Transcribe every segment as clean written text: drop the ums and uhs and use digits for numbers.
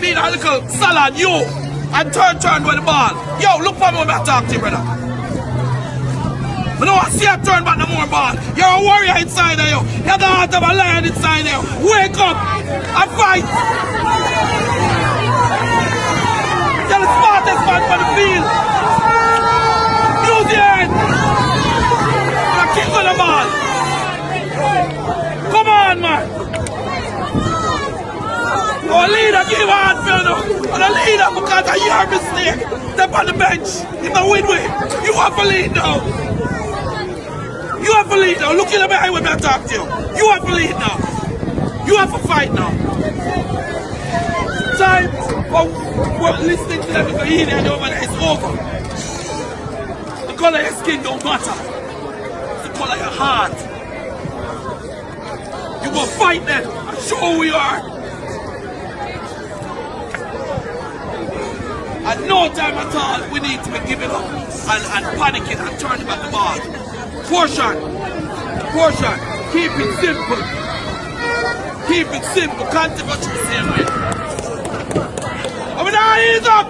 being a little salad, you, and turn with the ball. Yo, look for me when I talk to you, brother. I don't want to see you turn back no more ball. You're a warrior inside of you. You're the heart of a lion inside of you. Wake up and fight. You're the smartest man for the field. Use your head. And kick on the ball. Come on, man. Our leader give a hand for you. And the leader, because of your mistake, step on the bench. It's a win-win. You have to lead now. You have to lead now. Look in the behind when I talk to you. You have to lead now. You have to fight now. Time for listening to them because he and over there is over. The color of your skin don't matter. It's the color of your heart. You will fight them and show who you are. At no time at all, we need to be giving up and panicking and turning back the ball. Portion, keep it simple. Keep it simple, can't take much the same way. Over there, hands up!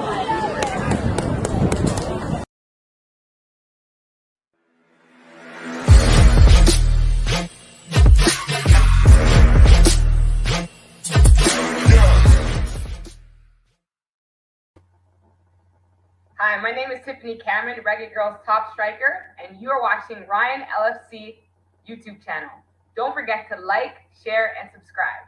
Hi, my name is Tiffany Cameron, Reggae Girls top striker, and you are watching Ryan LFC YouTube channel. Don't forget to like, share, and subscribe.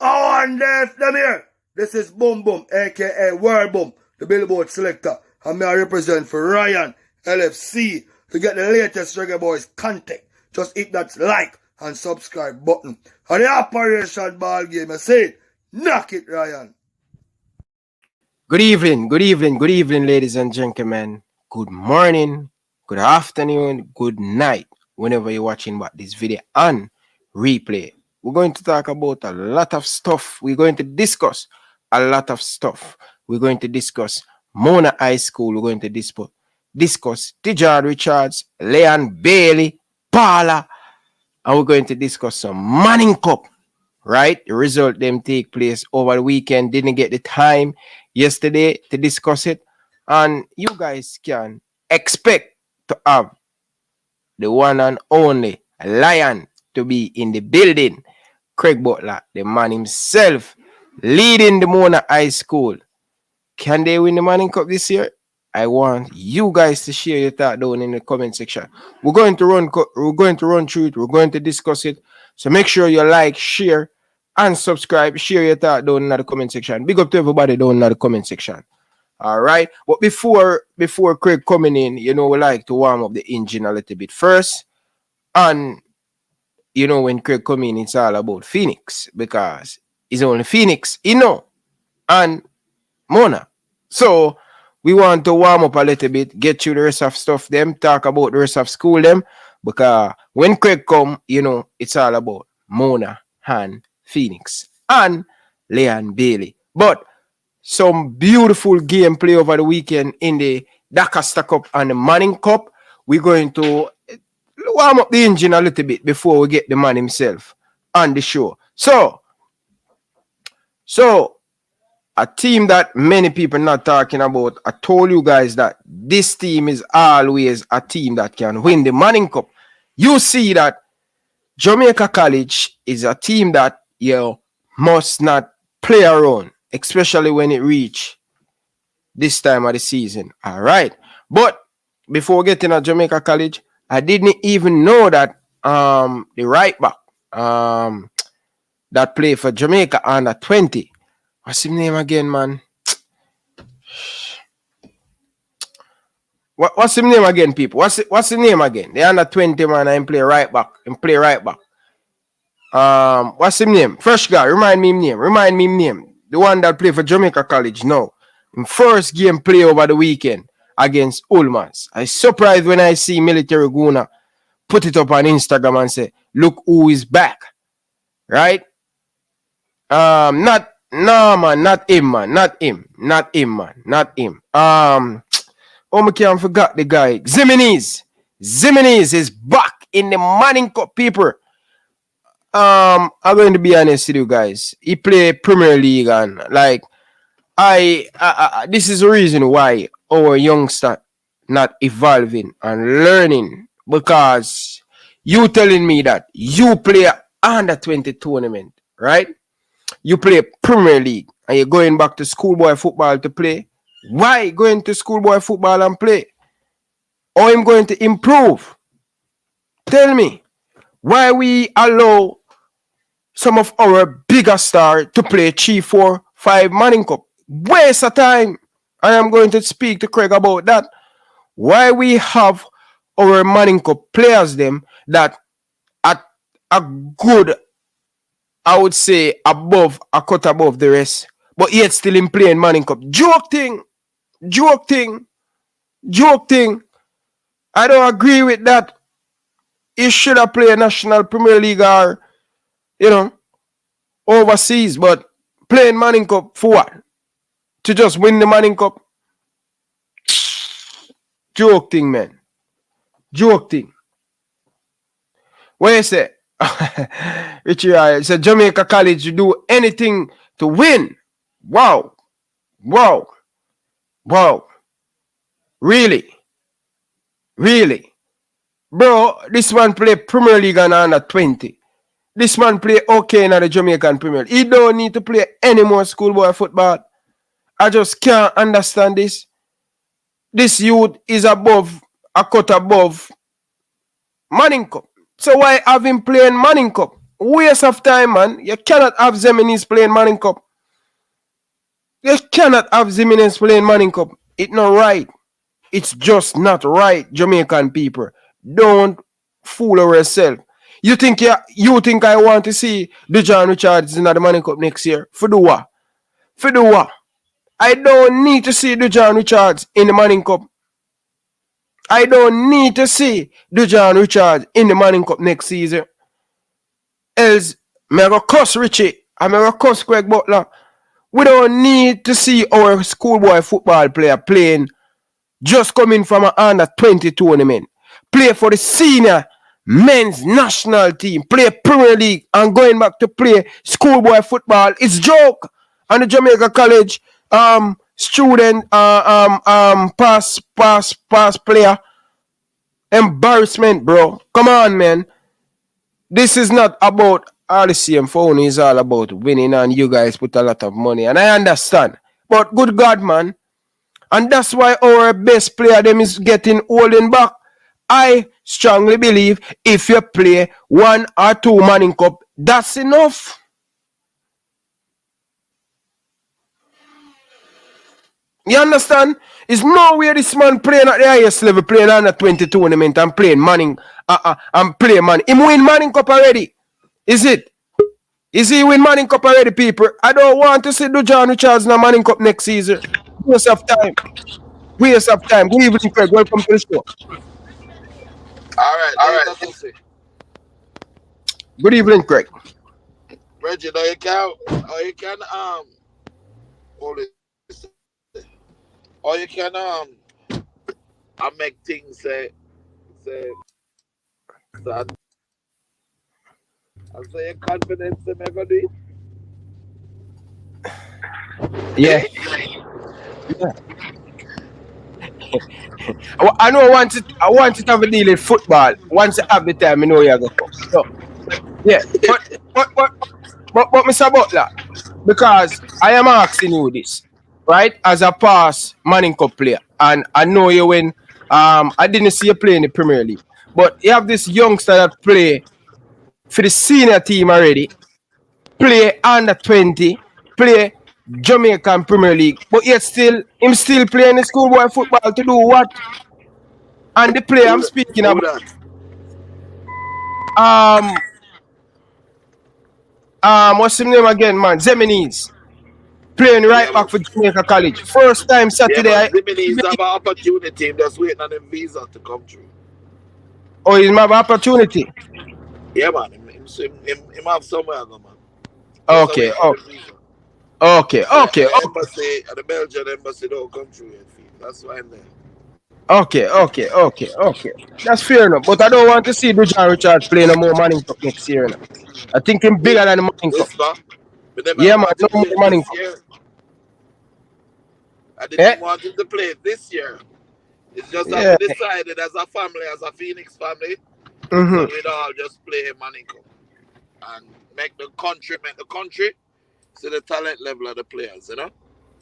Oh, and there's them here. This is Boom Boom, aka World Boom, the Billboard selector, and I represent for Ryan LFC. To get the latest Reggae Boyz content, just hit that like and subscribe button. And the Operation Ball Game, I say, knock it, Ryan. Good evening, ladies and gentlemen. Good morning, good afternoon, good night, whenever you're watching this video on replay. We're going to talk about a lot of stuff. We're going to discuss a lot of stuff. We're going to discuss Mona High School. We're going to discuss Dujuan Richards, Leon Bailey, Paula, and we're going to discuss some Mannings Cup. Right? The result them take place over the weekend. Didn't get the time yesterday to discuss it. And you guys can expect to have the one and only Lion to be in the building. Craig Butler, the man himself, leading the Mona High School. Can they win the Mannings Cup this year? I want you guys to share your thought down in the comment section. We're going to run through it. We're going to discuss it. So make sure you like, share, and subscribe. Share your thought down in the comment section. Big up to everybody down in the comment section. All right. But before Craig coming in, we like to warm up the engine a little bit first. And when Craig come in, it's all about Phoenix, because it's only Phoenix, and Mona. So we want to warm up a little bit, get you the rest of stuff them, talk about the rest of school them, because when Craig come, it's all about Mona and Phoenix and Leon Bailey. But some beautiful gameplay over the weekend in the Dakasta Cup and the Mannings Cup. We're going to warm up the engine a little bit before we get the man himself on the show. So a team that many people not talking about. I told you guys that this team is always a team that can win the Mannings Cup. You see that Jamaica College is a team that you must not play around, especially when it reach this time of the season. All right. But before getting at Jamaica College, I didn't even know that the right back that played for Jamaica under 20. What's his name again, man? What's his name again, people? What's his name again? The under 20 man and play right back. What's his name? Fresh guy. Remind me his name. The one that played for Jamaica College now. In first game play over the weekend against Ulmans. I surprised when I see Military Guna put it up on Instagram and say, look who is back. Right? Not him. Oh, I can't forget the guy. Zimenez is back in the Mannings Cup, people. I'm going to be honest with you guys. He play Premier League and like this is the reason why our youngster not evolving and learning because you telling me that you play under 20 tournament, right? You play Premier League and you're going back to schoolboy football to play. Why going to schoolboy football and play? Or I'm going to improve? Tell me why we allow some of our bigger stars to play 3, 4, 5 Manning Cup. Waste of time. I am going to speak to Craig about that. Why we have our Manning Cup players them that are good, I would say a cut above the rest, but yet still in playing Manning Cup. Joke thing. I don't agree with that. He should have played National Premier League or, overseas, but playing Manning Cup for what? To just win the Manning Cup? Joke thing, man. Joke thing. What you say? Richie, it's a Jamaica college. You do anything to win. Wow. Really? Bro, this man play Premier League and under 20. This man play okay in the Jamaican Premier League. He don't need to play any more schoolboy football. I just can't understand this. This youth is a cut above Manning Cup. So why have him playing Manning Cup? Waste of time, man. You cannot have Zeminis playing Manning Cup. You cannot have Zeminis playing Manning Cup. It's not right. It's just not right, Jamaican people. Don't fool yourself. You think I want to see Dujuan Richards in the Manning Cup next year? For do what? I don't need to see Dujuan Richards in the Manning Cup. I don't need to see Dujuan Richards in the Manning Cup next season. Else, I'm going to cuss Richie. I'm going to cuss Craig Butler. We don't need to see our schoolboy football player playing just coming from an under 20 tournament. Play for the senior men's national team. Play Premier League and going back to play schoolboy football. It's joke. And the Jamaica College student pass player. Embarrassment, bro. Come on, man. This is not about all the same phone. It's all about winning and you guys put a lot of money. And I understand. But good God, man. And that's why our best player them is getting holding back. I strongly believe if you play 1 or 2 Manning Cup, that's enough. You understand? It's nowhere this man playing at the highest level, playing under 20 tournament and playing Manning and play man. Him win Manning Cup already. Is it? Is he win Manning Cup already, people? I don't want to see Dujuan Richards in a Manning Cup next season. Waste of time. Good evening, Craig. Welcome to the show. All right. Good evening, Craig. Reggie, you can or you can I make things say that I say confidence in everybody. Yeah. I know I want to have a deal in football. Once I have the time, I know you're going to come. So, yeah. But Mr. Butler, because I am asking you this, right? As a past Manning Cup player, and I know you when I didn't see you play in the Premier League, but you have this youngster that play for the senior team already, play under 20, play Jamaican Premier League, but yet still playing the schoolboy football to do what? And the player I'm speaking about, what's his name again, man? Zeminis. Playing right back for Jamaica College. First time Saturday. Yeah, Zeminis have an opportunity. Just waiting on them visa to come through. Oh, he have an opportunity? Yeah, man. He have somewhere, man. Okay. The embassy, the Belgian embassy don't come through yet. That's why I'm there. Okay. That's fair enough. But I don't want to see Dujuan Richards play no more Manning Cup next year. You know? I think him bigger than the Manning Cup. Whisper. We never Yeah, man. want No to more play Manning this Cup. year. I didn't Eh? want him to play this year. It's just that Yeah. we decided as a family, as a Phoenix family, so Mm-hmm. we'd all just play Manning Cup and make the country see the talent level of the players, you know?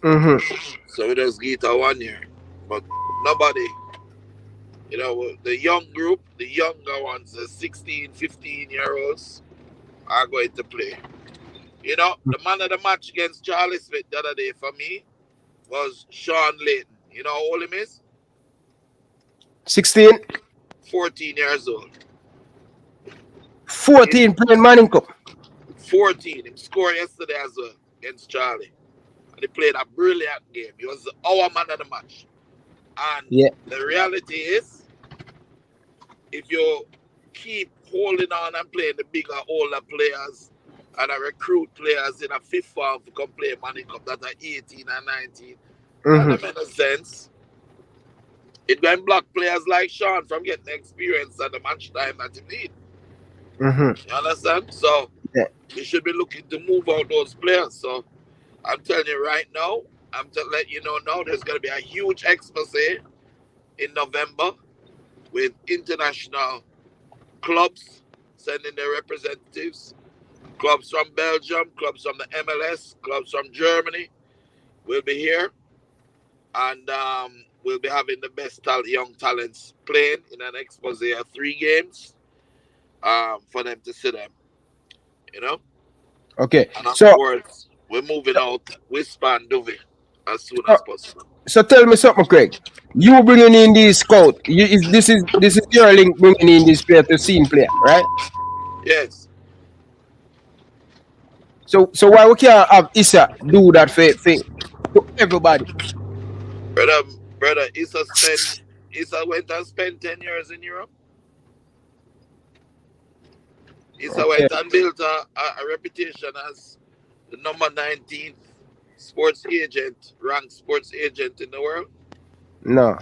Mm-hmm. So we just get it 1 year. But nobody, you know, the young group, the younger ones, the 16, 15-year-olds are going to play. You know, the man of the match against Charlie Smith the other day for me was Sean Layton. You know how old him is? 16. 14 years old. 14 playing Manning Cup. 14. He scored yesterday as well against Charlie. And he played a brilliant game. He was our man of the match. And Yeah. the reality is, if you keep holding on and playing the bigger, older players and recruit players in a fifth form to come play Manning Cup that are 18 and 19, that doesn't make no sense. It going to block players like Sean from getting the experience at the match time that he need. Mm-hmm. You understand? So Yeah. we should be looking to move out those players. So I'm telling you right now, I'm to let you know now, there's going to be a huge expose in November with international clubs sending their representatives, clubs from Belgium, clubs from the MLS, clubs from Germany will be here, and we'll be having the best young talents playing in an expose of 3 games for them to see them, you know. Okay. And of So course, we're moving out Whisper and Duvey as soon as possible. so tell me something, Craig. You bringing in these scout. This is your link bringing in this player to scene player, right? Yes. So why we can't have Issa do that for to everybody? Brother, Issa went and spent 10 years in Europe. Issa Okay. went and built a reputation as the number 19th ranked sports agent in the world. No.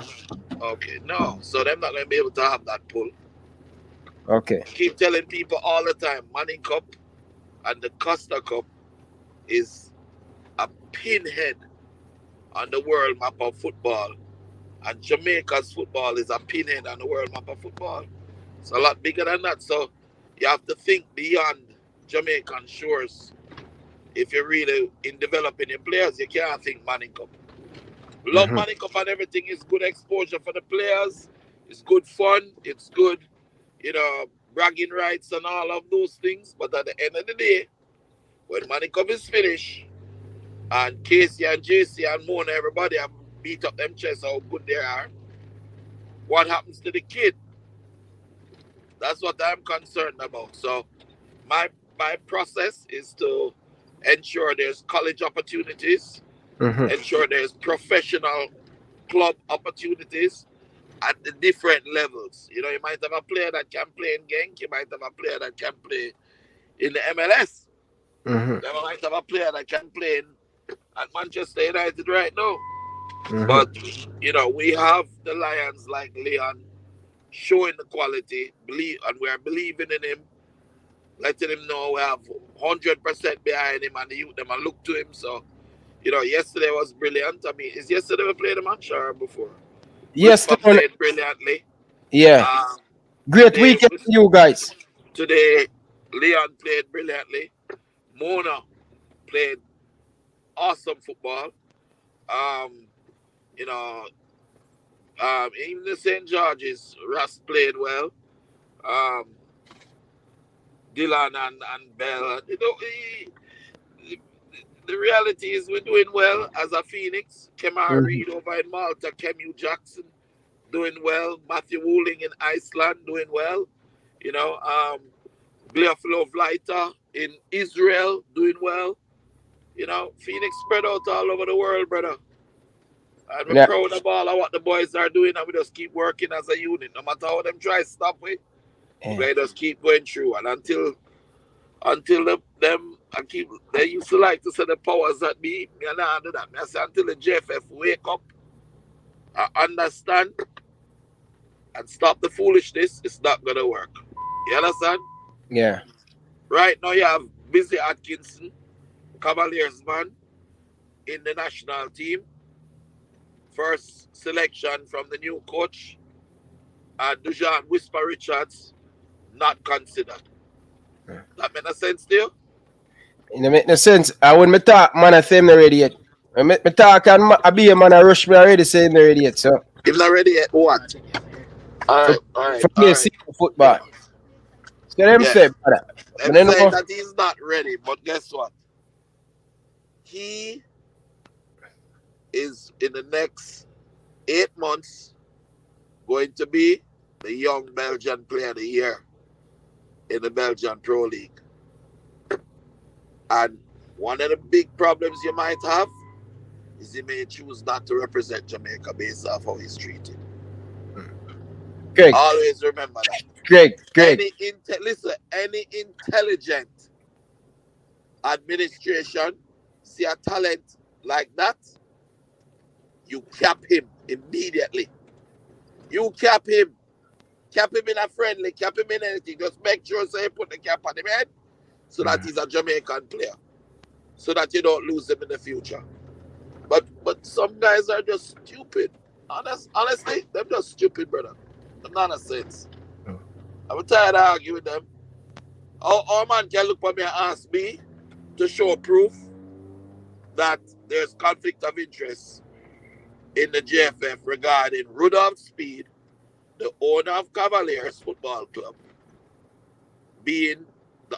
Okay, no. So they're not going to be able to have that pull. Okay. I keep telling people all the time, Manning Cup and the Costa Cup is a pinhead on the world map of football. And Jamaica's football is a pinhead on the world map of football. It's a lot bigger than that. So you have to think beyond Jamaican shores. If you're really in developing your players, you can't think Manning Cup. Love Manning Cup and everything is good exposure for the players. It's good fun. It's good, you know, bragging rights and all of those things. But at the end of the day, when Manning Cup is finished, and Casey and JC and Mona, everybody have beat up them chests how good they are, what happens to the kid? That's what I'm concerned about. So my process is to ensure there's college opportunities, ensure there's professional club opportunities at the different levels. You know, you might have a player that can play in Genk, you might have a player that can play in the MLS. You might have a player that can play at Manchester United right now. But, you know, we have the Lions like Leon showing the quality, and we're believing in him, letting him know we have 100% behind him, and the youth them and look to him. So, you know, yesterday was brilliant. I mean, is yesterday we played the match or before? Yesterday played brilliantly. Yeah. Great weekend for you guys. Today, Leon played brilliantly. Mona played awesome football. You know, even the St. George's, Russ played well. Dylan and Bell. You know, the reality is we're doing well as a Phoenix. Kemar Reed over in Malta, Kemu Jackson doing well. Matthew Wooling in Iceland doing well. You know, Gleofilo Vleiter in Israel doing well. You know, Phoenix spread out all over the world, brother. And we're proud of all of what the boys are doing, and we just keep working as a unit. No matter how them try to stop it, we just keep going through. And until they used to like to say the powers that be, me and I do that. I say until the JFF wake up, I understand, and stop the foolishness, it's not going to work. You understand? Yeah. Right now you have Busy Atkinson, Cavaliers man, in the national team. First selection from the new coach. And Dujuan Whisper Richards, not considered. That make no sense to you? It don't make no sense. I when me talk, man, I say him not ready yet. When me talk and I be a man, I rush me already say him not ready yet. So If not ready yet, what? All right. for me, see football. So them say, brother. Them But then say no, that he's not ready, but guess what? He is in the next 8 months going to be the young Belgian player of the year in the Belgian Pro League. And one of the big problems you might have is he may choose not to represent Jamaica based off how he's treated. Craig, Always remember that. Craig. Any intelligent administration see a talent like that, you cap him immediately. You cap him. Cap him in a friendly, cap him in anything. Just make sure so you put the cap on him head so that he's a Jamaican player. So that you don't lose him in the future. But some guys are just stupid. Honestly, they're just stupid, brother. Nonsense. I'm tired of arguing with them. Our man can look at me and ask me to show proof that there's conflict of interest in the JFF regarding Rudolph Speed, the owner of Cavaliers Football Club, being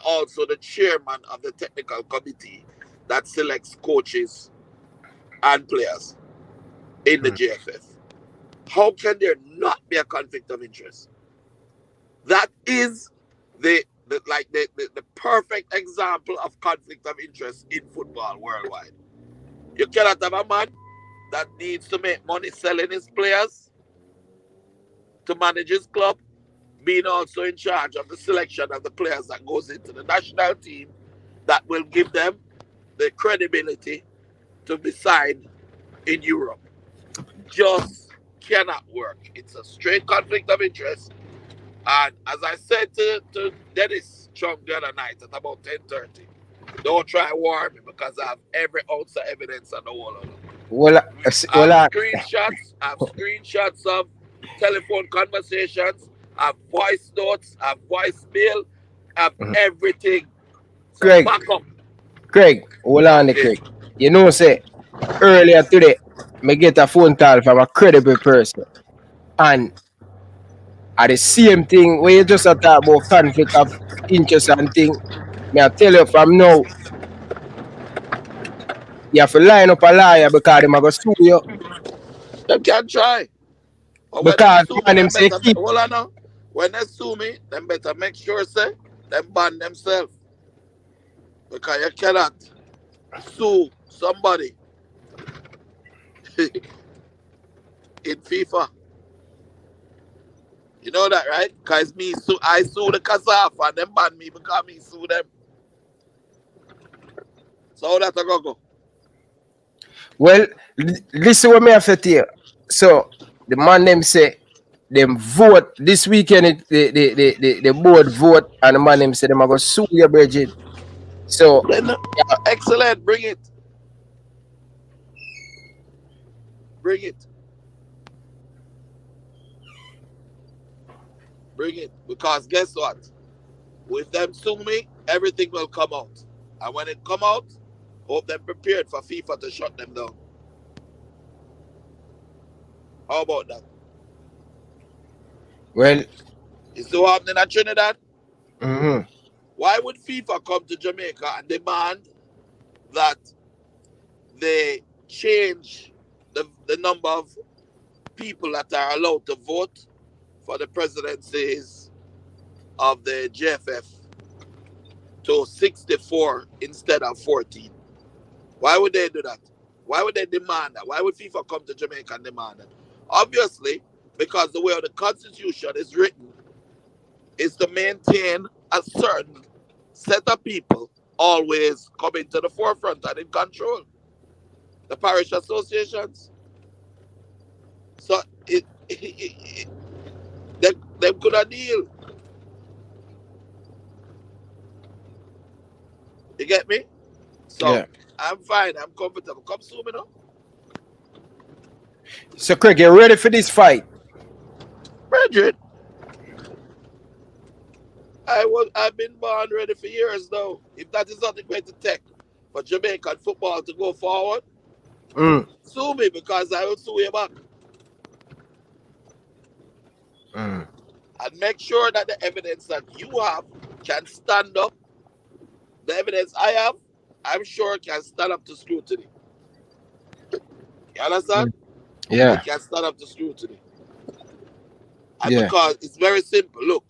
also the chairman of the technical committee that selects coaches and players in the JFF. How can there not be a conflict of interest? That is the perfect example of conflict of interest in football worldwide. You cannot have a man that needs to make money selling his players to manage his club, being also in charge of the selection of the players that goes into the national team that will give them the credibility to be signed in Europe. Just cannot work. It's a straight conflict of interest. And as I said to Dennis Chung the other night at about 10:30, don't try to warn me because I have every ounce of evidence on the wall of them. I have screenshots of telephone conversations, I have voice notes, I have voicemail, I have everything. So Craig. back up. Craig, hold on, Craig. You know, say earlier today, me get a phone call from a credible person, and at the same thing when you just talk about conflict of interest and thing, me I tell you from now, you have to line up a liar because them are going to sue you. Them can try. But because man, them say keep. Hold on now. When they sue me, them better make sure say them ban themselves. Because you cannot sue somebody in FIFA. You know that, right? Because I sue the Kazaf and them ban me because me sue them. So how that go? Well, listen what me have to tell you. So the man them say them vote this weekend. The board vote and the man them say them are gonna sue your Bridget. So excellent, bring it. Bring it. Because guess what? With them sue me, everything will come out. And when it come out, hope they're prepared for FIFA to shut them down. How about that? Well, it's so happening at Trinidad. Mm-hmm. Why would FIFA come to Jamaica and demand that they change the number of people that are allowed to vote for the presidencies of the JFF to 64 instead of 14? Why would they do that? Why would they demand that? Why would FIFA come to Jamaica and demand that? Obviously, because the way the Constitution is written is to maintain a certain set of people always coming to the forefront and in control. The parish associations. So Them could have deal. You get me? So Yeah. I'm fine. I'm comfortable. Come soon, you know. So Craig, you ready for this fight? Brethren, I've been born ready for years now. If that is not going to take for Jamaican football to go forward, sue me because I will sue you back. And make sure that the evidence that you have can stand up. The evidence I have, I'm sure can stand up to scrutiny. You understand? Yeah. It can stand up to scrutiny. And Yeah. because it's very simple. Look,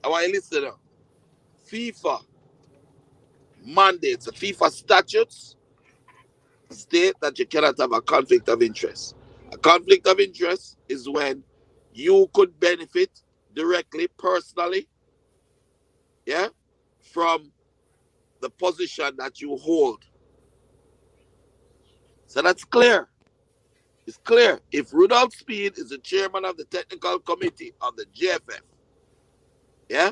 I want you to listen now. FIFA mandates, FIFA statutes state that you cannot have a conflict of interest. A conflict of interest is when you could benefit directly, personally, yeah, from the position that you hold. So that's clear. It's clear. If Rudolph Speed is the chairman of the technical committee of the JFF, yeah,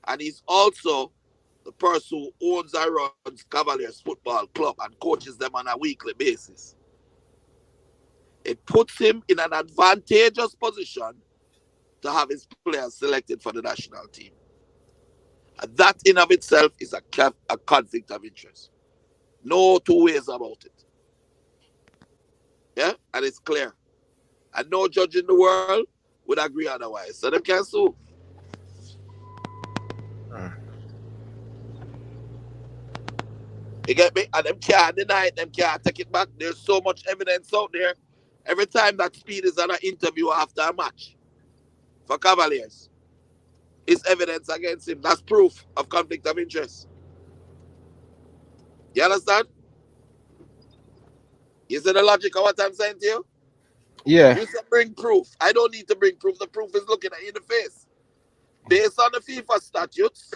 and he's also the person who owns and runs Cavaliers Football Club and coaches them on a weekly basis, it puts him in an advantageous position to have his players selected for the national team. And that in of itself is a conflict of interest. No two ways about it. Yeah, and it's clear. And no judge in the world would agree otherwise. So they can't sue. You get me? And them can't deny it, them can't take it back. There's so much evidence out there. Every time that Speed is on an interview after a match for Cavaliers, it's evidence against him. That's proof of conflict of interest. You understand? You see the logic of what I'm saying to you? Yeah. You said bring proof. I don't need to bring proof. The proof is looking at you in the face. Based on the FIFA statutes,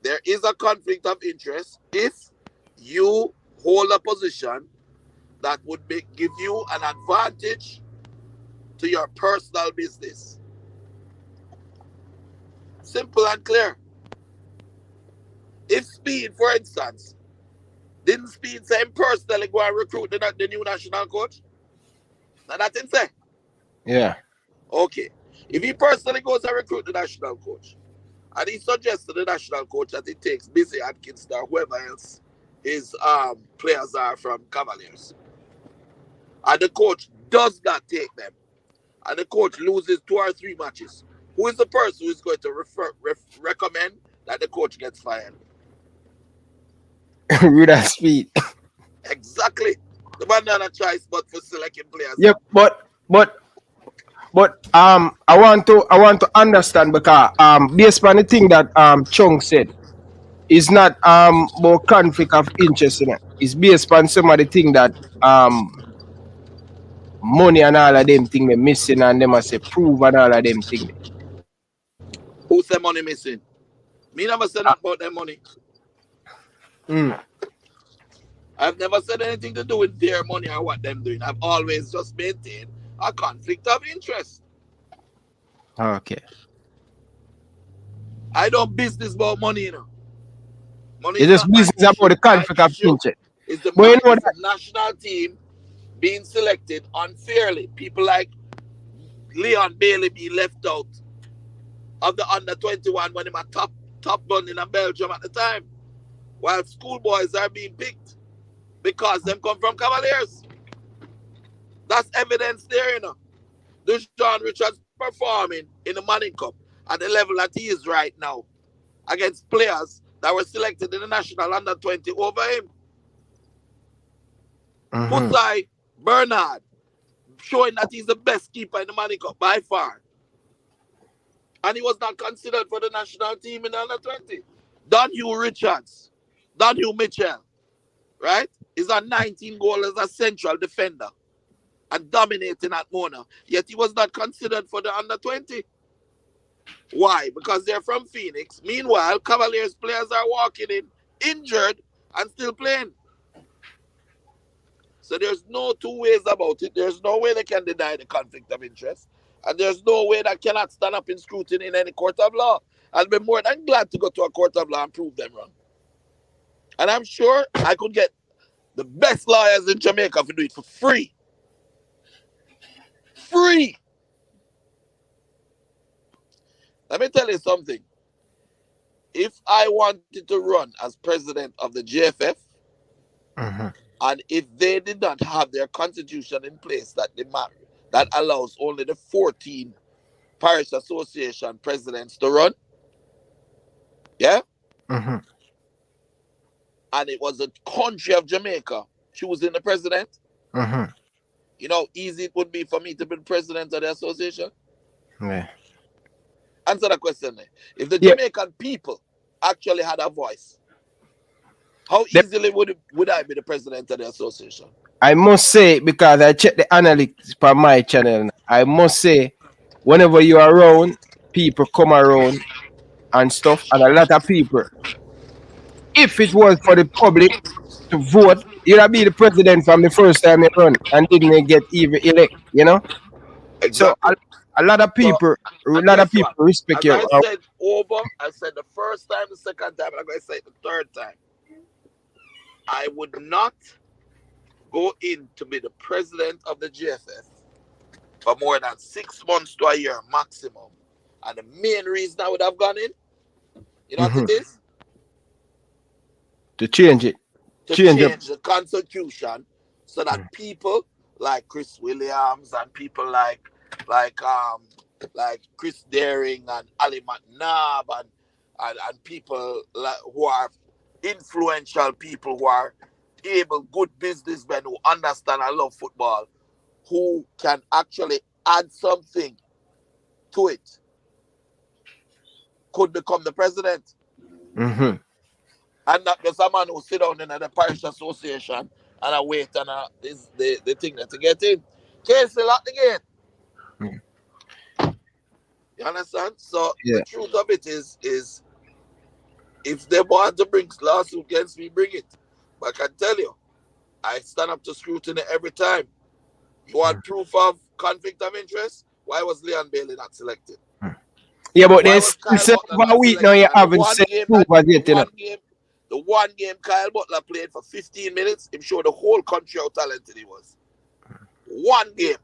there is a conflict of interest if you hold a position that would give you an advantage to your personal business. Simple and clear. If Speed, for instance, didn't Speed say him personally go and recruit the new national coach? Now that didn't say. Yeah. Okay. If he personally goes and recruit the national coach, and he suggests to the national coach that he takes Busy Atkins or whoever else his players are from Cavaliers, and the coach does not take them, and the coach loses 2 or 3 matches, who is the person who is going to recommend that the coach gets fired? Rudolph Speed. Exactly. The man not a choice but for selecting players. Yep, but I want to understand because based on the thing that Chung said, it's not about conflict of interest in it. It's based on some of the thing that money and all of them thing they missing, and them must say prove and all of them thing. Who say money missing? Me never said that about their money. I've never said anything to do with their money or what them doing. I've always just maintained a conflict of interest. Okay. I don't business about money, you know. Money It's just business about the conflict of interest. It's the, but you know the national team being selected unfairly. People like Leon Bailey being left out of the under 21 when he was top gun in Belgium at the time, while schoolboys are being picked because them come from Cavaliers. That's evidence there, you know. Dujuan Richards performing in the Mannings Cup at the level that he is right now against players that were selected in the national under 20 over him. Pusai Bernard showing that he's the best keeper in the Mannings Cup by far. And he was not considered for the national team in the under 20. Donhue Richards, Donhue Mitchell, right? Is a 19 goal as a central defender and dominating at Mona. Yet he was not considered for the under 20. Why? Because they're from Phoenix. Meanwhile, Cavaliers players are walking in injured and still playing. So there's no two ways about it. There's no way they can deny the conflict of interest. And there's no way that cannot stand up in scrutiny in any court of law. I'll be more than glad to go to a court of law and prove them wrong. And I'm sure I could get the best lawyers in Jamaica to do it for free. Free. Let me tell you something. If I wanted to run as president of the GFF, and if they did not have their constitution in place that allows only the 14 parish association presidents to run, yeah? And it was the country of Jamaica choosing the president, you know how easy it would be for me to be the president of the association? Yeah. Answer the question. If the Jamaican people actually had a voice, how easily would I be the president of the association? I must say, because I check the analytics for my channel, I must say, whenever you're around, people come around and stuff, and a lot of people, if it was for the public to vote, you'd be the president from the first time you run and didn't get even elect, you know? Exactly. So a lot of people, respect you. I said I said the first time, the second time, and I'm going to say it the third time. I would not go in to be the president of the GFF for more than 6 months to a year maximum. And the main reason I would have gone in, you know what it is? To change it. To change the constitution so that people like Chris Williams and people like Chris Daring and Ali McNabb and people who are influential people, who are good businessmen who understand and love football, who can actually add something to it, could become the president. And not just a man who sit down in the parish association and I wait and the thing that to get in. Casey lock the gate. You understand? So the truth of it is if they want to bring lawsuit against me, bring it. But I can tell you, I stand up to scrutiny every time. You want proof of conflict of interest? Why was Leon Bailey not selected? Yeah, but there's a week now you haven't said proof as yet, you know. The one game Kyle Butler played for 15 minutes, him showed the whole country how talented he was. One game.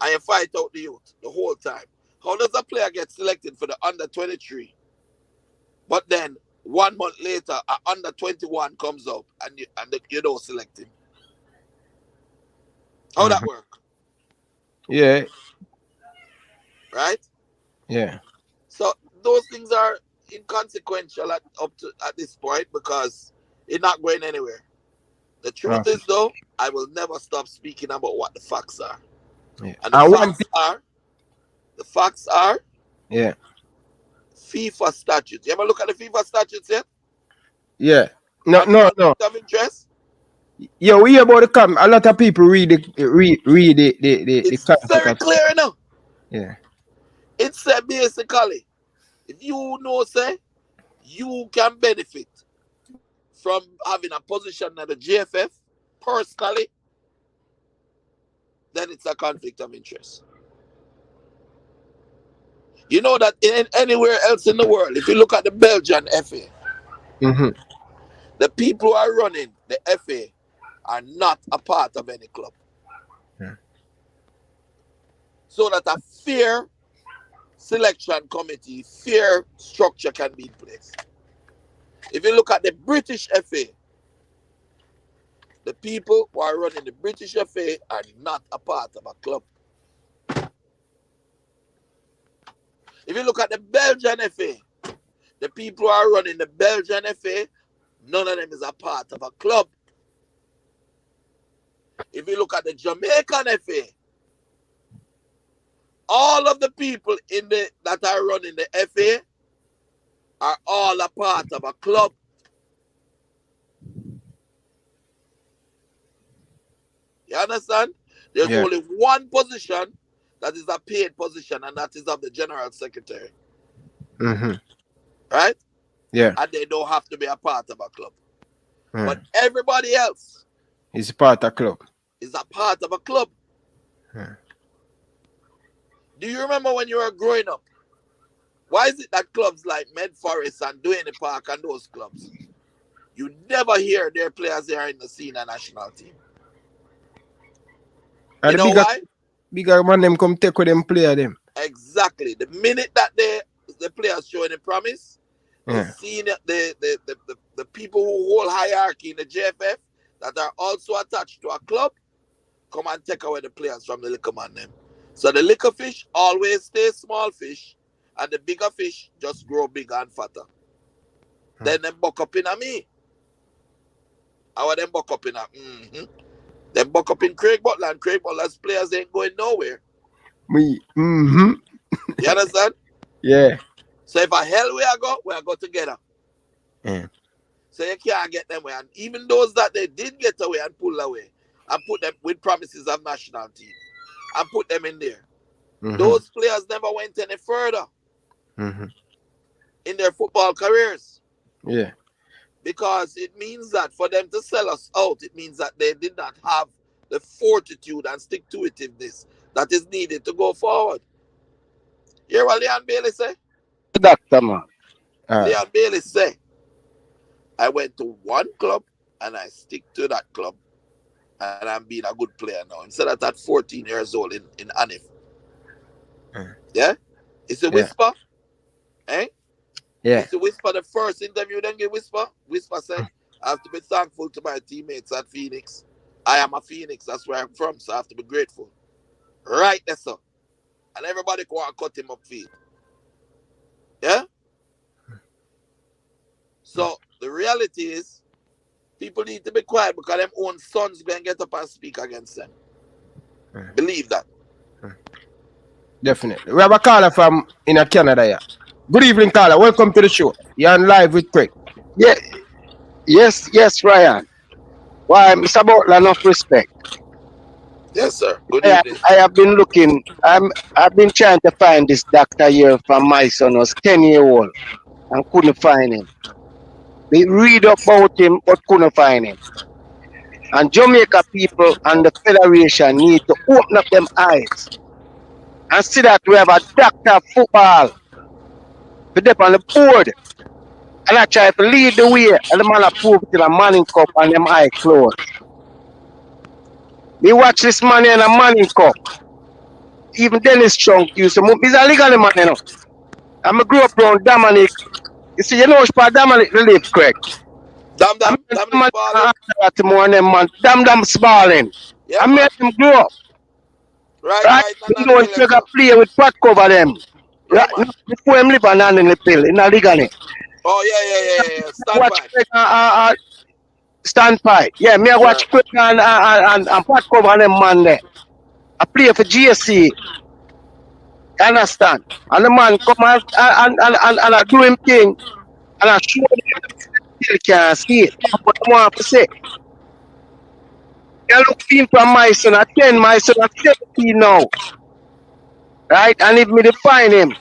And you fight out the youth the whole time. How does a player get selected for the under 23? But then 1 month later, an under 21 comes up and you don't select him. How that work? Yeah. Right? Yeah. So those things are inconsequential at this point because it's not going anywhere. The truth is, though, I will never stop speaking about what the facts are. Yeah. And the facts are FIFA statutes. You ever look at the FIFA statutes yet? Yeah. No. Of interest? Yeah, we hear about the a lot of people read the It's very clear enough. Yeah. It said basically, if you know, say, you can benefit from having a position at the GFF personally, then it's a conflict of interest. You know that anywhere else in the world, if you look at the Belgian FA, the people who are running the FA are not a part of any club. Yeah. So that a fair selection committee, fair structure can be in place. If you look at the British FA, the people who are running the British FA are not a part of a club. If you look at the Belgian FA, the people who are running the Belgian FA, none of them is a part of a club. If you look at the Jamaican FA, all of the people that are running the FA are all a part of a club. You understand? There's only one position that is a paid position, and that is of the General Secretary. Right? Yeah. And they don't have to be a part of a club. But everybody else is a part of a club. Is a part of a club. Do you remember when you were growing up? Why is it that clubs like Med Forest and Duane Park and those clubs, you never hear their players there in the senior national team? You know why? Bigger man them come take with them player them. Exactly. The minute that the players show any promise, Yeah. the senior, the people who hold hierarchy in the JFF that are also attached to a club come and take away the players from the liquor man them. So the liquor fish always stay small fish, and the bigger fish just grow bigger and fatter. Then them buck up in a me. How them buck up in a? Them buck up in Craig Butler, and Craig Butler's players ain't going nowhere. You understand? Yeah. So if a hell we go together. Yeah. So you can't get them away. And even those that they did get away and pull away and put them with promises of national team and put them in there. Those players never went any further in their football careers. Yeah. Because it means that for them to sell us out, it means that they did not have the fortitude and stick-to-itiveness that is needed to go forward. Hear what Leon Bailey say? Doctor, man. Leon Bailey say, I went to one club and I stick to that club. And I'm being a good player now. Instead of at 14 years old in Anif. Yeah? It's a whisper. Eh? Yeah. It's a whisper. The first interview, then get whisper. Whisper said, I have to be thankful to my teammates at Phoenix. I am a Phoenix. That's where I'm from. So I have to be grateful. Right there, sir. And everybody go and cut him upfield. Yeah? So the reality is, people need to be quiet because them own sons going to get up and speak against them. Believe that. Definitely. We have a caller from in Canada here. Good evening, caller. Welcome to the show. You're on live with Craig. Yeah. Yes, Ryan. Why, Mr. Butler, enough respect. Yes, sir. Good evening. I have been looking. I've been trying to find this doctor here from my son was 10-year-old and couldn't find him. We read about him but couldn't find him. And Jamaica people and the federation need to open up them eyes and see that we have a doctor of football for them on the board. And I try to lead the way, and the man approved till a Mannings Cup and them eye closed. We watch this man in a Mannings Cup. Even Dennis Trunk used to move. He's a legal man, you know. I grew up around Dominic. You see, you know which part Dominic live, Craig? Dominic Balling. Dam Smalling. Yeah, I made him grow up. Right. You know, you got play with pot cover them. Yeah, right, before him live and in the pill, in a legal. Oh, yeah. Watch Standpipe. Yeah, me I watch Craig and pot cover them man there. I play for GSC. You understand? And the man come and I do him thing and I show them still can't see it. But I want to say, you look in from my son at 10, my son at 17 now. Right? And if me define him,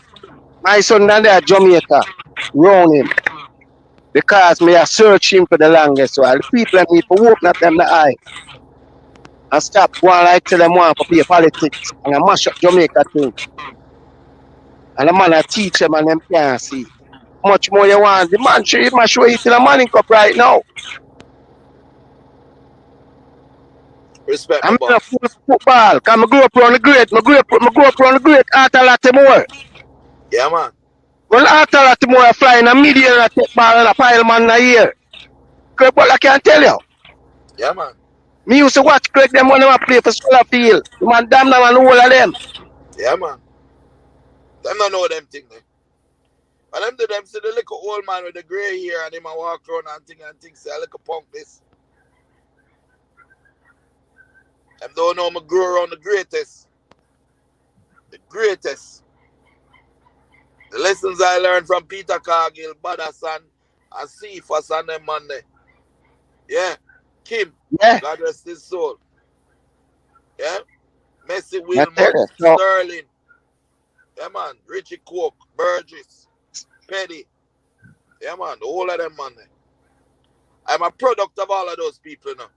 my son down there at Jamaica, round him. Because me I search him for the longest while. The people need to open up them the eye. And stop going like tell them want to play politics and I mash up Jamaica thing. And the man I teach them and them can't see. Much more you want. The man show you till the Mannings Cup right now. Respect I'm my boss. football. Cause I grew up around the great. I grew up around the great Arthur Latimore. Yeah, man. When Arthur Latimore flying a median and take ball and a pile man in a year. Craig Butler can't tell you. Yeah, man. Me used to watch Craig them when they play for Solar Field. The man damn them and all of them. Yeah, man. Them don't know them thing there. And them do them see the little old man with the grey hair and him a walk around and think say a little punk this. Them don't know me grew around the greatest. The greatest. The lessons I learned from Peter Cargill, Badasan, and Cephas and them man there. Yeah. Kim. Yeah. God rest his soul. Yeah. Messi, Wilmot, Sterling. Yeah, man. Richie Cook, Burgess, Petty. Yeah, man. The whole of them, man. I'm a product of all of those people, you know.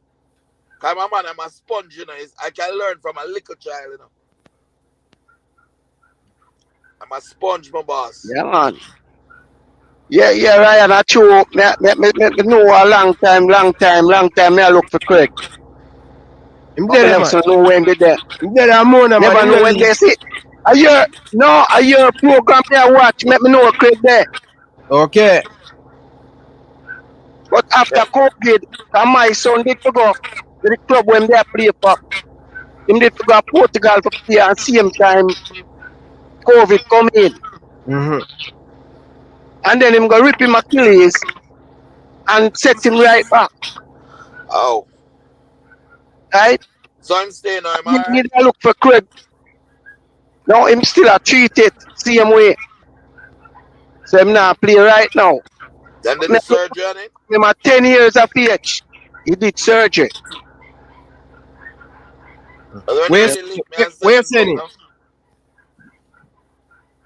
Because I'm a sponge, you know. I can learn from a little child, you know. I'm a sponge, my boss. Yeah, man. Yeah, Ryan, I true. Me know a long time. Me I look for Craig. Him But me there, never man. know when they there. Him there a Mona, man. Never Him know there when they leave. see. A year program me I watch. Let me know Craig there. Okay. But after COVID, my son did to go to the club when they play for. Him did to go to Portugal for play and same time COVID come in. Mm-hmm. And then him go rip him Achilles and set him right back. Oh. Right? So I'm staying on, You man. need to look for Craig. Now him still a treat it same way. So him not play right now. Then did the surgery on it? Him at 10 years of age. He did surgery. Where you sending?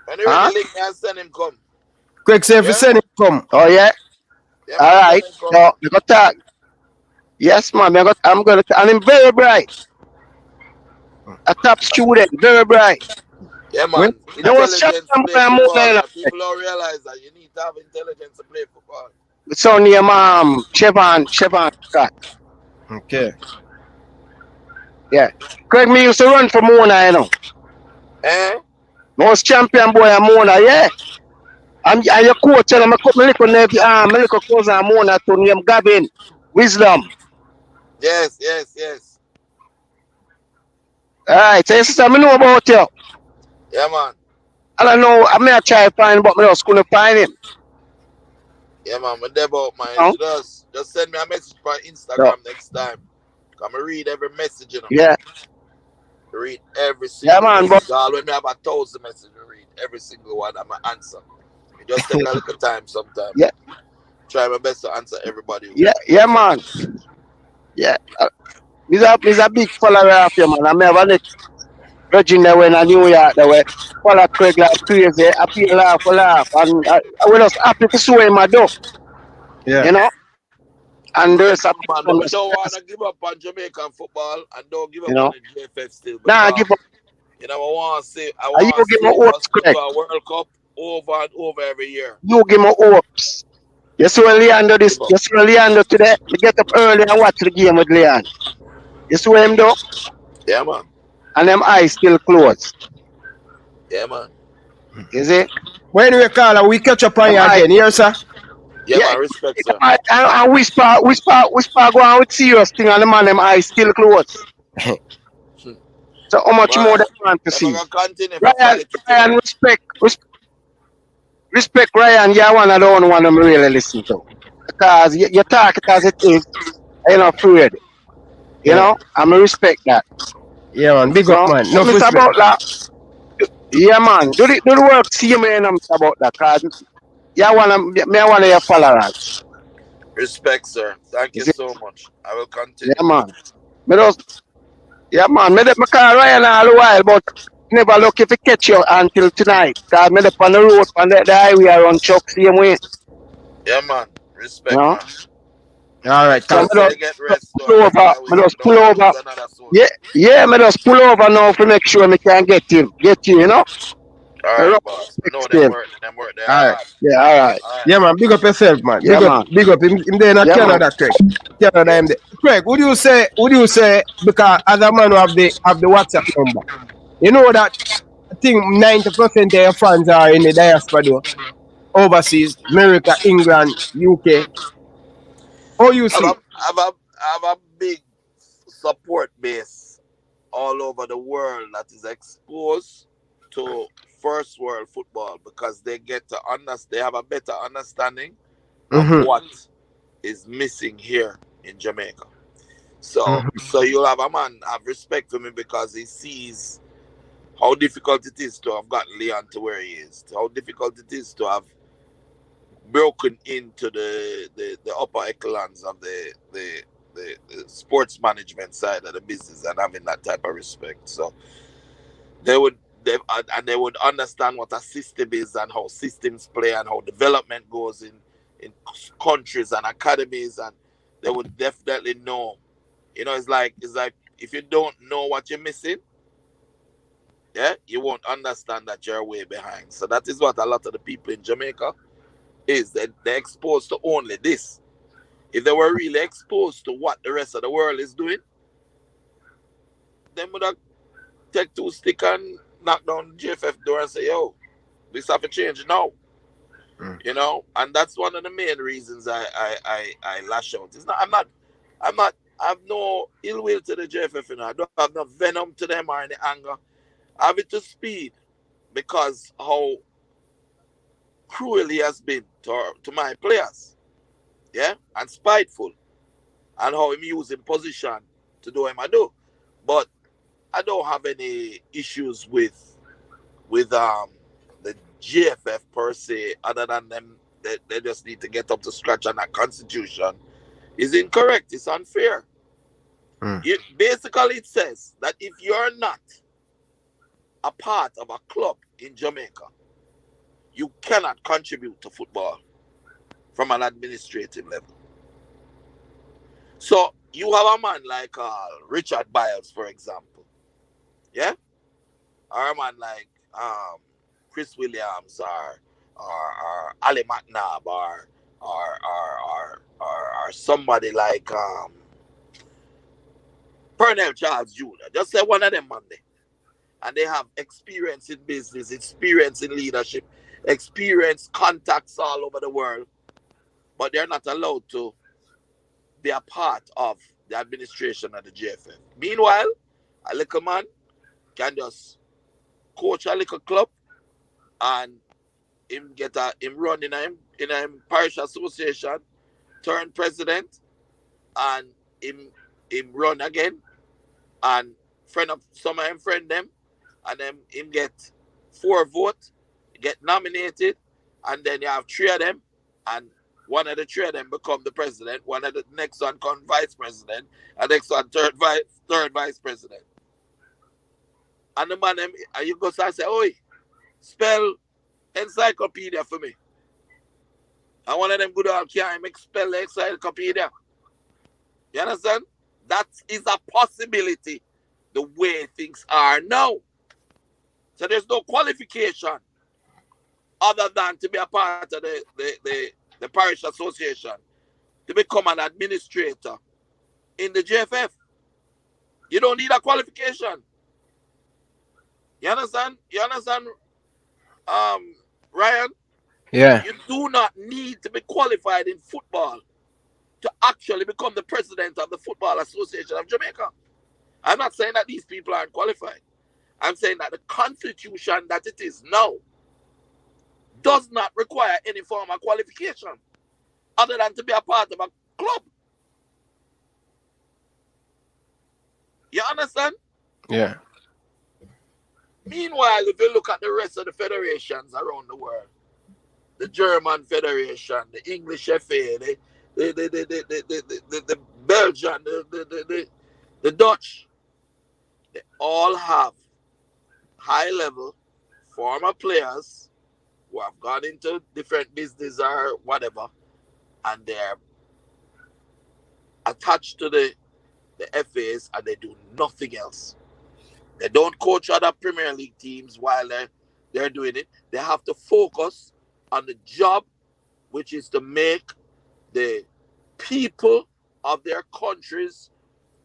When you ready link me and send him come. Quick, say if you send him come. Oh yeah? Yeah, All right. So we got talk. Yes, man. I'm gonna and him very bright. A top student, very bright. Yeah, man. You know what's Intelligence to play football. People don't realize that you need to have intelligence to play football. So name Chevon Scott. Okay. Yeah. Craig me used to run for Mona, you know. Most champion boy at Mona, yeah. And your coach and my little nephew, my little cousin Mona to name Gavin. Wisdom. Yes. Alright, so you sister, I know about you. Yeah, man. I don't know, I may try to find him, but I just couldn't find him. Yeah, man, I'm there about man. Just send me a message on Instagram next time. Come and read every message, you know. Yeah. Read every single man, message. All when me have 1,000 messages, read every single one. I'm an answer. It just take a little time sometimes. Yeah. Try my best to answer everybody. Yeah, man. Yeah. He's a big follower of you, man. I remember Virginia when I New York, they were follow Craig like crazy. I feel laugh. And I was just happy to show him a door. Yeah. You know? And there's a man, but don't want to give up on Jamaican football and don't give up on the JFF still. Nah, give up. You know, I want to say, I want to see a World Cup over and over every year. You give me hopes. You see when Leandro today, we get up early and watch the game with Leandro. You see him though? Yeah, man. And them eyes still closed. Yeah, man. You see? When we call her, we catch up on you again, here, sir? Yeah, man, respect, sir. And whisper go on with serious thing and the man them eyes still closed. So how much more they want to see? Ryan, respect Ryan, you're one of the only one I'm really listen to. Because you talk it as it is, you're not afraid. You know? I'm respect that. Yeah, man, big up, man. No respect. About that. Yeah, man. Do the work, see me and I'm about that. Because I want your followers. Respect, sir. Thank you so much. I will continue. Yeah, man. Me call Ryan all the while, but never lucky to catch you until tonight. Because me on the road, on the highway around Chuck, same way. Yeah, man. Respect, man. All right, so me just pull over. Yeah, me just pull over now to make sure me can get you, you know? All right, boss. No, them work there. All right. Yeah, all right. Yeah, man, big up yourself, man. Big up. Him there in Canada, Craig. Canada, him there. Craig, would you say, because as a man who have the WhatsApp number, you know that I think 90% of your fans are in the diaspora, though, overseas, America, England, UK. How you see? I have a big support base all over the world that is exposed to first world football because they get to they have a better understanding of what is missing here in Jamaica. So you'll have a man have respect for me because he sees how difficult it is to have gotten Leon to where he is, how difficult it is to have broken into the upper echelons of the sports management side of the business and having that type of respect. So they would understand what a system is and how systems play and how development goes in countries and academies, and they would definitely know. You know, it's like if you don't know what you're missing, yeah, you won't understand that you're way behind. So that is what a lot of the people in Jamaica is. They're exposed to only this. If they were really exposed to what the rest of the world is doing, they would have take 2 sticks and knock down the JFF door and say, yo, this have to change now. You know, and that's one of the main reasons I lash out. It's not I have no ill will to the JFF, you know. I don't have no venom to them or any anger. I have it to speed because how cruel he has been to my players. Yeah? And spiteful. And how him using position to do him I do. But I don't have any issues with the GFF per se, other than them they just need to get up to scratch, and that constitution is incorrect. It's unfair. Basically, it says that if you're not a part of a club in Jamaica, you cannot contribute to football from an administrative level. So you have a man like Richard Biles, for example, yeah, or a man like Chris Williams or Ali McNabb or somebody like Pernell Charles Jr. Just say one of them Monday. And they have experience in business, experience in leadership, experience, contacts all over the world. But they're not allowed to be a part of the administration of the JFF. Meanwhile, a little man can just coach a little club and him run in a parish association, turn president, and him run again, and some of him friend them, and then him get 4 votes, get nominated, and then you have 3 of them, and one of the 3 of them become the president, one of the next one become vice president, and next one third vice president. And the man, and you go and say, oi, spell encyclopedia for me. And one of them good old can't make spell encyclopedia. You understand? That is a possibility the way things are now. So there's no qualification other than to be a part of the parish association to become an administrator in the JFF. You don't need a qualification. You understand? Ryan? Yeah. You do not need to be qualified in football to actually become the president of the Football Association of Jamaica. I'm not saying that these people aren't qualified. I'm saying that the constitution that it is now does not require any form of qualification other than to be a part of a club. You understand? Yeah. Meanwhile, if you look at the rest of the federations around the world, the German Federation, the English FA, the Belgian, the Dutch, they all have high-level former players who have gone into different business or whatever, and they're attached to the FAs, and they do nothing else. They don't coach other Premier League teams while they're doing it. They have to focus on the job, which is to make the people of their country's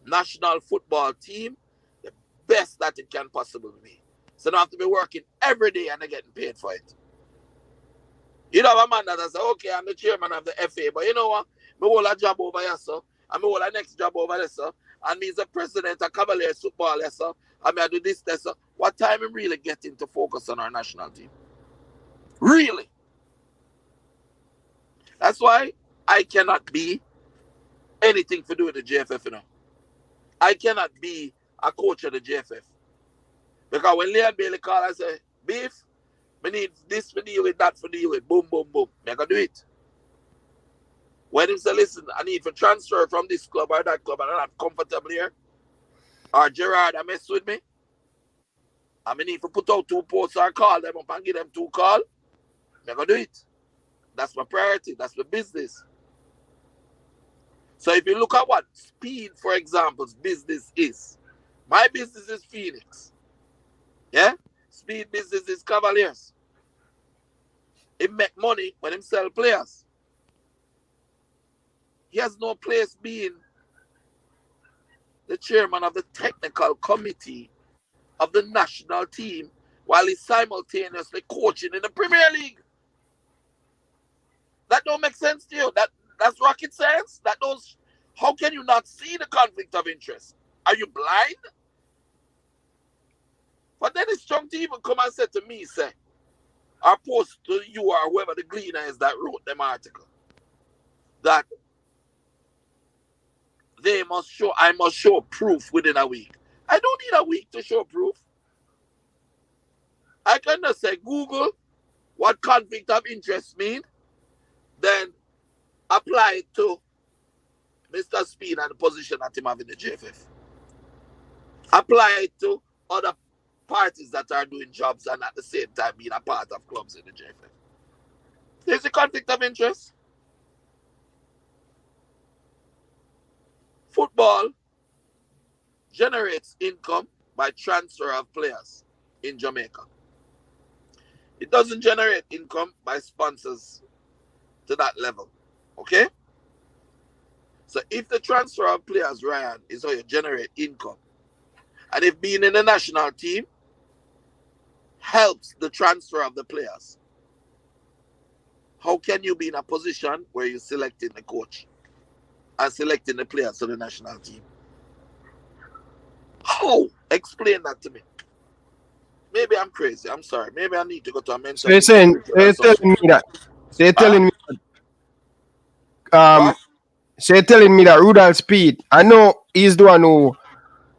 national football team the best that it can possibly be. So they don't have to be working every day and they're getting paid for it. You know, a man that says, okay, I'm the chairman of the FA, but you know what? I hold a job over here, sir. And I hold a next job over there, sir. And me's the president of Cavaliers football, yes, sir. And I do this, sir. What time am really getting to focus on our national team? Really? That's why I cannot be anything to do with the JFF, you know. I cannot be a coach of the JFF. Because when Leon Bailey called, I say, Beef, we need this for deal with, that for deal with. Boom, boom, boom. I can do it. When he say, listen, I need to transfer from this club or that club and I'm not comfortable here. Or Gerard, I mess with me. I need to put out 2 posts or call them up and give them 2 calls. I can do it. That's my priority. That's my business. So if you look at what Speed, for example's business is, my business is Phoenix. Yeah? Speed business is Cavaliers. He make money when him sell players. He has no place being the chairman of the technical committee of the national team while he's simultaneously coaching in the Premier League. That don't make sense to you. That's rocket science. How can you not see the conflict of interest? Are you blind? But then it's strong to even come and say to me, say, or post to you or whoever the gleaner is that wrote them article, that I must show proof within a week. I don't need a week to show proof. I can just say, Google what conflict of interest mean, then apply it to Mr. Speed and the position that him have in the JFF. Apply it to other parties that are doing jobs and at the same time being a part of clubs in the JFF. There's a conflict of interest. Football generates income by transfer of players in Jamaica. It doesn't generate income by sponsors to that level. Okay? So if the transfer of players, Ryan, is how you generate income, and if being in the national team helps the transfer of the players, how can you be in a position where you're selecting the coach and selecting the players for the national team? How? Explain that to me. Maybe I'm crazy. I'm sorry. Maybe I need to go to a mentor. So you're telling me that. So you're telling me What? so you're telling me that Rudolph Speed, I know he's the one who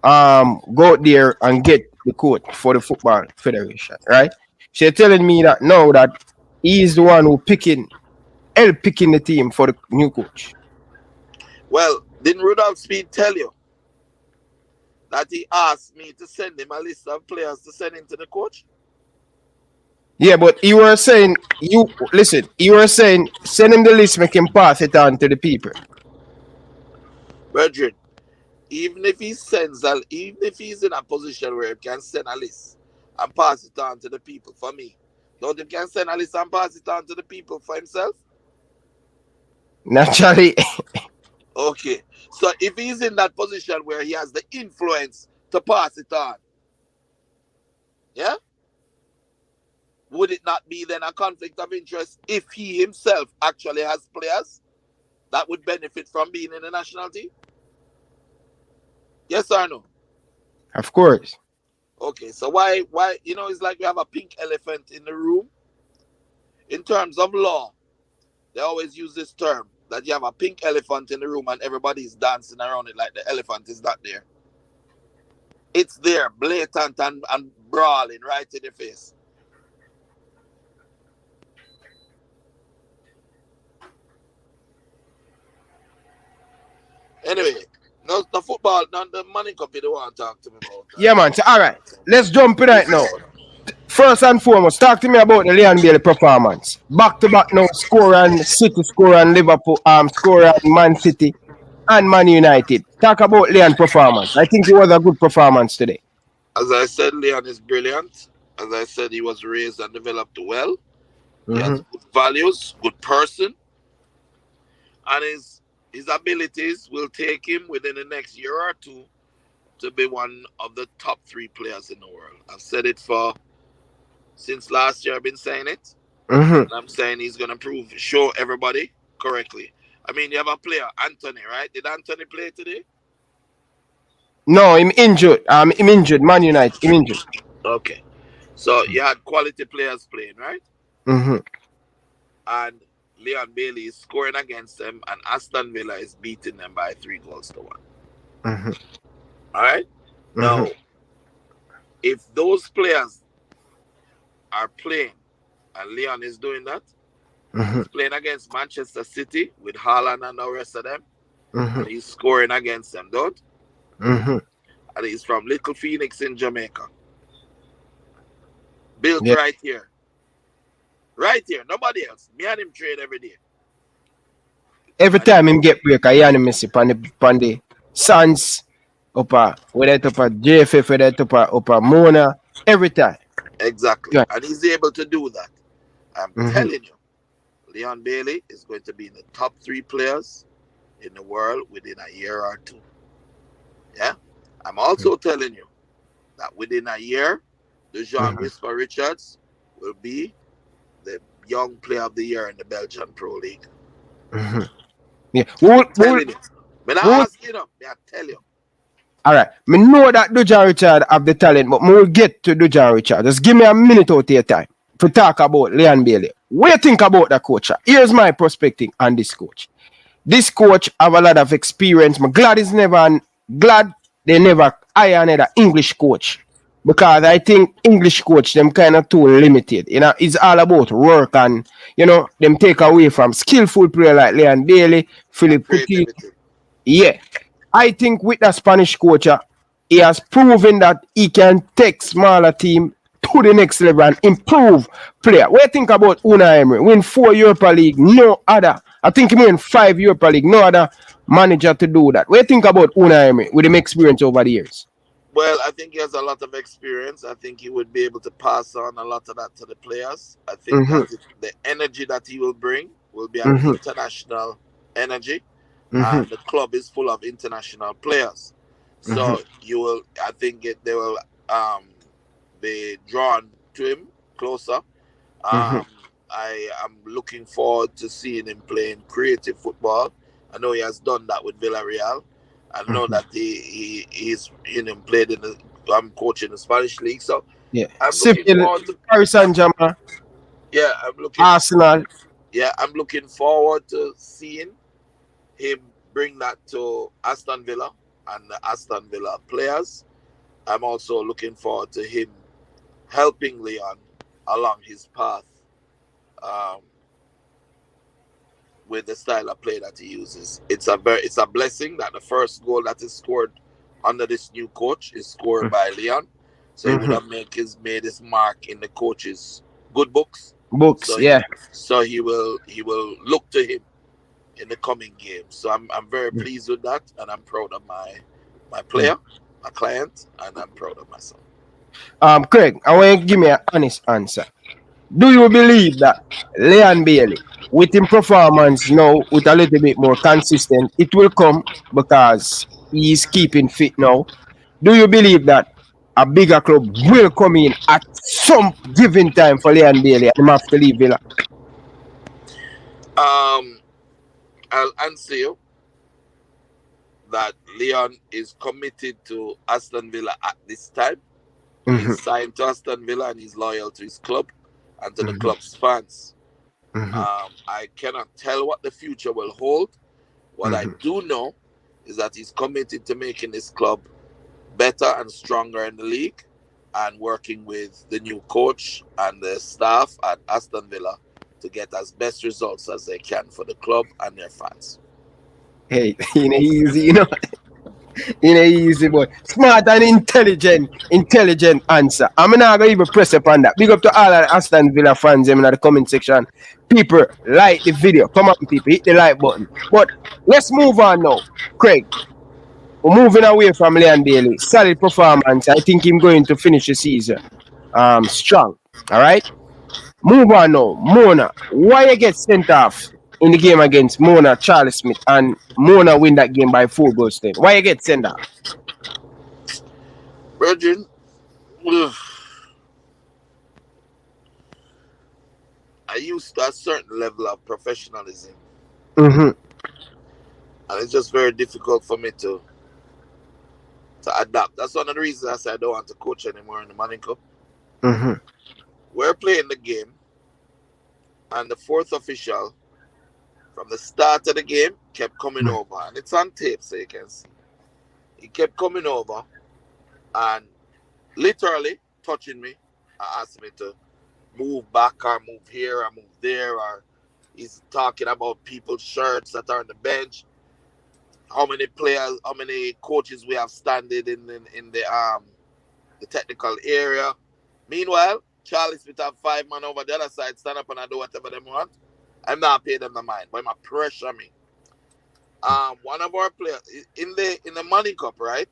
go out there and get the coach for the football federation, right? So you're telling me that now that he's the one who picking the team for the new coach. Well, didn't Rudolph Speed tell you that he asked me to send him a list of players to send him to the coach? Yeah, but you were saying send him the list, make him pass it on to the people. Brethren, even if he's in a position where he can send a list and pass it on to the people for me, don't he can send a list and pass it on to the people for himself? Naturally. Okay. So if he's in that position where he has the influence to pass it on, yeah? Would it not be then a conflict of interest if he himself actually has players that would benefit from being in the national team? Yes or no? Of course. Okay, so why it's like we have a pink elephant in the room. In terms of law, they always use this term that you have a pink elephant in the room and everybody's dancing around it like the elephant is not there. It's there, blatant and brawling right in your face. Anyway, no, the football, not the money cup you don't want to talk to me about. Yeah, man. So, all right, let's jump in right now. First and foremost, talk to me about the Leon Bailey performance. Back to back now, score and City, score and Liverpool, score and Man City and Man United. Talk about Leon performance. I think it was a good performance today. As I said, Leon is brilliant. As I said, he was raised and developed well. He has good values, good person, and his abilities will take him within the next year or two to be one of the top 3 players in the world. I've said it since last year. I've been saying it. And I'm saying he's going to show everybody correctly. I mean, you have a player, Anthony, right? Did Anthony play today? No, I'm injured. I'm injured. Man United, I'm injured. Okay. So you had quality players playing, right? And Leon Bailey is scoring against them, and Aston Villa is beating them by 3-1. All right? Now, if those players are playing, and Leon is doing that, he's playing against Manchester City with Haaland and the rest of them, and he's scoring against them, don't? And he's from Little Phoenix in Jamaica. Built right here. Right here, nobody else. Me and him trade every day. Every time him get break, I hear him miss it on the Suns, whether it's up a JFF, whether it's up a Mona, every time. Exactly. Yeah. And he's able to do that. I'm telling you, Leon Bailey is going to be in the top 3 players in the world within a year or 2. Yeah. I'm also telling you that within a year, Dujuan Whisper Richards will be the young player of the year in the Belgian Pro League. Yeah. I'm telling you. When I ask you, I tell you. All right. Me know that Dujuan Richard have the talent, but we will get to Dujuan Richard. Just give me a minute out of your time to talk about Leon Bailey. What do you think about that coach? Here's my perspective on this coach. This coach have a lot of experience. I'm glad they never hire another English coach. Because I think English coach them kind of too limited. You know, it's all about work and them take away from skillful player like Leon Bailey, Philip Coutinho. Yeah. I think with the Spanish coach, he has proven that he can take smaller team to the next level and improve player. What do you think about Unai Emery? Win 4 Europa League, no other. I think he win 5 Europa League, no other manager to do that. What do you think about Unai Emery with him experience over the years? Well, I think he has a lot of experience. I think he would be able to pass on a lot of that to the players. I think that the energy that he will bring will be an international energy. And the club is full of international players. So I think they will be drawn to him closer. I am looking forward to seeing him playing creative football. I know he has done that with Villarreal. I know that he's played in the coaching the Spanish league. So I'm looking forward to Paris Saint-Germain. Yeah, Arsenal. Yeah, I'm looking forward to seeing him bring that to Aston Villa and the Aston Villa players. I'm also looking forward to him helping Leon along his path with the style of play that he uses. It's a blessing that the first goal that is scored under this new coach is scored by Leon. So he would have made his mark in the coach's good books. So he will look to him in the coming games. So I'm very pleased with that, and I'm proud of my player, my client, and I'm proud of myself. Craig, I want you to give me an honest answer. Do you believe that Leon Bailey, with his performance now, with a little bit more consistent, it will come because he's keeping fit now? Do you believe that a bigger club will come in at some given time for Leon Bailey and he have to leave Villa? I'll answer you that Leon is committed to Aston Villa at this time. He's signed to Aston Villa and he's loyal to his club and to the club's fans. I cannot tell what the future will hold. What I do know is that he's committed to making this club better and stronger in the league and working with the new coach and the staff at Aston Villa to get as best results as they can for the club and their fans. Hey, easy, easy boy. Smart and intelligent answer. I'm not going to even press upon that. Big up to all the Aston Villa fans in the comment section. People, like the video. Come on, people, hit the like button. But let's move on now. Craig, we're moving away from Leon Bailey. Solid performance. I think him going to finish the season strong. All right? Move on now. Mona, why you get sent off in the game against Mona Charlie Smith and Mona win that game by 4 goals then? Why you get sent off? Virgin, I used to a certain level of professionalism. And it's just very difficult for me to adapt. That's one of the reasons I said I don't want to coach anymore in the Mannings Cup. We're playing the game, and the 4th official from the start of the game kept coming over, and it's on tape so you can see. He kept coming over and literally touching me. Asked me to move back or move here or move there, or he's talking about people's shirts that are on the bench, how many players, how many coaches we have standing in the technical area. Meanwhile, Charlie Smith have 5 men over the other side, stand up and I do whatever they want. I'm not paying them the mind, but my pressure me. One of our players in the Mannings Cup, right?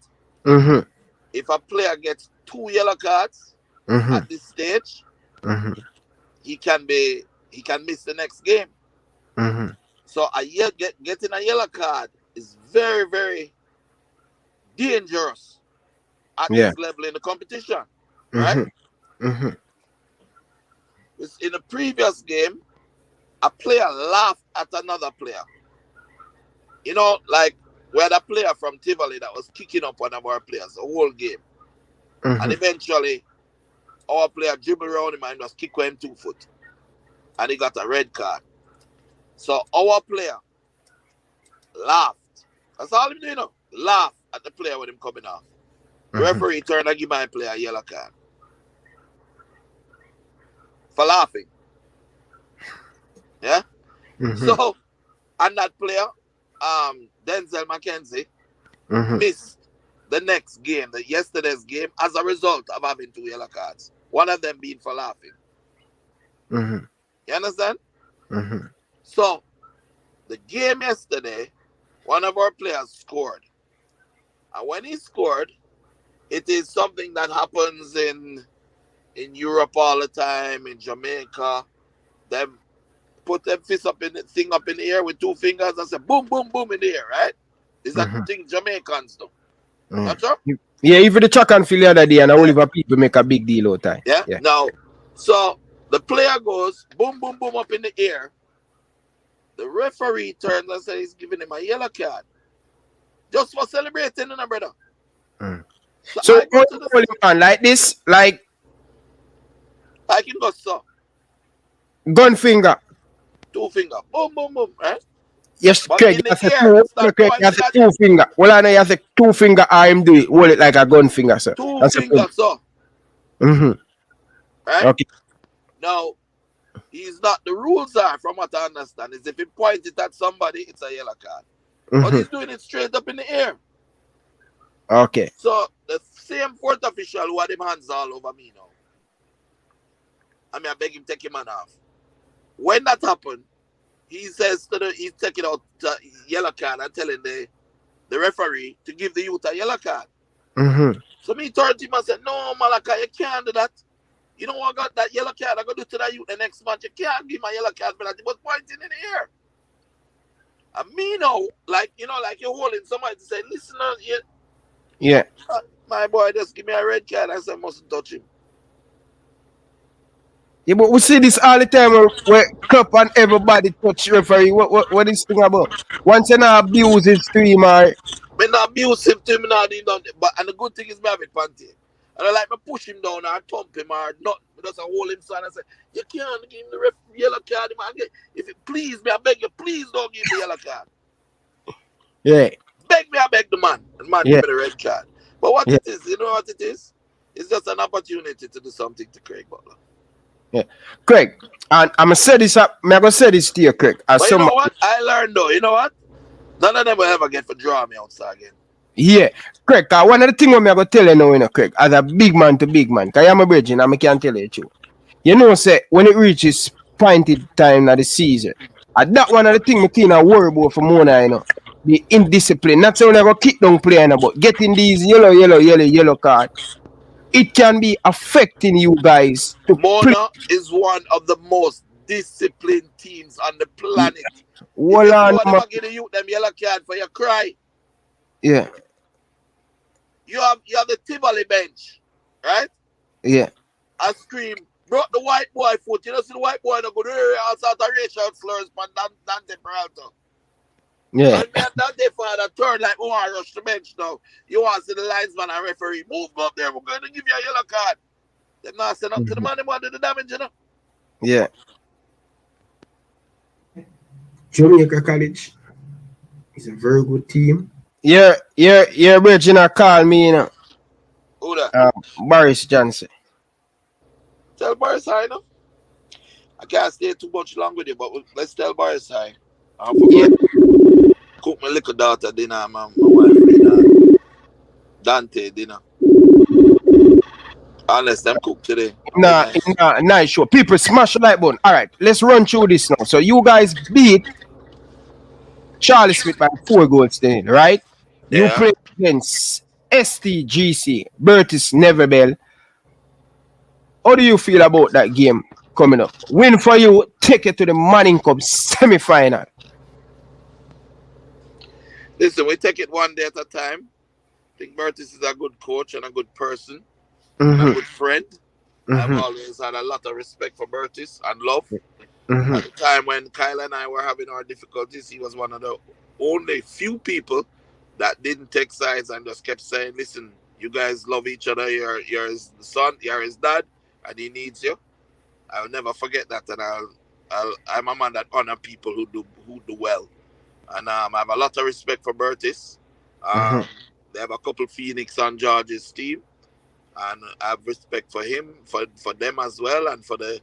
If a player gets 2 yellow cards, at this stage, he can miss the next game. So getting a yellow card is very, very dangerous at this level in the competition, right? In the previous game, a player laughed at another player. You know, like we had a player from Tivoli that was kicking up one of our players the whole game. And eventually, our player dribbled around him and just kicked him 2 foot. And he got a red card. So our player laughed. That's all him doing now. Laugh at the player with him coming off. The referee turned and give my player a yellow card. For laughing. Yeah? So, and that player, Denzel McKenzie, missed the next game, yesterday's game, as a result of having 2 yellow cards. One of them being for laughing. You understand? So, the game yesterday, one of our players scored. And when he scored, it is something that happens in Europe all the time, in Jamaica. Them put them fists up in the thing up in the air with 2 fingers and say boom, boom, boom in the air, right? Is that the thing Jamaicans do? Not sure? Yeah, even the track and field the other day and all of our people make a big deal out of it. Yeah? Now, so the player goes boom, boom, boom up in the air. The referee turns and says he's giving him a yellow card. Just for celebrating, you know, brother. So on like this, like I can go so. Gun finger. 2 finger. Boom, boom, boom, right? Yes, But Craig, in you have the air, a 2 finger. Well, I know you have a 2 finger arm, do it. Hold it like a gun finger, sir. 2 fingers, so. Right? Okay. Now, he's not, the rules are, from what I understand, is if he points it at somebody, it's a yellow card. But he's doing it straight up in the air. Okay. So, the same fourth official who had him hands all over me now. I beg him take him man off. When that happened, he says he's taking out the yellow card and telling the referee to give the youth a yellow card. So me turned to him and said, no, Malaka, you can't do that. You know what, I got that yellow card, I got to do to that youth the next match. You can't give my yellow card for that. He was pointing in the air. And me now, like, you know, like you're holding somebody to say, listen, yeah. My boy, just give me a red card. I said, I mustn't touch him. Yeah, but we see this all the time where cup and everybody touch referee. What is thing about? Once you not abuse his stream or Me not abuse him to him, not do nothing. But and the good thing is me have it panty. And I like me push him down or thump him or not. Me just hold him so and I say, you can't give him the yellow card. If you please me, I beg you, please don't give me the yellow card. yeah. Beg me, I beg the man. And the man give me the red card. But what it is, you know what it is? It's just an opportunity to do something to Craig Butler. Yeah. Craig, and I'm going to say this up. I'm going to say this to you, Craig. But you know what? I learned though, you know what? None of them will ever get for draw me outside again. Yeah. Craig, one of the things I'm going to tell you now, Craig, as a big man to big man, because I'm a bridging and I can't tell you the truth. You know, say, when it reaches pointed time of the season, and that one of the things I can't worry about for more now, you know, the indiscipline. Not saying I go kick down playing, but getting these yellow cards. It can be affecting you guys. Mona is one of the most disciplined teams on the planet. Well, if you never give the youth them yellow card for your cry. Yeah. You have the Tivoli bench, right? Yeah. I scream, brought the white boy foot. You know, see the white boy that go all sorts of racial slurs from Dante Peralta. Yeah. And that day father turn like, oh, I rush the bench now. You want to see the linesman and referee. Move up there, we're going to give you a yellow card. They're not send up to the man who wanted the damage, you know? Yeah. Jamaica College is a very good team. Yeah, Virginia call me, you know. Who that? Boris Johnson. Tell Boris hi, no? I can't stay too much long with you, but let's tell Boris hi. I forgot. Cook my little daughter dinner, my wife dinner. Dante dinner. Unless them cook today. Nice show. People smash the like button. Alright, let's run through this now. So you guys beat Charlie Smith by 4 goals then, right? Yeah. You played against STGC, Bertis Neverbell. How do you feel about that game coming up? Win for you, take it to the Mannings Cup semi-final. Listen, we take it one day at a time. I think Curtis is a good coach and a good person, Mm-hmm. and a good friend. Mm-hmm. I've always had a lot of respect for Curtis and love. Mm-hmm. At the time when Kyle and I were having our difficulties, he was one of the only few people that didn't take sides and just kept saying, listen, you guys love each other. You're his son, you're his dad, and he needs you. I'll never forget that, and I'm a man that honor people who do well. And I have a lot of respect for Curtis. Mm-hmm. They have a couple Phoenix on George's team, and I have respect for him, for them as well, and for the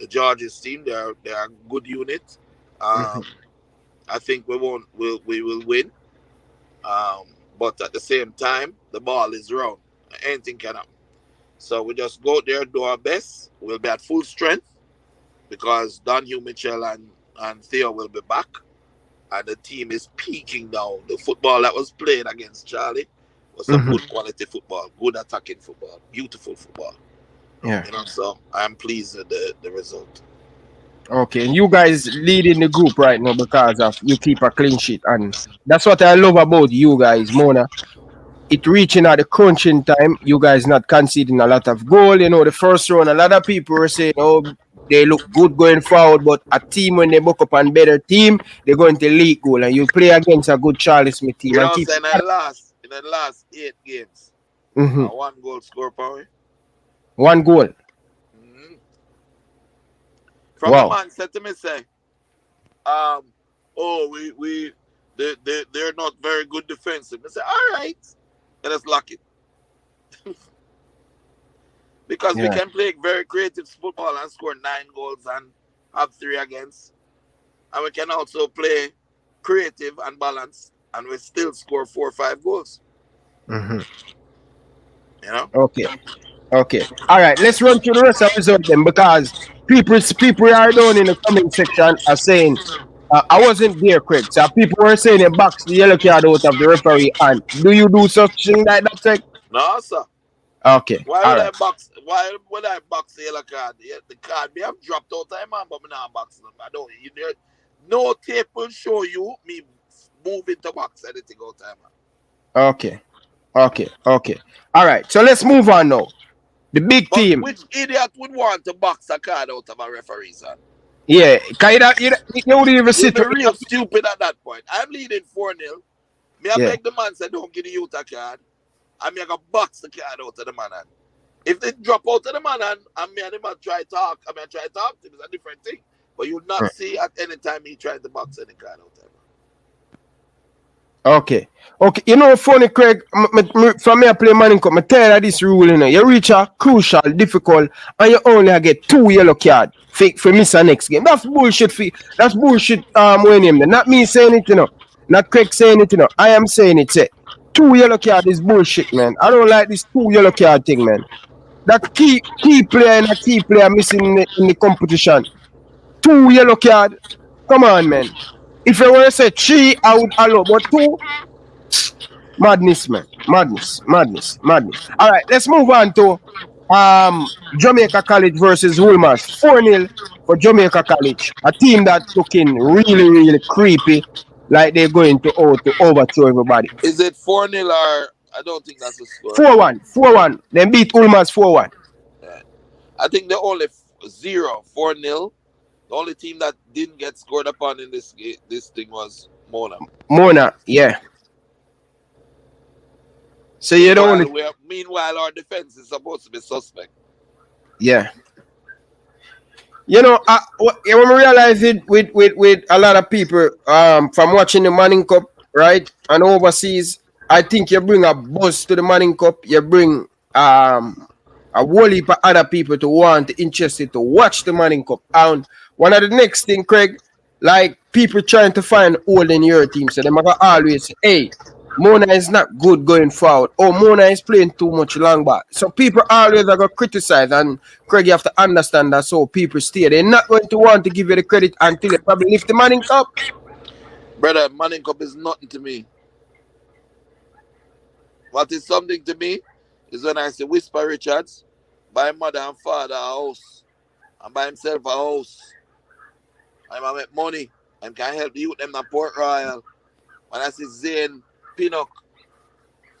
George's team. They are a good unit. Mm-hmm. I think we will win. But at the same time, the ball is round. Anything can happen. So we just go there, do our best. We'll be at full strength because Don Hugh Mitchell and Theo will be back. And the team is peaking now. The football that was played against Charlie was some good quality football, good attacking football, beautiful football. Yeah. You know, so I'm pleased with the result. Okay, and you guys leading the group right now because of you keep a clean sheet, and that's what I love about you guys, Mona. It reaching at the crunching time, you guys not conceding a lot of goal. You know, the first round, a lot of people were saying, oh, they look good going forward, but a team when they book up on better team, they're going to leak goal, and you play against a good Charlie Smith team. You know and what I'm keep saying? In the last 8 games, 1 goal score per 1 goal. From a man said to me, say, they're not very good defensive. I say, all right, let us lock it. Because we can play very creative football and score 9 goals and have 3 against. And we can also play creative and balanced and we still score 4 or 5 goals. Mm-hmm. You know? Okay. All right. Let's run through the rest of the result then, because people are down in the comment section are saying I wasn't there, Craig. So people were saying they box the yellow card out of the referee. And do you do such thing like that, Craig? No, sir. Okay. Why would I box the yellow card? The card me have dropped out time, man, but me not box them. I don't. No tape will show you me moving to box anything out time, man. Okay. All right. So let's move on now. The big team. Which idiot would want to box a card out of a referee, son? Yeah, you would even sit real stupid at that point. I'm leading 4-0. Me I beg the man say don't give the youth a card. And me I go box the card out of the man. If they drop out of the man and me and him try talk, to him, it's a different thing. But you'll not see at any time he tries to box any card out of him. Okay. You know, funny, Craig, from me I play Mannings Cup, I tell you this rule, you know, you reach a crucial, difficult, and you only get 2 yellow cards for miss the next game. That's bullshit. That's bullshit. When him, not me saying it, you know, not Craig saying it, you know. I am saying it. Say 2 yellow cards is bullshit, man. I don't like this 2 yellow card thing, man. That key player and a key player missing in the competition. 2 yellow cards. Come on, man. If I want to say 3, I would allow, but 2, madness, man. Madness. All right, let's move on to Jamaica College versus Woolmans. 4-0 for Jamaica College. A team that's looking really, really creepy, like they're going to overthrow everybody. Is it 4-0 or I don't think that's a score? 4-1. They beat Woolmans 4-1. Yeah. I think they only 4-0. The only team that didn't get scored upon in this thing was Mona. Yeah. So you don't. Meanwhile, our defense is supposed to be suspect. Yeah. You know, when we realize it with a lot of people from watching the Mannings Cup, right, and overseas, I think you bring a buzz to the Mannings Cup. You bring a whole heap of other people interested to watch the Mannings Cup. And one of the next thing, Craig, like people trying to find hole in your team, so they might always say, hey, Mona is not good going forward. Oh, Mona is playing too much long back. So people always are going to criticize, and Craig, you have to understand that. So people stay. They're not going to want to give you the credit until they probably lift the Mannings Cup. Brother, Mannings Cup is nothing to me. What is something to me is when I see Whisper Richards, buy mother and father a house and buy himself a house. I make money and can help the youth them in Port Royal. When I see Zane Pinnock,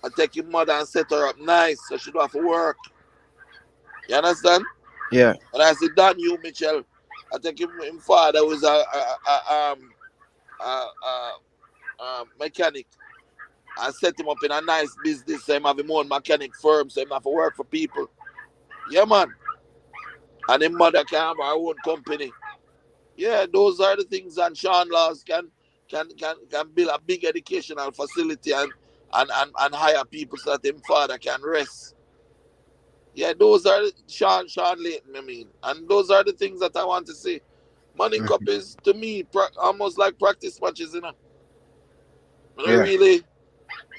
I take your mother and set her up nice so she don't have to work. You understand? Yeah. When I see Don Hugh Mitchell, I take him father who is a mechanic. I set him up in a nice business so he have his own mechanic firm so he have to work for people. Yeah, man. And his mother can have her own company. Yeah, those are the things, and Sean Laws can build a big educational facility and hire people so that his father can rest. Yeah, those are Sean Layton, I mean. And those are the things that I want to see. Money Cup is, to me, almost like practice matches, you know. Yeah. Really,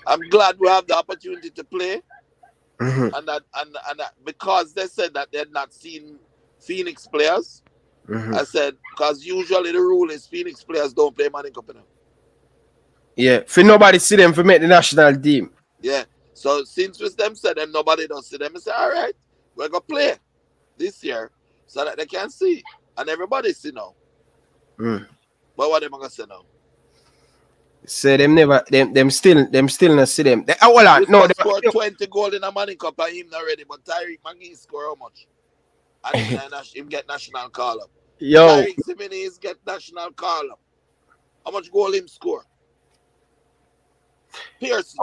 I'm glad we have the opportunity to play. Mm-hmm. And that because they said that they had not seen Phoenix players, Mm-hmm. I said, because usually the rule is Phoenix players don't play Money Cup, you know. Yeah, for nobody see them for make the national team. Yeah. So since with them said them nobody don't see them, I say, all right, we're gonna play this year so that they can see. And everybody see now. Mm. But what am I gonna say now? Say them never them still not see them. Hold on, no, scored 20 goals in a Money Cup and him not ready, but Tyreek McGee score how much? And him get national call up. Yo, Tyreek Jimenez get national call up. How much goal him score? Pearson.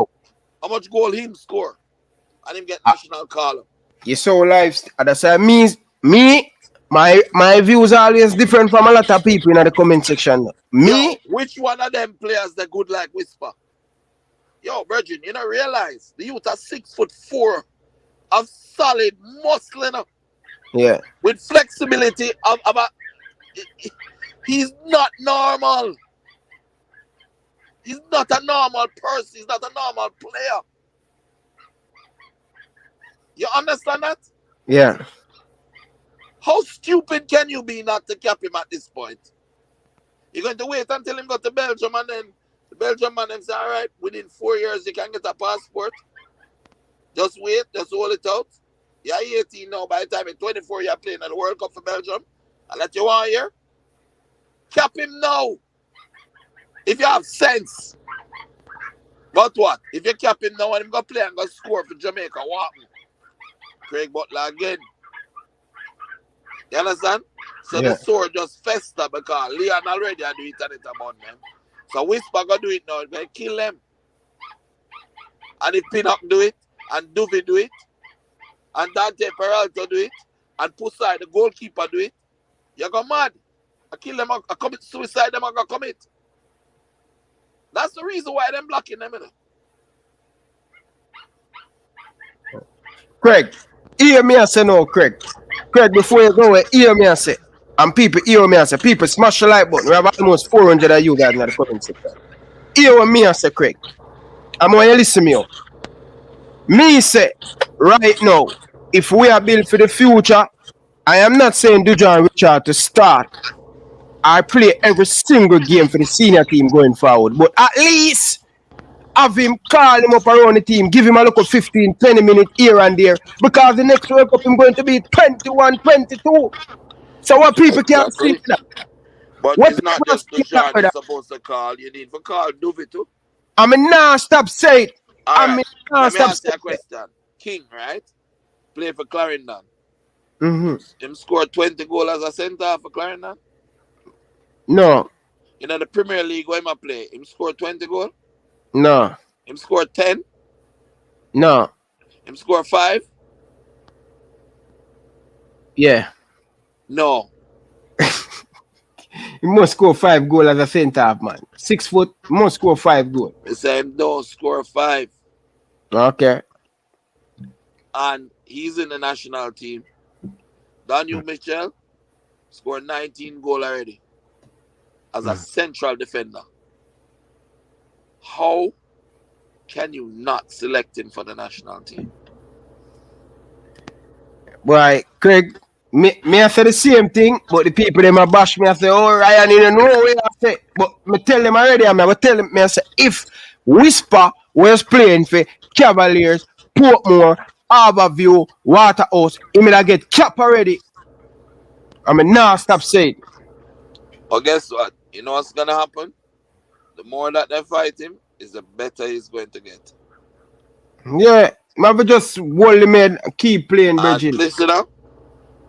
How much goal him score? And him get national call up. you saw live. That's what means me. My views are always different from a lot of people in the comment section. Me, Yo, which one of them players that good like Whisper? Yo, Virgin, you don't realize the youth are 6'4" of solid muscle, you know, yeah, with flexibility he's not normal. He's not a normal person. He's not a normal player. You understand that? yeah. How stupid can you be not to cap him at this point? You're going to wait until him go to Belgium and then the Belgium man them say, all right, within 4 years you can get a passport. Just wait, just hold it out. You're 18 now, by the time you're 24 you're playing at the World Cup for Belgium. And let you 1 year. Cap him now. If you have sense. But what? If you cap him now and him go play and go score for Jamaica, what? Craig Butler again. You understand? So the sword just fester because Leon already do it and it about them. So Whisper go do it now, they kill them. And if Pinnock do it, and Duvey do it, and Dante Peralta do it, and Pusai, the goalkeeper, do it, you go mad. I kill them, I commit suicide, them I go commit. That's the reason why them blocking them, you know. Craig, hear me and say no, Craig. Craig, before you go, hear me and say, and people hear me and say, people smash the like button. We have almost 400 of you guys in the comment section. Hear me and say, Craig. I'm going to listen to me. Me say, right now, if we are built for the future, I am not saying Dujuan Richard to start. I play every single game for the senior team going forward. But at least have him call him up around the team, give him a look of 15, 20 minutes here and there. Because the next World Cup is going to be 21, 22. So what people can't see that. But What it's not just Dujuan you're supposed to call. You need to call Duvey too. I mean, now stop saying. Let me ask you a question. King, right? Play for Clarendon. Mm-hmm. Him scored 20 goals as a centre for Clarendon? No. You know the Premier League where him play, him scored 20 goals? No. Him scored 10? No. Him scored 5? Yeah. No. He must score 5 goals as a centre half, man. 6 foot, must score 5 goals. They say him don't score 5. Okay. And he's in the national team. Daniel Mitchell scored 19 goals already as a central defender. How can you not select him for the national team? Boy, Craig, me I say the same thing, but the people them a bash me. I say, oh, Ryan, you don't know what I say. But me tell them already, I will tell them, I say, if Whisper was playing for Cavaliers, Portmore, Harborview, Waterhouse, he may get cap already. I mean, now stop saying. But guess what? You know what's gonna happen? The more that they fight him, is the better he's going to get. Yeah, maybe just hold him and keep playing, And Bridget. listen up,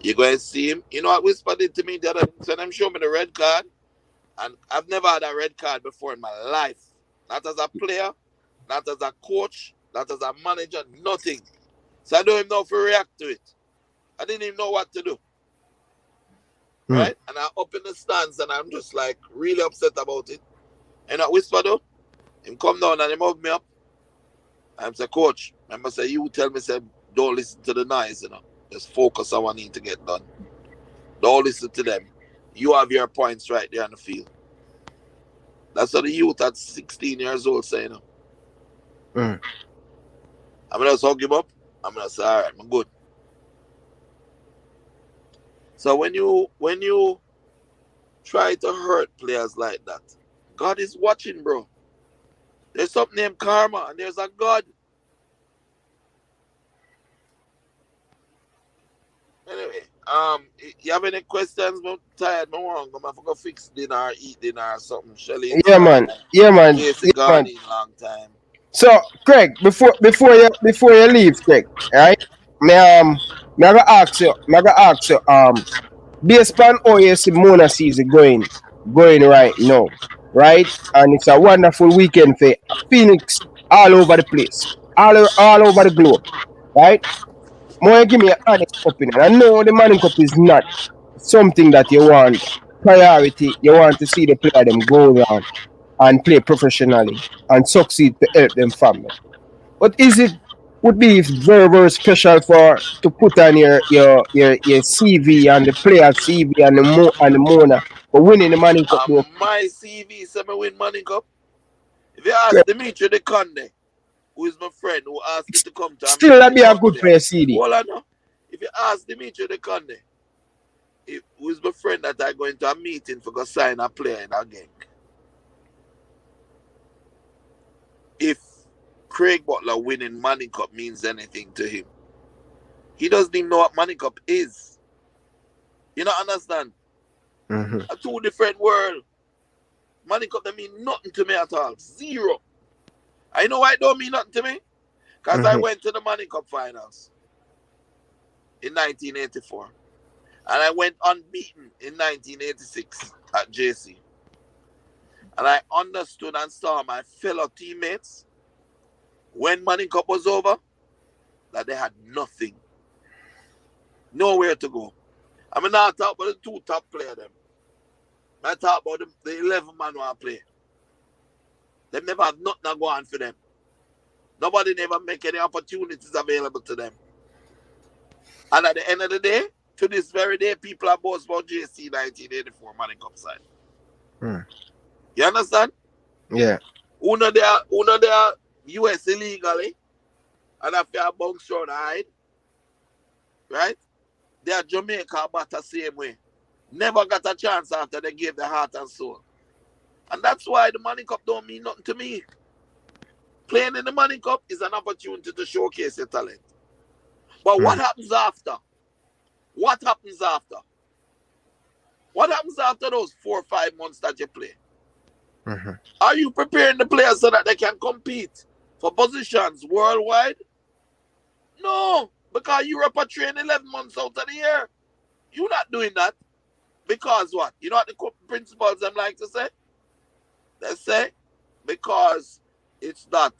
you're going to see him. You know what Whisper did to me the other day? So them show me the red card, and I've never had a red card before in my life. Not as a player, not as a coach, not as a manager, nothing. So I don't even know if to react to it. I didn't even know what to do. Right? And I'm up in the stands and I'm just like really upset about it. And I Whisper though, him come down and him hug me up. I'm say, coach, remember say you tell me say don't listen to the noise, you know. Just focus on what need to get done. Don't listen to them. You have your points right there on the field. That's what the youth at 16 years old say, you know. I'm gonna just hug him up. I'm gonna say, all right, I'm good. So when you try to hurt players like that, God is watching, bro. There's something named karma, and there's a God. Anyway, you have any questions? I'm tired. I'm gonna go fix dinner, or eat dinner, or something. Shelly, Yeah, man. Yeah, man. Casey Yeah, gone man. in long time. So, Craig, before you leave, Craig, right? Me I ask you, based on how you see Mona season going right now, right? And it's a wonderful weekend for Phoenix all over the place, all over the globe, right? More give me an honest opinion. I know the Manning Cup is not something that you want priority. You want to see the player them go around and play professionally and succeed to help them family. But would be very, very special to put on your CV and the player CV and the Mona for winning the Manning Cup. My CV said me win Manning Cup. If you ask Dimitri De Conde, who is my friend, who asked me to come to still that be a good player, CD. Hold on now. If you ask Dimitri De Conde, who is my friend that I go into a meeting for go sign a player in a gang. If Craig Butler winning Manning Cup means anything to him, he doesn't even know what Manning Cup is. You don't understand? A two different world. Manning Cup don't mean nothing to me at all. Zero. I know why it don't mean nothing to me. Because I went to the Manning Cup finals in 1984. And I went unbeaten in 1986 at JC. And I understood and saw my fellow teammates when Manning Cup was over that they had nothing. Nowhere to go. I mean, now I talk about the two top players them. I talk about the 11 man who I play. They never have nothing to go on for them. Nobody never make any opportunities available to them. And at the end of the day, to this very day, people are boast about JC 1984 Manning Cup side. You understand? Yeah. Uno they are US illegally, and if you are bounce round hide, right? They are Jamaica about the same way. Never got a chance after they gave their heart and soul. And that's why the Manning Cup don't mean nothing to me. Playing in the Manning Cup is an opportunity to showcase your talent. But what happens after? What happens after? What happens after those 4 or 5 months that you play? Are you preparing the players so that they can compete for positions worldwide? No, because Europe are training 11 months out of the year. You're not doing that. Because what? You know what the principals them like to say? They say because it's not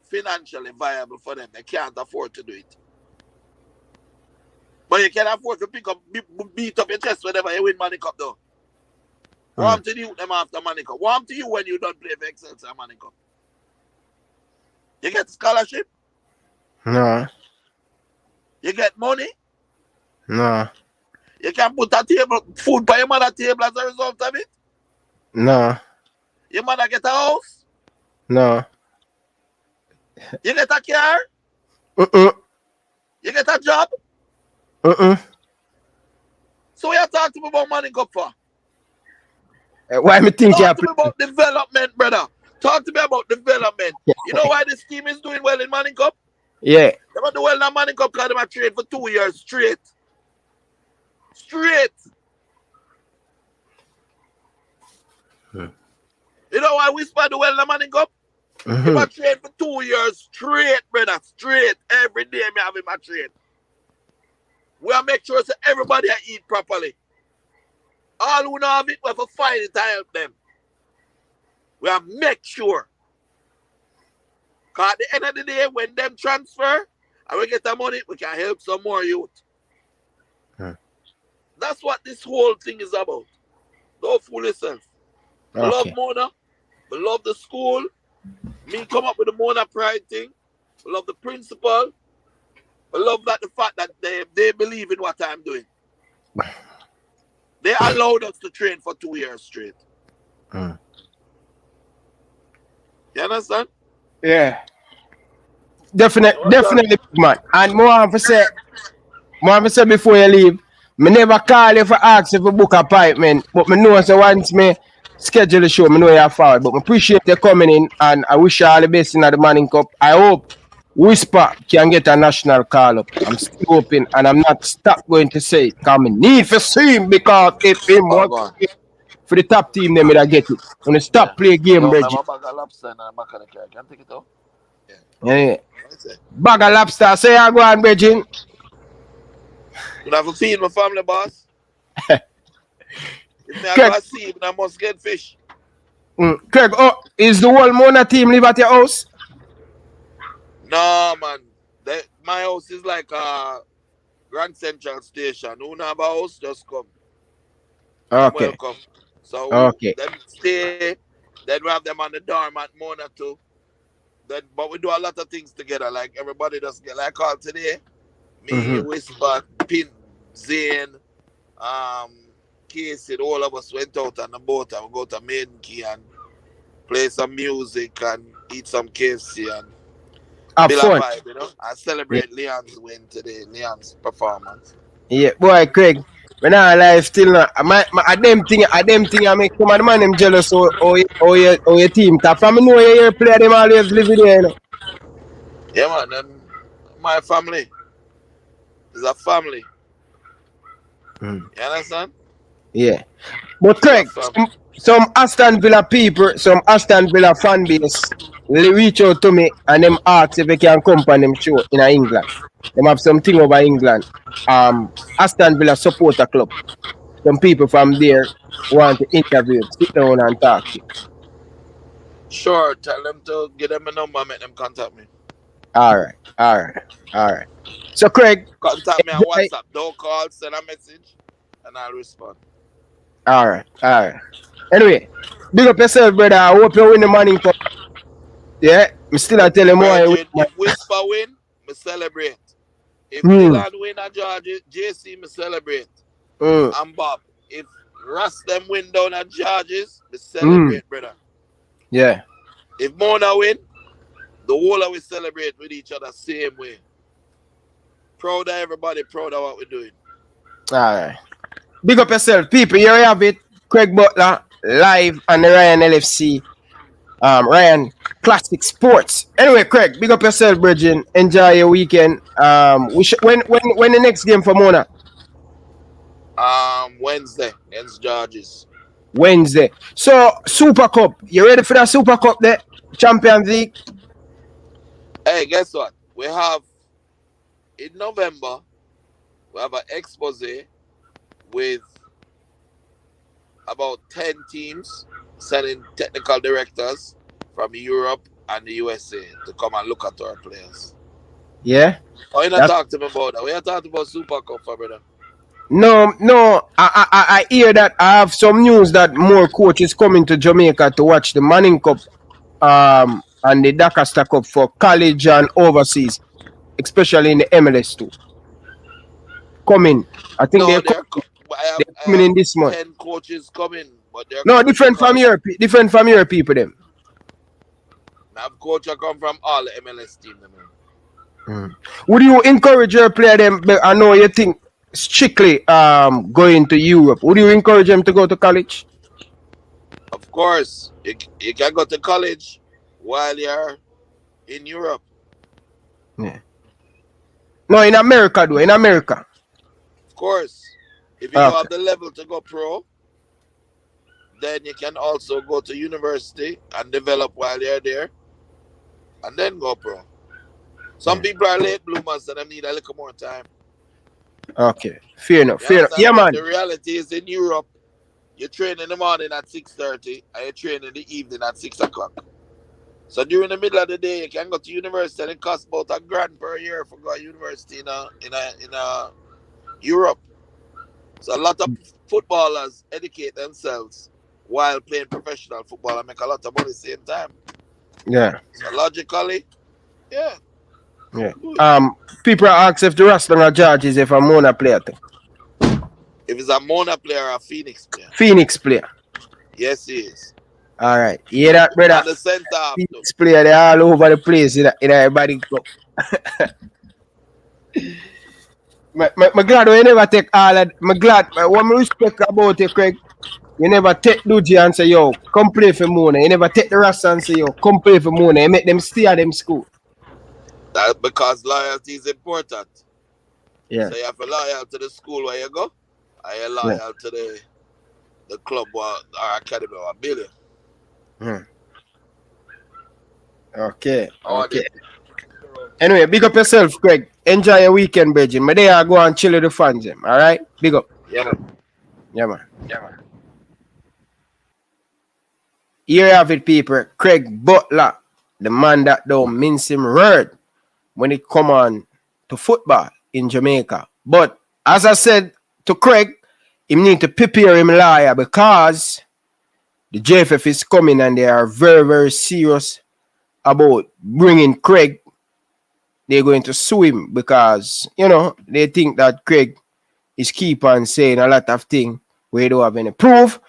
financially viable for them. They can't afford to do it. But you can afford to beat up your chest whenever you win Manning Cup though. What to you them after Manning Cup? What to you when you don't play for Excelsior Manning Cup? You get scholarship? No. You get money? No. You can put a table, food by your mother table as a result of it? No. Your mother get a house? No. You get a car? You get a job? So you talk to me about Manning Cup for? Why me think Talk to me about development, brother. Talk to me about development. You know why this team is doing well in Manning Cup? Yeah. They want the well now Manning Cup because they have trained for 2 years straight. Straight. You know why we spend the well now Manning Cup? Mm-hmm. I train for 2 years straight, brother. Straight. Every day me have in my train. We have make sure that everybody eat properly. All who know have it, we have to find it to help them. We have make sure. Because at the end of the day, when them transfer and we get the money, we can help some more youth. That's what this whole thing is about. No foolishness. I love Mona. I love the school. Me come up with the Mona Pride thing. I love the principal. I love that the fact that they believe in what I'm doing. They allowed us to train for 2 years straight. You understand? Yeah. Definitely, big man. And more to say before you leave, me never call you for ask if you book appointment, but me know so once me schedule the show, me know you're forward. But I appreciate you coming in, and I wish you all the best in the Manning Cup. I hope Whisper can get a national call up. I'm still hoping, and I'm not stop going to say it. Because I need to see him, because if him wants for the top team, then I get it. When they stop play game, Reggie. Can take it off? Yeah. Bag of lobster, say I go on, Reggie. You have to feed my family, boss. If I go see him, I must get fish. Craig, is the whole Mona team live at your house? No, man. My house is like a Grand Central Station. Who know about house, just come. Okay. Welcome. So them stay. Then we have them on the dorm at Mona too. But we do a lot of things together. Like everybody does get like all today. Me, Whisper, Pin, Zane, Casey, all of us went out on the boat and we go to Main Key and play some music and eat some KFC and have fun. Vibe, you know? I celebrate Leon's win today, Leon's performance. Yeah, boy, Craig. When I live still not, I them thing I make some of the man them jealous or your team. Cause from me know your player them always live there, you know. Yeah, man, and my family is a family. You understand? Yeah. But Craig, some Aston Villa people, some Aston Villa fan base, they reach out to me and them ask if they can come on them show in England. Them have something over England. Aston Villa supporter club. Some people from there want to interview, sit down and talk to you. Sure, tell them to give them a number, make them contact me. All right. So Craig, contact me on WhatsApp. Don't call, send a message, and I'll respond. All right. Anyway, big up yourself, brother. I hope you win the Manning Cup. Yeah, I still tell you more. If Whisper win, me celebrate. If Dylan win at George, JC, me celebrate. And Bob, if Russ them win down at George's, me celebrate, brother. Yeah. If Mona win, the whole of we celebrate with each other same way. Proud of everybody, proud of what we're doing. All right. Big up yourself, people. Here you have it. Craig Butler live on the Ryan LFC. Ryan Classic Sports. Anyway, Craig, big up yourself, Bridget. Enjoy your weekend. When the next game for Mona? Wednesday against Georges. Wednesday. So Super Cup. You ready for that Super Cup there? Champions League. Hey, guess what? We have in November. We have an expose with about 10 teams sending technical directors from Europe and the USA to come and look at our players. Yeah. Oh, you not talk to me about that. We are talking about Super Cup, brother. No. I hear that I have some news that more coaches coming to Jamaica to watch the Manning Cup and the Dakar Cup for college and overseas, especially in the MLS too. Coming. I think they're coming in this month. 10 coaches coming, but they're different from your people them. I have coaches come from all the MLS team them. Would you encourage your player them? I know you think strictly going to Europe. Would you encourage them to go to college? Of course. You can go to college while you're in Europe. Yeah. No, in America, though. In America. Of course. If you don't have the level to go pro, then you can also go to university and develop while you're there, and then go pro. Some people are late bloomers and they need a little more time. Okay, fair enough. Fair enough. Yeah, man. The reality is in Europe, you train in the morning at 6:30 and you train in the evening at 6 o'clock. So during the middle of the day, you can go to university and it costs about $1,000 per year for go to university in Europe. So a lot of footballers educate themselves while playing professional football and make a lot of money at the same time. Yeah. So logically, yeah. Yeah. People ask if the Rasta judges if a Mona player too. If it's a Mona player or a Phoenix player. Phoenix player. Yes, he is. All right. You hear that, brother? And the center Phoenix player, they're all over the place in everybody club. I'm glad you never take all of. I'm glad. What I respect about you, Craig, you never take Dujuan and say, yo, come play for Mona. You never take the Rasta and say, yo, come play for Mona. You make them stay at them school. That's because loyalty is important. Yeah. So you have to loyal to the school where you go, and you're loyal to the club or academy or building. Okay. Anyway, big up yourself, Craig. Enjoy your weekend, Bridget. My day I go and chill with the fans, all right? Big up. Yeah, man. Yeah, man. Here you have it, people. Craig Butler, the man that don't mince him word when it come on to football in Jamaica. But as I said to Craig, he need to prepare him liar because the JFF is coming and they are very, very serious about bringing Craig. They're going to sue him because, you know, they think that Craig is keep on saying a lot of things where he don't have any proof.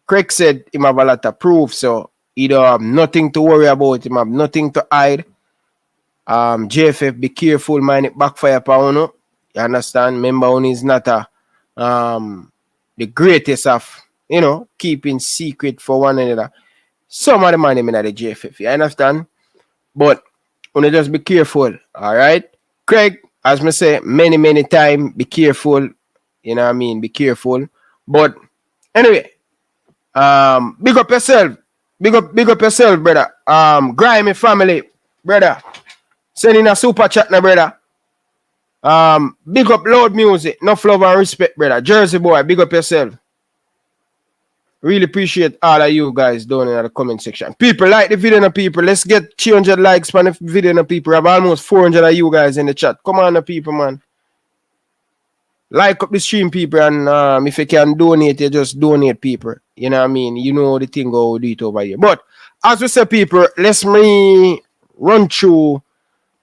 Craig said he have a lot of proof, so he don't have nothing to worry about. He have nothing to hide. JFF, be careful, man, it backfire upon you. You understand? Remember, one is not the greatest of, you know, keeping secret for one another. Some of the money in the JFF, you understand? But want to just be careful, all right? Craig, as I say many times, be careful. You know what I mean? Be careful. But anyway, big up yourself. Big up yourself, brother. Grimy family, brother. Sending a super chat now, brother. Big up loud music. Enough love and respect, brother. Jersey boy, big up yourself. Really appreciate all of you guys doing in the comment section. People, like the video, people. Let's get 300 likes on the video, people. I have almost 400 of you guys in the chat. Come on, people, man. Like up the stream, people, and if you can donate, you just donate, people. You know what I mean? You know the thing how we do it over here. But as we say, people, let's run through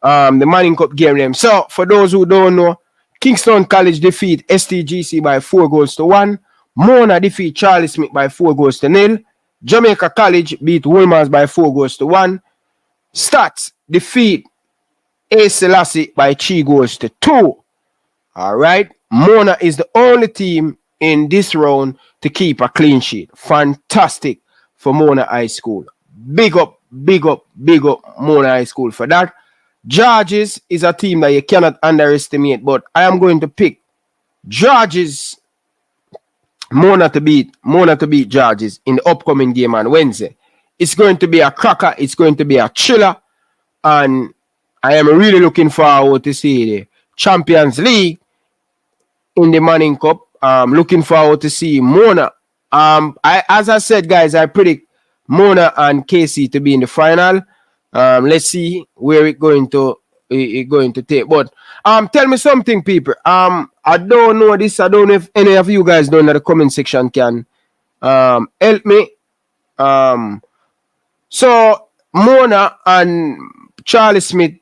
the Manning Cup game name. So, for those who don't know, Kingston College defeat STGC by 4-1. Mona defeat Charlie Smith by 4-0. Jamaica College beat Wolmers by 4-1. Stats defeat A. Selassie by 3-2. All right. Mona is the only team in this round to keep a clean sheet. Fantastic for Mona High School. Big up Mona High School for that. Georges is a team that you cannot underestimate, but I am going to pick Georges Mona to beat Georges in the upcoming game on Wednesday. It's going to be a cracker. It's going to be a chiller. And I am really looking forward to see the Champions League in the Manning Cup. Looking forward to see Mona. As I said, guys, I predict Mona and KC to be in the final. Let's see where it's going to take. But tell me something, people. I don't know this. I don't know if any of you guys know in the comment section can help me. So Mona and Charlie Smith,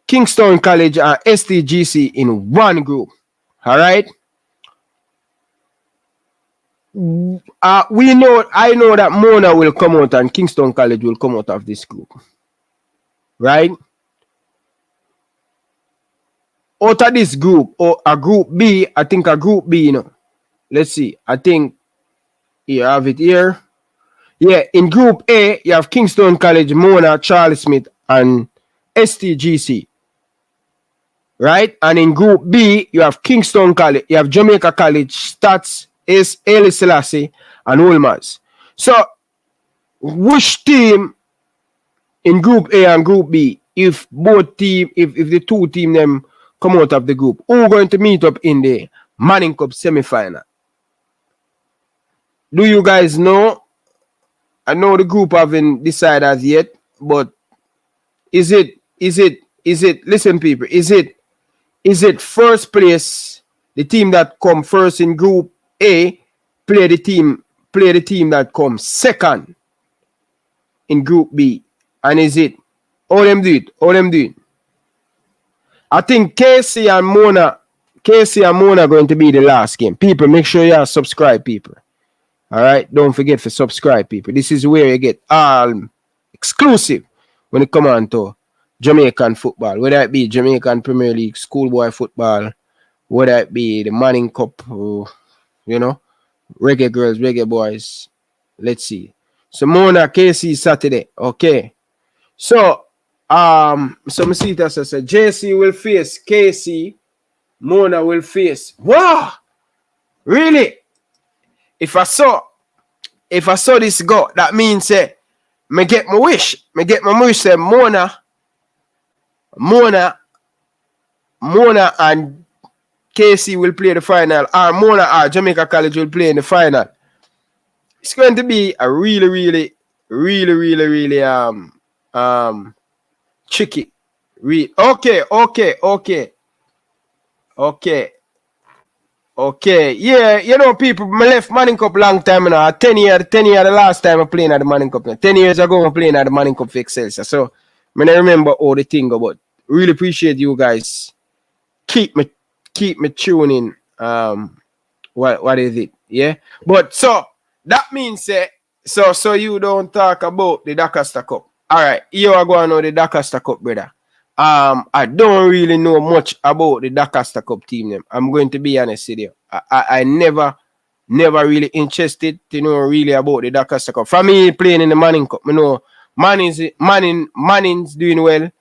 Kingston College and STGC in one group. All right. I know that Mona will come out and Kingston College will come out of this group. Right? Out of this group, or a group B, I think a group B, you know. Let's see. I think you have it here. Yeah, in group A, you have Kingston College, Mona, Charlie Smith, and STGC. right? And in Group B, you have Kingston College, you have Jamaica College, Stats, Haile Selassie, and Ulmers. So, which team in Group A and Group B, if both team, if the two team them come out of the group, who are going to meet up in the Manning Cup semi-final? Do you guys know? I know the group haven't decided as yet, but is it, listen people, is it first place, the team that come first in Group A, play the team that comes second in Group B? And is it, how them do it? I think KC and Mona are going to be the last game. People, make sure you are subscribe, people. All right, don't forget to subscribe, people. This is where you get all exclusive when it come on to Jamaican football, whether it be Jamaican Premier League, schoolboy football, whether it be the Manning Cup, you know, Reggae Girls, Reggae Boys. Let's see. So Mona, KC Saturday. Okay. So me see it as I said, JC will face KC, Mona will face. Wow! Really? If I saw this go, that means me get my wish. Say Mona and KC will play the final, or Mona or Jamaica College will play in the final. It's going to be a really tricky. Okay. Yeah, you know, people, I left Manning Cup long time now. 10 years the last time I played at the Manning Cup. 10 years ago I played at the Manning Cup for Excelsior. So I remember all the thing about. Really appreciate you guys. Keep me tuning. What is it? Yeah. But so that means so you don't talk about the Dakasta Cup. Alright, you are going to know the Dakasta Cup, brother. I don't really know much about the Dakasta Cup team name. I'm going to be honest with you. I never really interested to know really about the Dakasta Cup. For me, playing in the Manning Cup, I know Mannings doing well.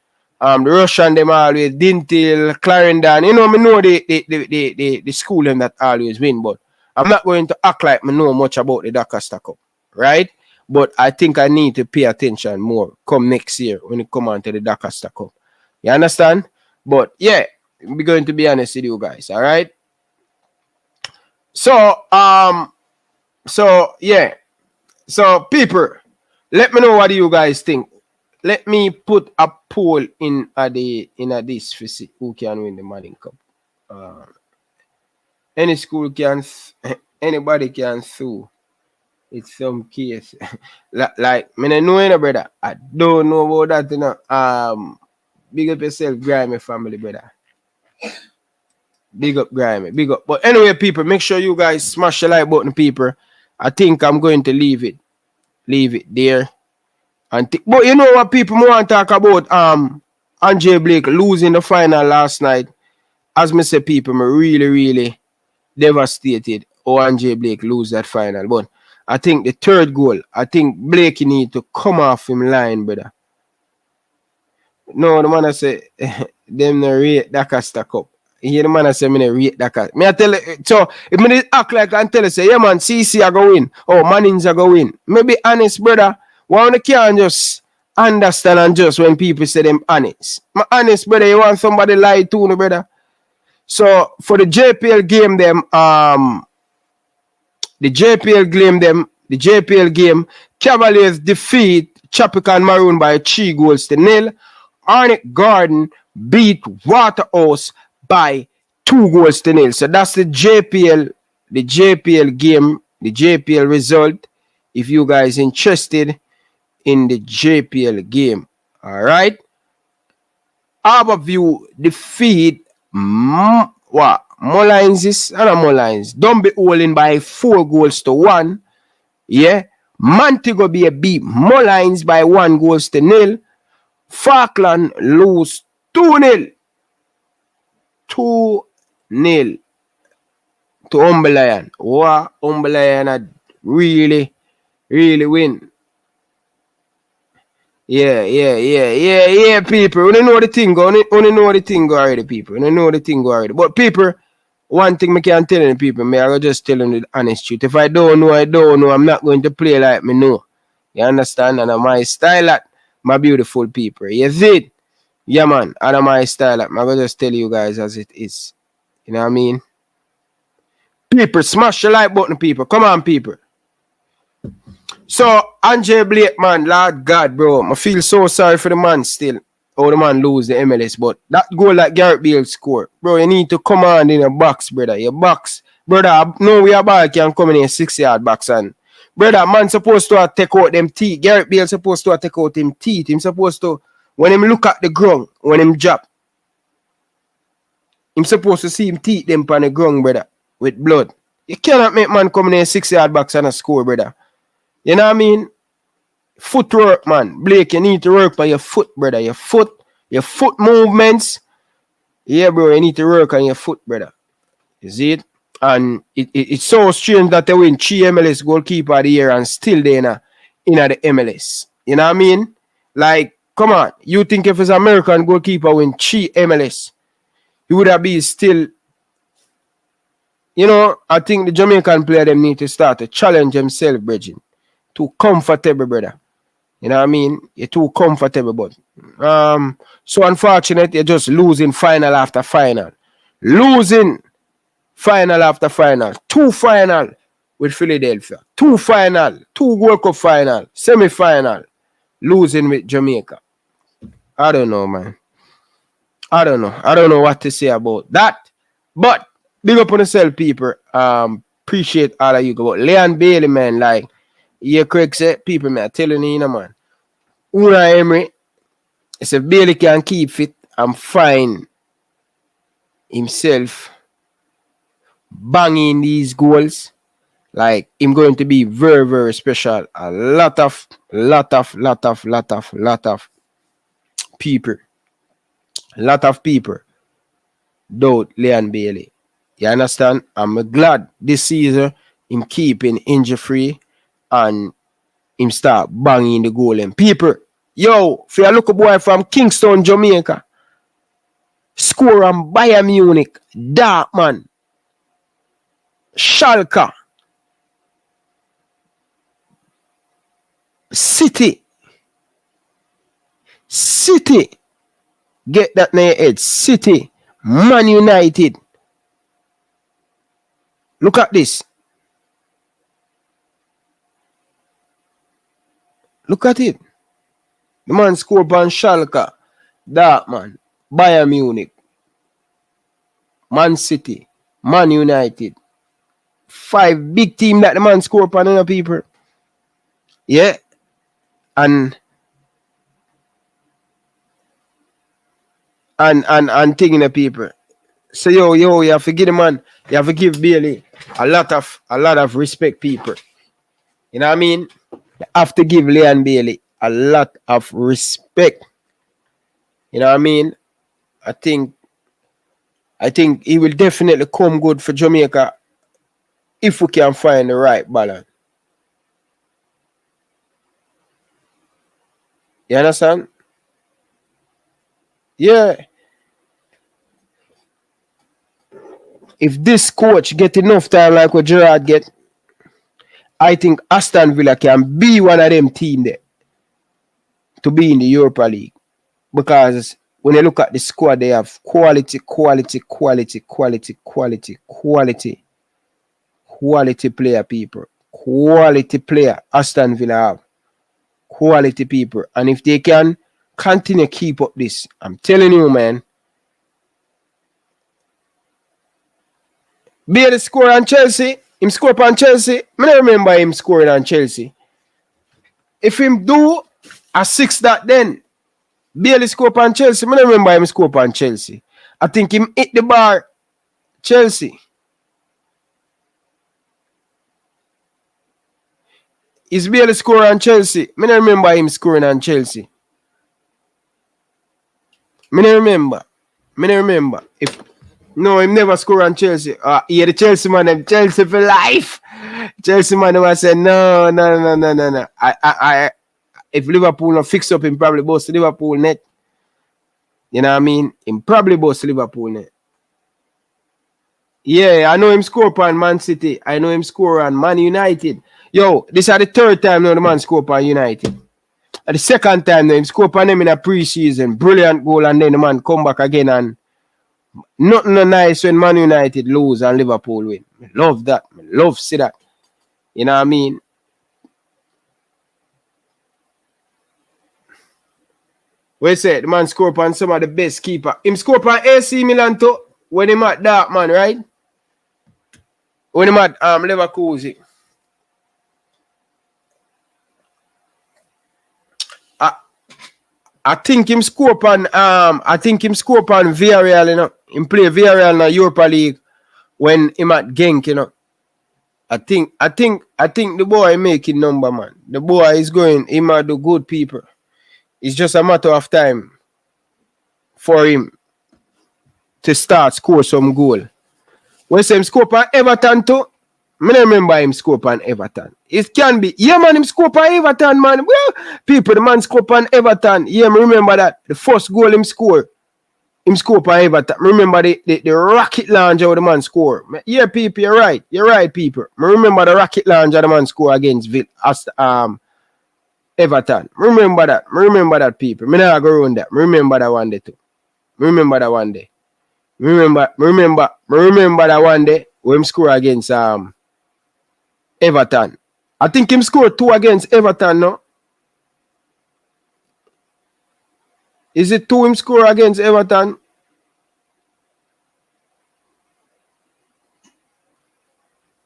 The Russian them always Dintil, Clarendon. You know, I know the school them that always win, but I'm not going to act like I know much about the Dakasta Cup, right? But I think I need to pay attention more come next year when it come on to the Dakasta Cup. You understand? But yeah, we're going to be honest with you guys, all right? So yeah. So people, let me know what you guys think. Let me put a poll in this for see who can win the Manning Cup. Any school can, anybody can sue. It's some case. like, I don't know, brother. I don't know about that, you know. Big up yourself, Grimy family, brother. Big up, Grimy. Big up. But anyway, people, make sure you guys smash the like button, people. I think I'm going to leave it there. But you know what, people want to talk about? Andrea Blake losing the final last night. As me say, people, I'm really devastated how Andrea Blake lose that final. But I think the third goal, I think Blake need to come off him line, brother. No, the man I say them no rate Dakasta Cup. Here the man I say me no rate Dakasta. Me I tell you, so if me act like I tell you say, yeah man, CC are go win. Oh, Mannings are go win. Maybe honest, brother. Why you can't just understand and just when people say them honest. My honest, brother, you want somebody lie to me, brother. So for the JPL game game, Cavaliers defeat Chapican Maroon by 3 goals to 0. Arnick Garden beat Waterhouse by 2 goals to 0. So that's the JPL game, the JPL result. If you guys interested in the JPL game, all right. Harborview defeat Mullines is Mullines. Don't be holding by 4 goals to 1. Yeah. Montego Bay beat Mullines by 1 goals to 0. Falkland lose 2-0. 2-0 to Umberlion. Wow, Umberlion had really win. Yeah, people. We don't know the thing go. Only know the thing go already, people. We don't know the thing go already. But people, one thing I can tell the people, I will just tell them the honest truth. If I don't know, I don't know. I'm not going to play like me know. You understand? And my style at my beautiful people. You see it? Yeah, man. And my style at I will just tell you guys as it is. You know what I mean? People, smash the like button, people. Come on, people. So, Andrea Blake, man, Lord God, bro. I feel so sorry for the man still. Oh, the man lose the MLS. But that goal that Gareth Bale score, bro, you need to come on in your box, brother. Your box. Brother, I know we are ball can come in a 6-yard box. And, brother, man supposed to take out them teeth. Gareth Bale supposed to take out them teeth. Him supposed to, when him look at the ground, when him drop, him supposed to see him teeth them on the ground, brother, with blood. You cannot make man come in a 6-yard box and a score, brother. You know what I mean? Footwork, man. Blake, you need to work on your foot, brother. Your foot movements. Yeah, bro, you need to work on your foot, brother. You see it? And it's so strange that they win 3 MLS goalkeeper of the year and still they in the MLS. You know what I mean? Like, come on. You think if it's American goalkeeper win 3 MLS, he would have been still. You know, I think the Jamaican player them need to start to challenge themselves, Bridget. Too comfortable, brother. You know what I mean? You're too comfortable, but so unfortunate, you're just losing final after final. Losing final after final. 2 final with Philadelphia. 2 final. 2 World Cup final. Semi-final. Losing with Jamaica. I don't know, man. I don't know. I don't know what to say about that. But big up on yourself, people. Appreciate all of you. But Leon Bailey, man, like, yeah, Craig said, people, man, telling you, man. Unai Emery, if Bailey can keep fit and find himself banging these goals, like, him going to be very, very special. A lot of people. A lot of people doubt Leon Bailey. You understand? I'm glad this season him keeping injury free and him start banging the goal. And people, yo, if you look a boy from Kingston, Jamaica, score on Bayern Munich, Darkman, Schalke, City, get that in your head, City, Man United. Look at this. Look at it. The man scored on Schalke, Darkman, Bayern Munich, Man City, Man United. 5 big teams that the man scored on, other people. Yeah. And thinking the people. So yo, you have to give the man, you have to give Bailey a lot of respect, people. You know what I mean? You have to give Leon Bailey a lot of respect. You know what I mean? I think he will definitely come good for Jamaica if we can find the right balance. You understand? Yeah. If this coach get enough time like what Gerard get, I think Aston Villa can be one of them team there to be in the Europa League. Because when you look at the squad, they have quality player, people. Quality player. Aston Villa have quality people. And if they can continue keep up this, I'm telling you, man. Bailey score on Chelsea. Him score on Chelsea. I don't remember him scoring on Chelsea. If him do a 6 that then, Bailey score on Chelsea. I don't remember him score on Chelsea. I think him hit the bar Chelsea. Is Bailey score on Chelsea? I don't remember him scoring on Chelsea. I don't remember. If no, him never score on Chelsea. Yeah, the Chelsea man, them Chelsea for life. Chelsea man, I said no. if Liverpool not fix up, him probably bust Liverpool net. You know what I mean? Him probably bust Liverpool net. Yeah, I know him score upon Man City. I know him score on Man United. Yo, this is the third time now the man score upon United. And the second time now him score upon them in a pre-season. Brilliant goal, and then the man come back again, and nothing no nice when Man United lose and Liverpool win. I love that. I love see that. You know what I mean? We say the man score upon some of the best keeper. Him score upon AC Milan too when him at that man, right? When him at Leverkusen. I think him score upon Villarreal, you know. Him play Villarreal in the Europa League when him at Genk, you know. I think the boy making number, man. The boy is going, he might do good, people. It's just a matter of time for him to start score some goal. When say him score upon Everton too, I don't remember him score upon Everton. It can be, yeah man, him score upon Everton, man. Well, people, the man score upon Everton. Yeah, I remember that. The first goal him score upon Everton. Remember the rocket launcher of the man score. Yeah, people, you're right. You're right, people. I remember the rocket launcher the man score against Everton. Remember that, people. Me not go around that. Remember that one day too. Remember that one day when him score against Everton. I think him scored 2 against Everton, no? Is it 2 him score against Everton?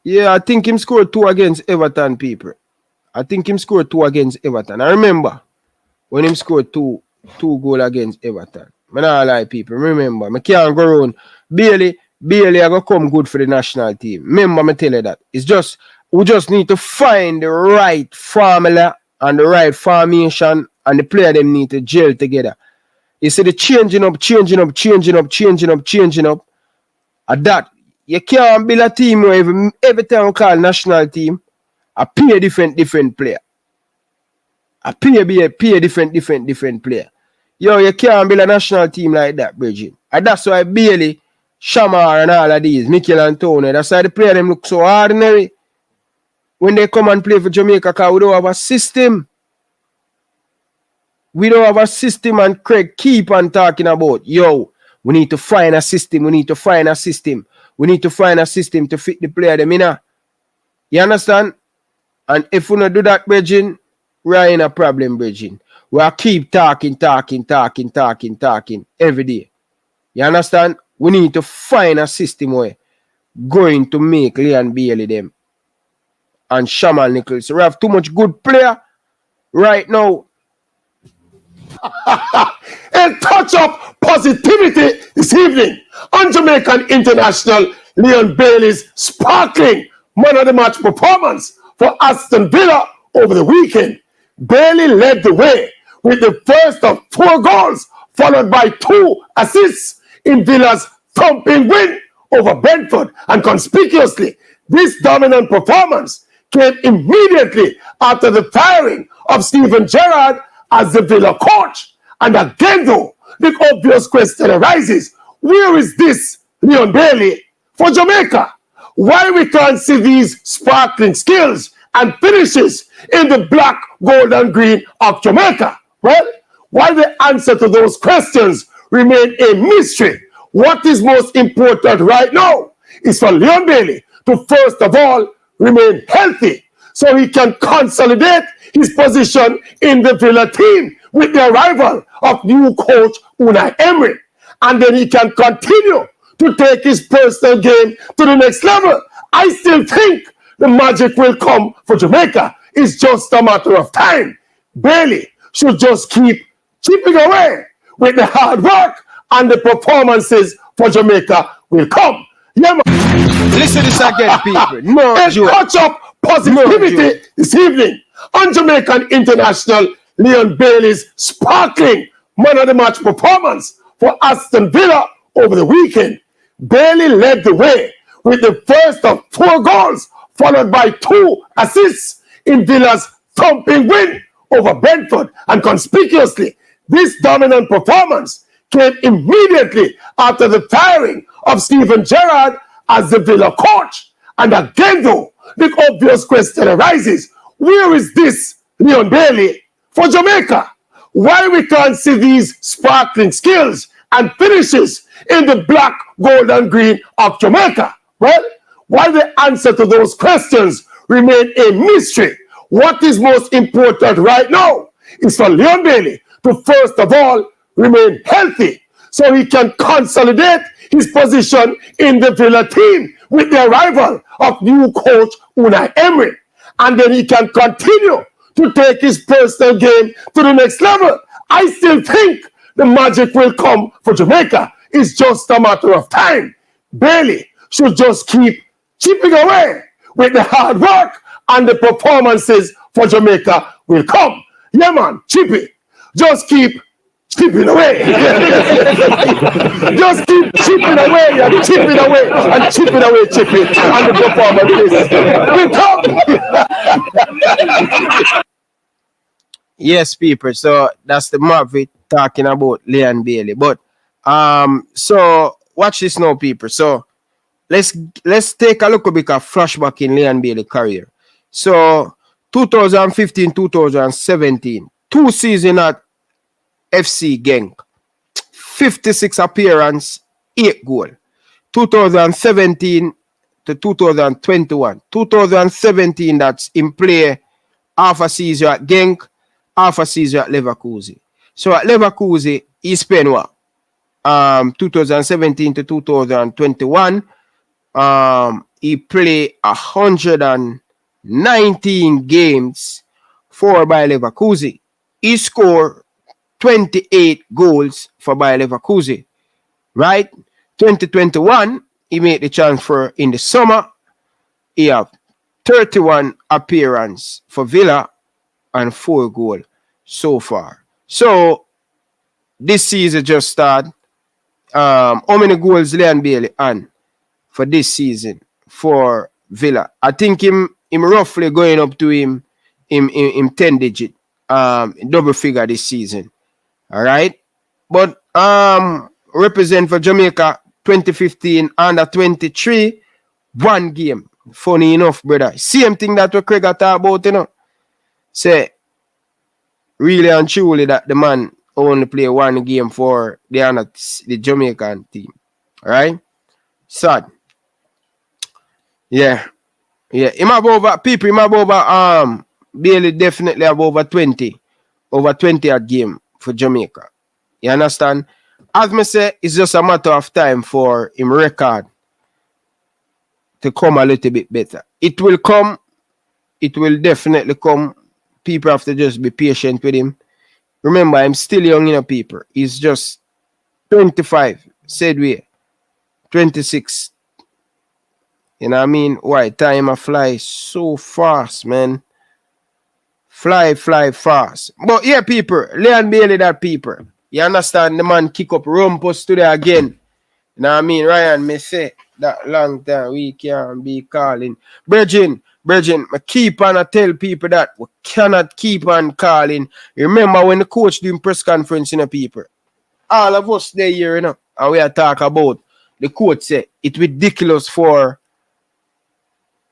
Yeah, I think him scored 2 against Everton, people. I think him scored 2 against Everton. I remember when him scored two goals against Everton. I not lie, people. Remember, I can't go around. Bailey I go come good for the national team. Remember, I tell you that. It's just, we just need to find the right formula and the right formation, and the player them need to gel together. You see the changing up. At that, you can't build a team where every time we call national team, I pay a different player. I pay a different player. Yo, you can't build a national team like that, Bridget. And that's why Bailey, Shamar, and all of these, Mikel Antonio, that's why the player them look so ordinary when they come and play for Jamaica, because we don't have a system. We don't have a system, and Craig keep on talking about, yo, we need to find a system. We need to find a system to fit the player them in. You understand? And if we don't do that, Bridget, we're in a problem, Bridget. We'll keep talking every day. You understand? We need to find a system where going to make Leon Bailey them and Shaman Nichols. We have too much good player right now. A touch of positivity this evening on Jamaican international Leon Bailey's sparkling man of the match performance for Aston Villa over the weekend. Bailey led the way with the first of 4 goals, followed by 2 assists in Villa's thumping win over Brentford. And conspicuously, this dominant performance came immediately after the firing of Steven Gerrard as the Villa coach. And again, though, the obvious question arises, where is this Leon Bailey for Jamaica? Why we can't see these sparkling skills and finishes in the black, gold, and green of Jamaica? Well, while the answer to those questions remain a mystery, what is most important right now is for Leon Bailey to first of all remain healthy so he can consolidate his position in the Villa team with the arrival of new coach Unai Emery. And then he can continue to take his personal game to the next level. I still think the magic will come for Jamaica. It's just a matter of time. Bailey should just keep chipping away with the hard work, and the performances for Jamaica will come. Yeah, man. Listen to this again, people. No a joke. touch of positivity this evening on Jamaican international Leon Bailey's sparkling man of the match performance for Aston Villa over the weekend. Bailey led the way with the first of 4 goals, followed by 2 assists in Villa's thumping win over Brentford, and conspicuously, this dominant performance came immediately after the firing of Steven Gerrard as the Villa coach. And again, though, the obvious question arises, where is this Leon Bailey for Jamaica? Why we can't see these sparkling skills and finishes in the black, gold, and green of Jamaica? Well, while the answer to those questions remain a mystery, what is most important right now is for Leon Bailey to first of all remain healthy so he can consolidate his position in the Villa team with the arrival of new coach Unai Emery. And then he can continue to take his personal game to the next level. I still think the magic will come for Jamaica. It's just a matter of time. Bailey should just keep chipping away with the hard work, and the performances for Jamaica will come. Yeah, man, Chippy. Just keep chipping away. Just keep chipping away and chipping away and chipping away, Chippy. And the performances will come. Yes, people. So that's the Marvin talking about Leon Bailey. But so watch this now, people. So let's take a little bit of flashback in Leon Bailey career. So 2015-2017, 2 seasons at FC Genk, 56 appearance, 8 goal. 2017 to 2021. 2017, that's in play half a season at Genk, half a season at Leverkusen. So at Leverkusen, he spent what? 2017 to 2021. He played 119 games for Bayer Leverkusen. He scored 28 goals for Bayer Leverkusen. Right? 2021, he made the transfer in the summer. He have 31 appearances for Villa and 4 goals so far. So this season just started. How many goals Leon Bailey on for this season for Villa? I think him roughly going up to him 10 digit double figure this season. All right, but represent for Jamaica 2015 under 23, 1 game. Funny enough, brother. Same thing that we Craig talk about, you know. Say really and truly that the man only play 1 game for the Jamaican team. All right, sad. Yeah. Him have over people. Him have over Bailey definitely have over 20 at game for Jamaica. You understand? As me say, it's just a matter of time for him record to come a little bit better. It will come. It will definitely come. People have to just be patient with him. Remember, I'm still young, you know, people. He's just 25, said we. 26. You know what I mean? Why? Time a fly so fast, man. Fly fast. But yeah, people. Leon Bailey, that people. You understand? The man kick up rumpus today again. You know what I mean? Ryan, me say that long time we can't be calling. Bridging, I keep on tell people that we cannot keep on calling. Remember when the coach doing press conference, you know, people. All of us there here, you know, and we are talking about the coach say it's ridiculous for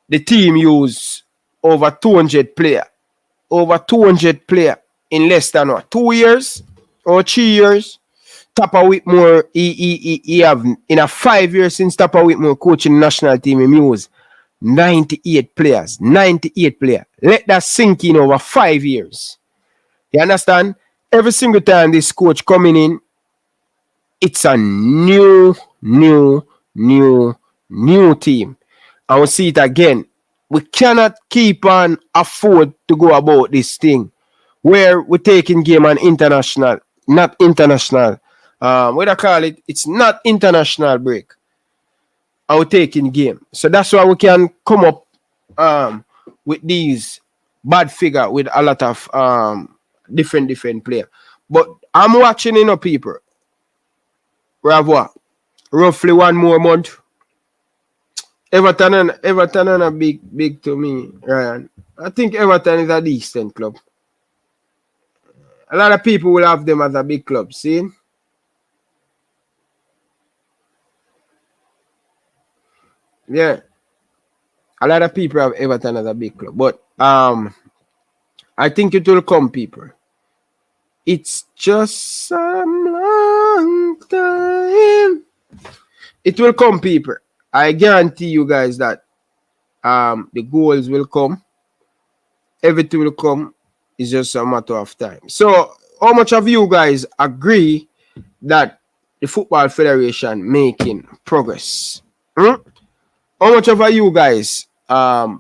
the team use over 200 player. Over 200 player in less than what, 2 years or 3 years. Tapa Whitmore, he have in a 5 years since Tapa Whitmore coaching the national team, he use 98 players. 98 players. Let that sink in over 5 years. You understand? Every single time this coach coming in, it's a new team. I will see it again. We cannot keep on afford to go about this thing where we're taking game on international, not international. What I call it, it's not international break. We're taking game. So that's why we can come up with these bad figure with a lot of different players. But I'm watching, you know, people. We have what? Roughly 1 more month. Everton are big to me, Ryan. I think Everton is a decent club. A lot of people will have them as a big club, see? Yeah. A lot of people have Everton as a big club. But I think it will come, people. It's just some long time. It will come, people. I guarantee you guys that the goals will come. Everything will come. It's just a matter of time. So, how much of you guys agree that the Football Federation making progress? How much of you guys agree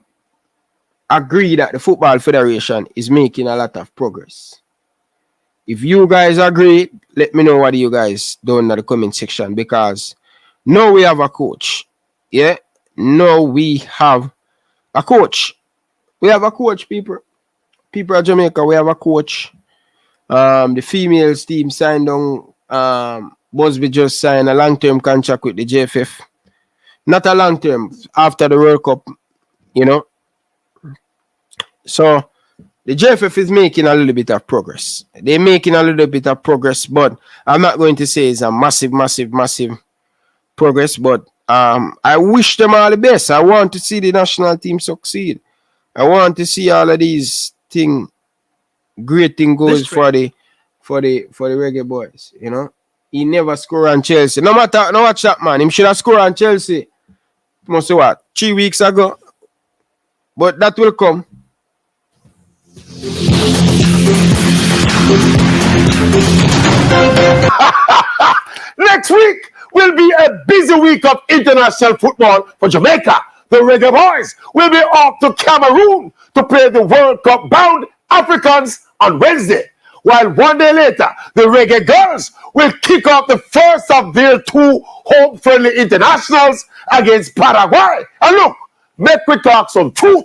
that the Football Federation is making a lot of progress? If you guys agree, let me know what you guys do in the comment section, because now we have a coach. Yeah, now we have a coach. We have a coach, people. People of Jamaica, we have a coach. The females team signed on. Busby just signed a long-term contract with the JFF. Not a long-term, after the World Cup, you know. So, the JFF is making a little bit of progress. They're making a little bit of progress, but I'm not going to say it's a massive progress, but I wish them all the best. I want to see the national team succeed. I want to see all of these great thing goes for the Reggae Boyz, you know. He never scored on Chelsea. No matter, no watch that, man. Him should have scored on Chelsea. Must say what? 3 weeks ago. But that will come. Next week will be a busy week of international football for Jamaica. The Reggae Boyz will be off to Cameroon to play the World Cup bound Africans on Wednesday. While 1 day later, the Reggae Girls will kick off the first of their 2 home-friendly internationals against Paraguay. And look, make we talk some truth.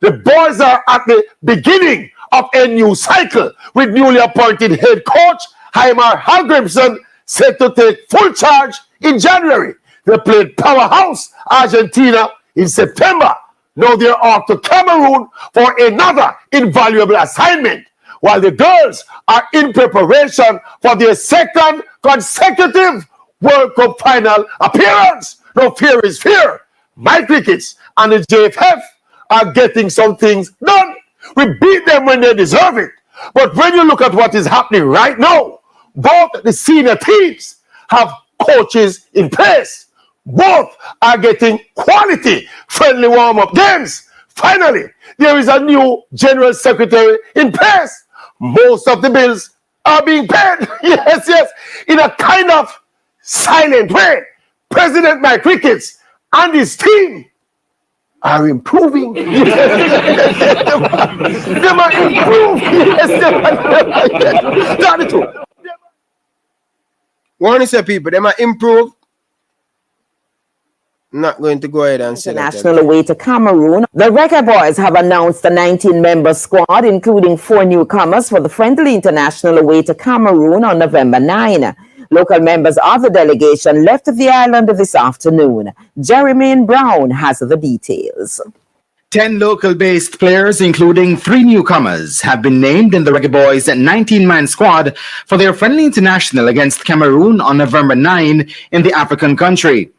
The boys are at the beginning of a new cycle with newly appointed head coach Heimar Hallgrimsson set to take full charge in January. They played powerhouse Argentina in September. Now they're off to Cameroon for another invaluable assignment, while the girls are in preparation for their second consecutive World Cup final appearance. No fear is fear. My crickets and the JFF are getting some things done. We beat them when they deserve it. But when you look at what is happening right now, both the senior teams have coaches in place. Both are getting quality friendly warm-up games. Finally, there is a new general secretary in place. Most of the bills are being paid. Yes, in a kind of silent way. President Mike Ricketts and his team are improving. They might improve. Yes, that's the truth. Want to say, people, they might improve. Not going to go ahead and say that. International away to Cameroon. The Reggae Boyz have announced a 19-member squad, including 4 newcomers for the friendly international away to Cameroon on November 9. Local members of the delegation left the island this afternoon. Jeremy Brown has the details. 10 local-based players, including 3 newcomers, have been named in the Reggae Boyz 19-man squad for their friendly international against Cameroon on November 9 in the African country.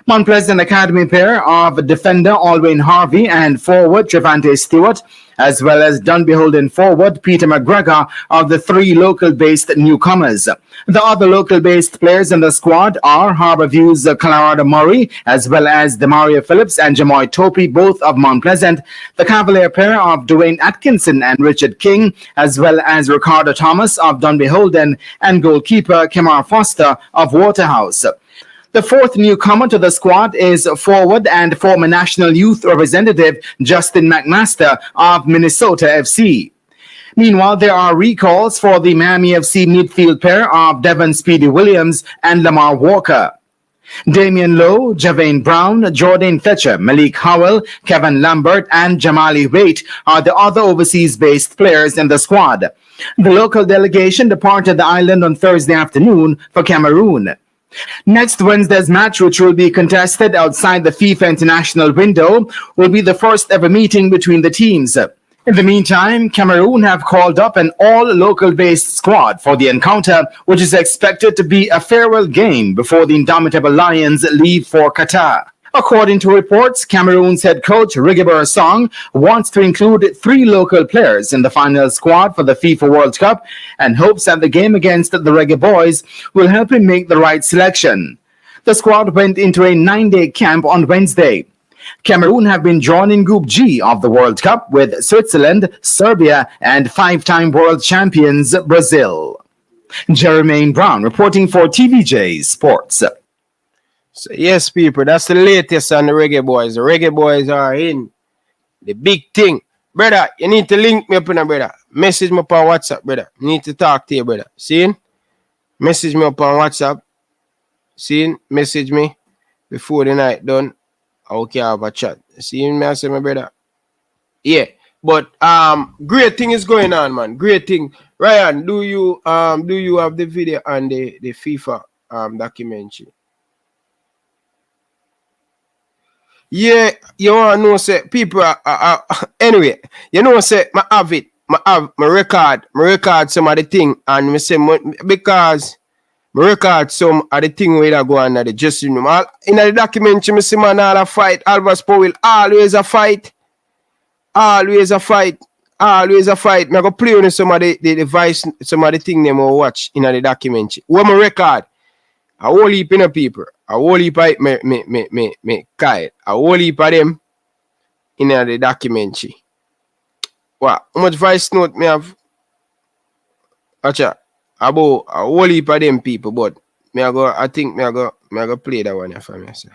Mount Pleasant Academy pair of defender Alwyn Harvey and forward Trevante Stewart, as well as Dunbeholden forward Peter McGregor, are the 3 local-based newcomers. The other local-based players in the squad are Harborview's Colorado Murray, as well as Demario Phillips and Jamoy Topi, both of Mount Pleasant, the Cavalier pair of Dwayne Atkinson and Richard King, as well as Ricardo Thomas of Dunbeholden, and goalkeeper Kemar Foster of Waterhouse. The 4th newcomer to the squad is forward and former national youth representative Justin McMaster of Minnesota FC. Meanwhile, there are recalls for the Miami FC midfield pair of Devon Speedy Williams and Lamar Walker. Damian Lowe, Javane Brown, Jordan Fletcher, Malik Howell, Kevin Lambert, and Jamali Waite are the other overseas-based players in the squad. The local delegation departed the island on Thursday afternoon for Cameroon. Next Wednesday's match, which will be contested outside the FIFA international window, will be the first ever meeting between the teams. In the meantime, Cameroon have called up an all-local-based squad for the encounter, which is expected to be a farewell game before the indomitable Lions leave for Qatar. According to reports, Cameroon's head coach Reggae Boyz wants to include 3 local players in the final squad for the FIFA World Cup and hopes that the game against the Reggae Boyz will help him make the right selection. The squad went into a 9-day camp on Wednesday. Cameroon have been drawn in Group G of the World Cup with Switzerland, Serbia, and 5-time world champions Brazil. Jermaine Brown reporting for TVJ Sports. So yes, people, that's the latest on the Reggae Boyz. The Reggae Boyz are in the big thing. Brother, you need to link me up in a brother. Message me up on WhatsApp, brother. Need to talk to you, brother. See? Message me up on WhatsApp. See? Message me before the night done. I can have a chat. See me, I say, my brother. Yeah. But great thing is going on, man. Great thing. Ryan, do you have the video on the FIFA documentary? Yeah, you want to know, say, people are anyway, you know, say, I have it, I record some of the thing, and me say, because I record some of the thing where I go on the dressing room. In the documentary, I say, man, all a fight, Albert Powell, always a fight. I go play on some of the voice, some of the thing them will watch in the documentary. When I record, a whole heap of people, a whole heap of me Kyle, a whole heap of them in the documentary. What? How much voice note me have? Acha, about a whole heap of them people, but I think I go play that one for me, sir.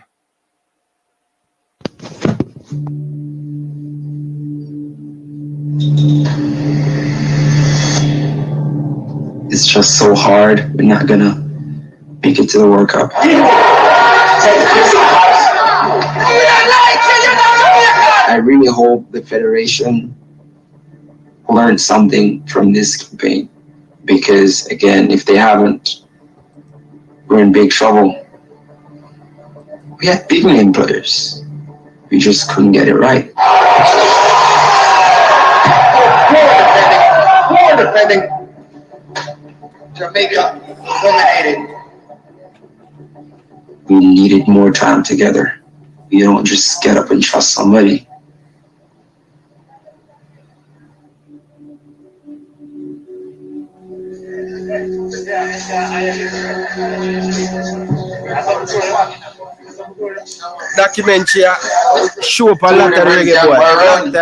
It's just so hard. We're not gonna make it to the World Cup. I really hope the Federation learned something from this campaign, because again, if they haven't, we're in big trouble. We had big name players. We just couldn't get it right. Poor defending. Jamaica dominated. We needed more time together. You don't just get up and trust somebody. Documentary show up a lot of Reggae Boyz.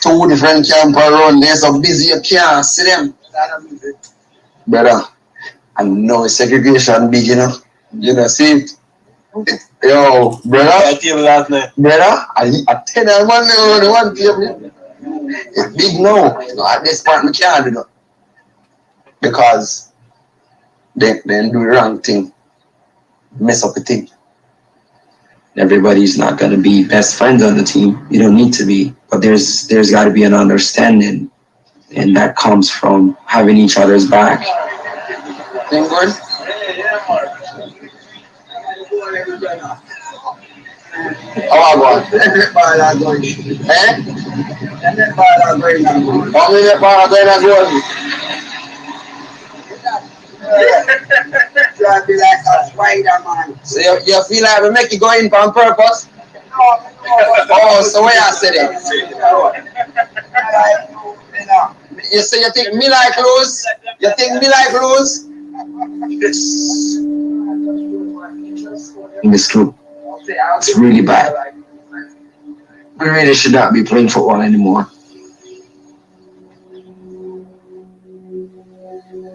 2 different camps around. They're so busy you can't see them. Brother, I know segregation big, you know. You know, see it? Yo, brother. Brother, I tell you, one table. It's big now. You know, at this point, we can't do that. Because they do the wrong thing. Mess up the thing. Everybody's not going to be best friends on the team. You don't need to be. But there's got to be an understanding. And that comes from having each other's back. Thing good? How about one? Eh? So you feel like we make you go in on purpose? Oh, so where I said it? You say you think me like lose? You think me like lose? In this group, it's really bad. We really should not be playing football anymore.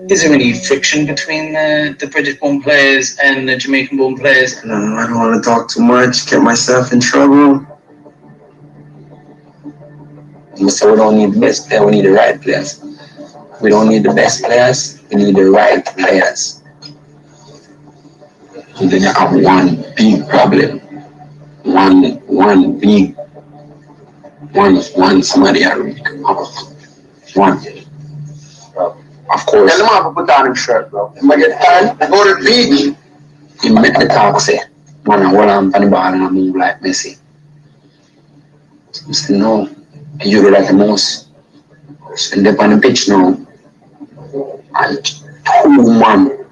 Is there any friction between the British-born players and the Jamaican-born players? No, I don't want to talk too much, get myself in trouble. So we don't need the best player, we need the right players. We don't need the best players, we need the right players. And then you have one big problem. One somebody I really come up. One. Of course. Tell him to put on his shirt, bro. If I get time, I go to the beach. He make the talk say, man, I hold on to the ball and I move like Messi. I say, no. And you do like the most. And they're on the pitch now. And 2 man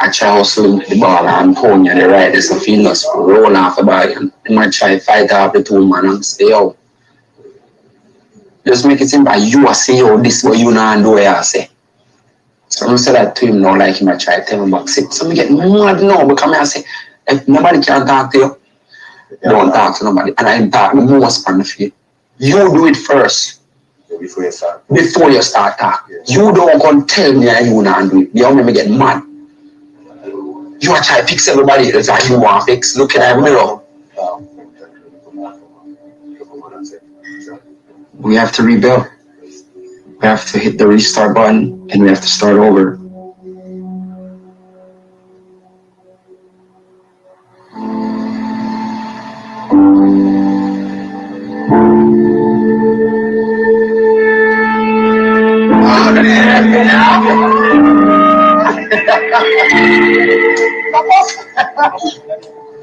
I try hustle the ball and Pony the right, there's a field just roll off the ball and they might try to fight off the 2 man and stay out. Just make it seem like you are saying, oh, this is what you know and do what I say. So I say that to him now, like him, I try to tell him back. So I get mad now because I say, if nobody can talk to you, don't talk to nobody. And I talk the most on the field. You do it first. Before you start talking. You don't come tell me and you not do it. You only get mad. You are trying to fix everybody that's like you want to fix. Look in the mirror. We have to rebuild. We have to hit the restart button and we have to start over.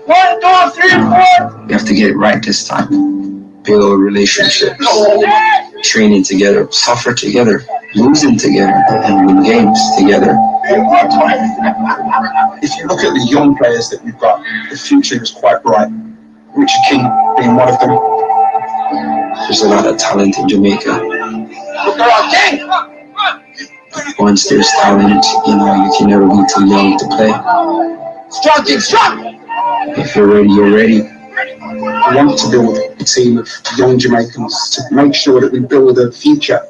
One, two, three, four. You have to get it right this time. Build relationships, training together, suffer together, losing together, and win games together. If you look at the young players that we've got, the future is quite bright. Richard King being one of them. There's a lot of talent in Jamaica. Once there's talent, you know, you can never be too young to play. If you're ready, you're ready. I want to build a team of young Jamaicans to make sure that we build a future.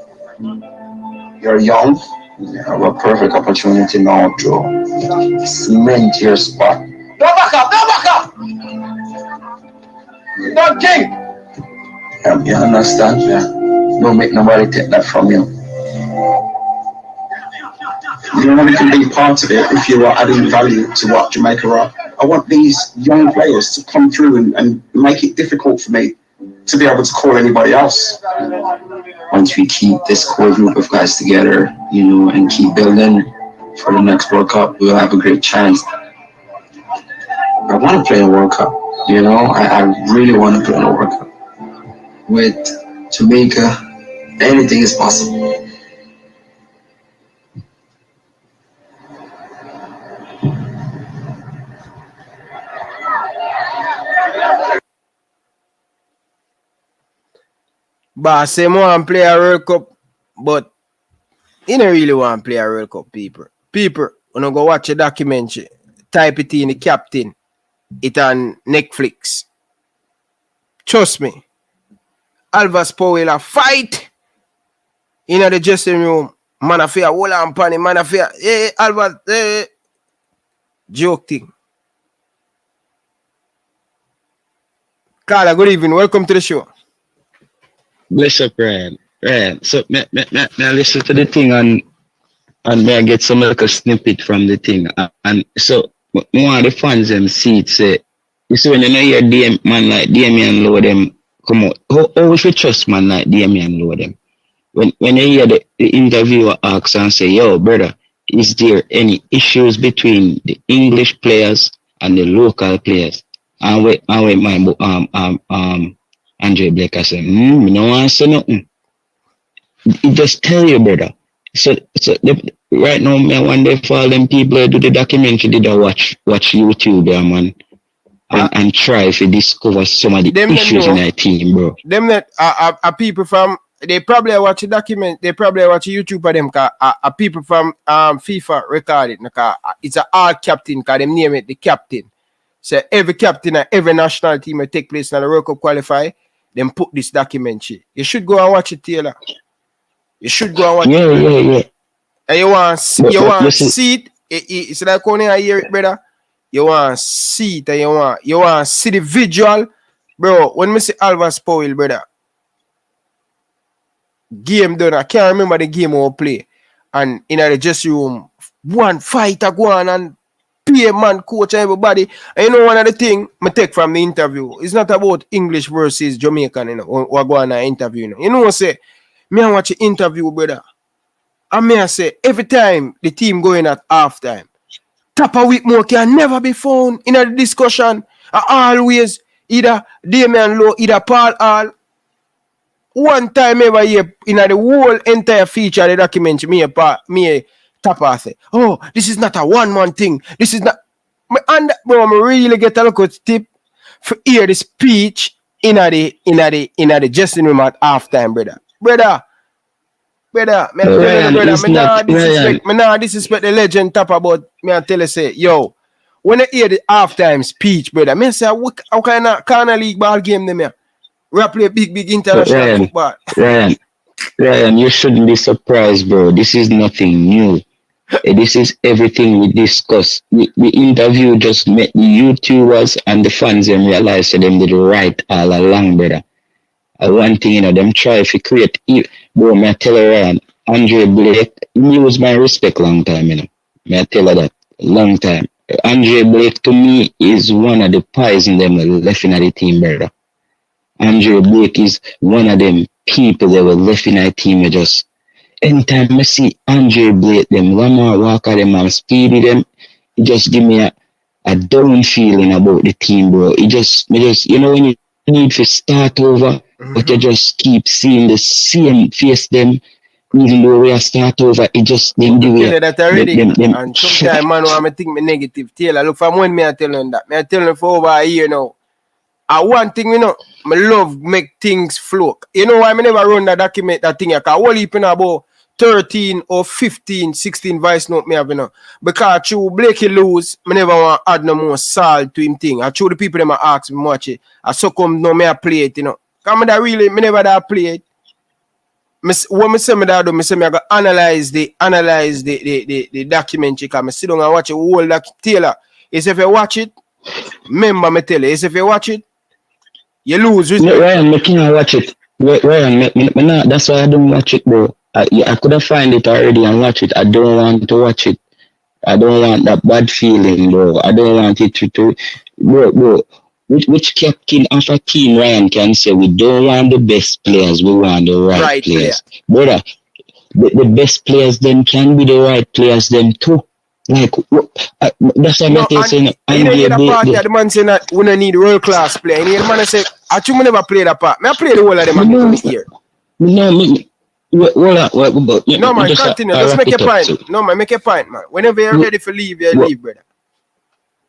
You're young, you have a perfect opportunity now to cement your spot. Don't back up! Don't back up! Don't King! You understand? Yeah. Don't make nobody take that from you. You know, we can be part of it if you are adding value to what Jamaica are. I want these young players to come through and make it difficult for me to be able to call anybody else. Once we keep this core group of guys together, you know, and keep building for the next World Cup, we'll have a great chance. I want to play in a World Cup, you know, I really want to play in a World Cup. With Jamaica, anything is possible. But say more and play a World Cup, but you don't really want to play a World Cup, people. People, when you go watch a documentary, type it in the captain, it on Netflix. Trust me, Alvas Powell a fight in the dressing room. Man a fear, hold on, panny, man a fear. Hey, Alvas, hey. Joke thing. Carla, good evening. Welcome to the show. Bless up, Ryan. Ryan. So, me listen to the thing and may I get some like a snippet from the thing. And so, one of the fans them see it say, you see when you know hear man like Damian Lowe them come out, how we should trust man like Damian Lowe them? When you hear the interviewer ask and say, yo, brother, is there any issues between the English players and the local players? And wait, my Andrea Blake, I said, no answer nothing. He just tell you, brother. So right now, me one day for all them people who do the documentary, did I watch YouTube, yeah, man, and try to discover some of the issues in our team, bro. Them that are people from, they probably watch a document, they probably watch a YouTube of them, cause people from FIFA record it, cause it's an all captain, cause them name it the captain. So every captain and every national team will take place in the World Cup qualify. Then put this documentary. You should go and watch it, Taylor. You should go and watch it. Yeah. And you want to see it. It's like when you hear it, brother. You want to see it and you want to see the visual. Bro, when I say Alvas Powell, brother, game done. I can't remember the game we play. And in the dressing room, one fighter go on and pay man, coach, and everybody. And you know one of the things I take from the interview, it's not about English versus Jamaican, you know, or go on an interview, you know what I say? Me I watch an interview, brother. And me I say, every time the team going at halftime, Tapper Whitmore can never be found in a discussion. Always either Damian Lowe, either Paul Hall. one time ever here in the whole entire feature of the documentary, me Tapa say, oh, this is not a one-man thing. This is not. And bro, I really get a look at tip for hear the speech in the dressing room at halftime, brother. Brother, me nah disrespect the legend Tapa, but me I tell you say, yo, when I hear the halftime speech, brother, me say, how kind of league ball game them here? We play big international football. Ryan, you shouldn't be surprised, bro. This is nothing new. This is everything we discuss. We interview just met the YouTubers and the fans and realize that them did right all along, brother. One thing, them try to create, bro, me I tell you, Ryan, Andrea Blake, he was my respect long time, Me I tell you that, long time. Andrea Blake, to me, is one of the pies in them left in the team, brother. Andrea Blake is one of them people that were left in the team. Anytime I see Andrea Blake, them Lamar Walker, them and Speedy, them, it just give me a down feeling about the team, bro. It just, when you need to start over, but you just keep seeing the same face them, even though we are start over, it just them do it. That already. And sometimes, man, I think me negative. Taylor, look, from when me I tell them that. Me I tell them for over a year now. And one thing, me love make things flow. You know why I never run that document, that thing? Because all heap about 13 or 15, 16 voice note me have, Because through Blakey lose, I never want to add no more salt to him thing. I through the people that ask me watch it. I so come no me I play it, Because me never that play it. What me say me that do, me say me I go analyze the documentary. Because I sit down and watch it whole Taylor. Is if you watch it, remember me tell you, is if you watch it, you lose. Ryan, I can't watch it. Ryan, that's why I don't watch it, bro. I could have find it already and watch it. I don't want to watch it. I don't want that bad feeling, bro. I don't want it to bro. Which captain of a team, Ryan, can say we don't want the best players, we want the right players. Brother, the best players then can be the right players then too. Like, that's what I'm saying. The man saying that we don't need world class player. And the man say, I actually never play that part. I play the whole of them and here. No, man, continue. Just make a point. No, man, make a point, man. Whenever you're ready for leave, you leave, brother.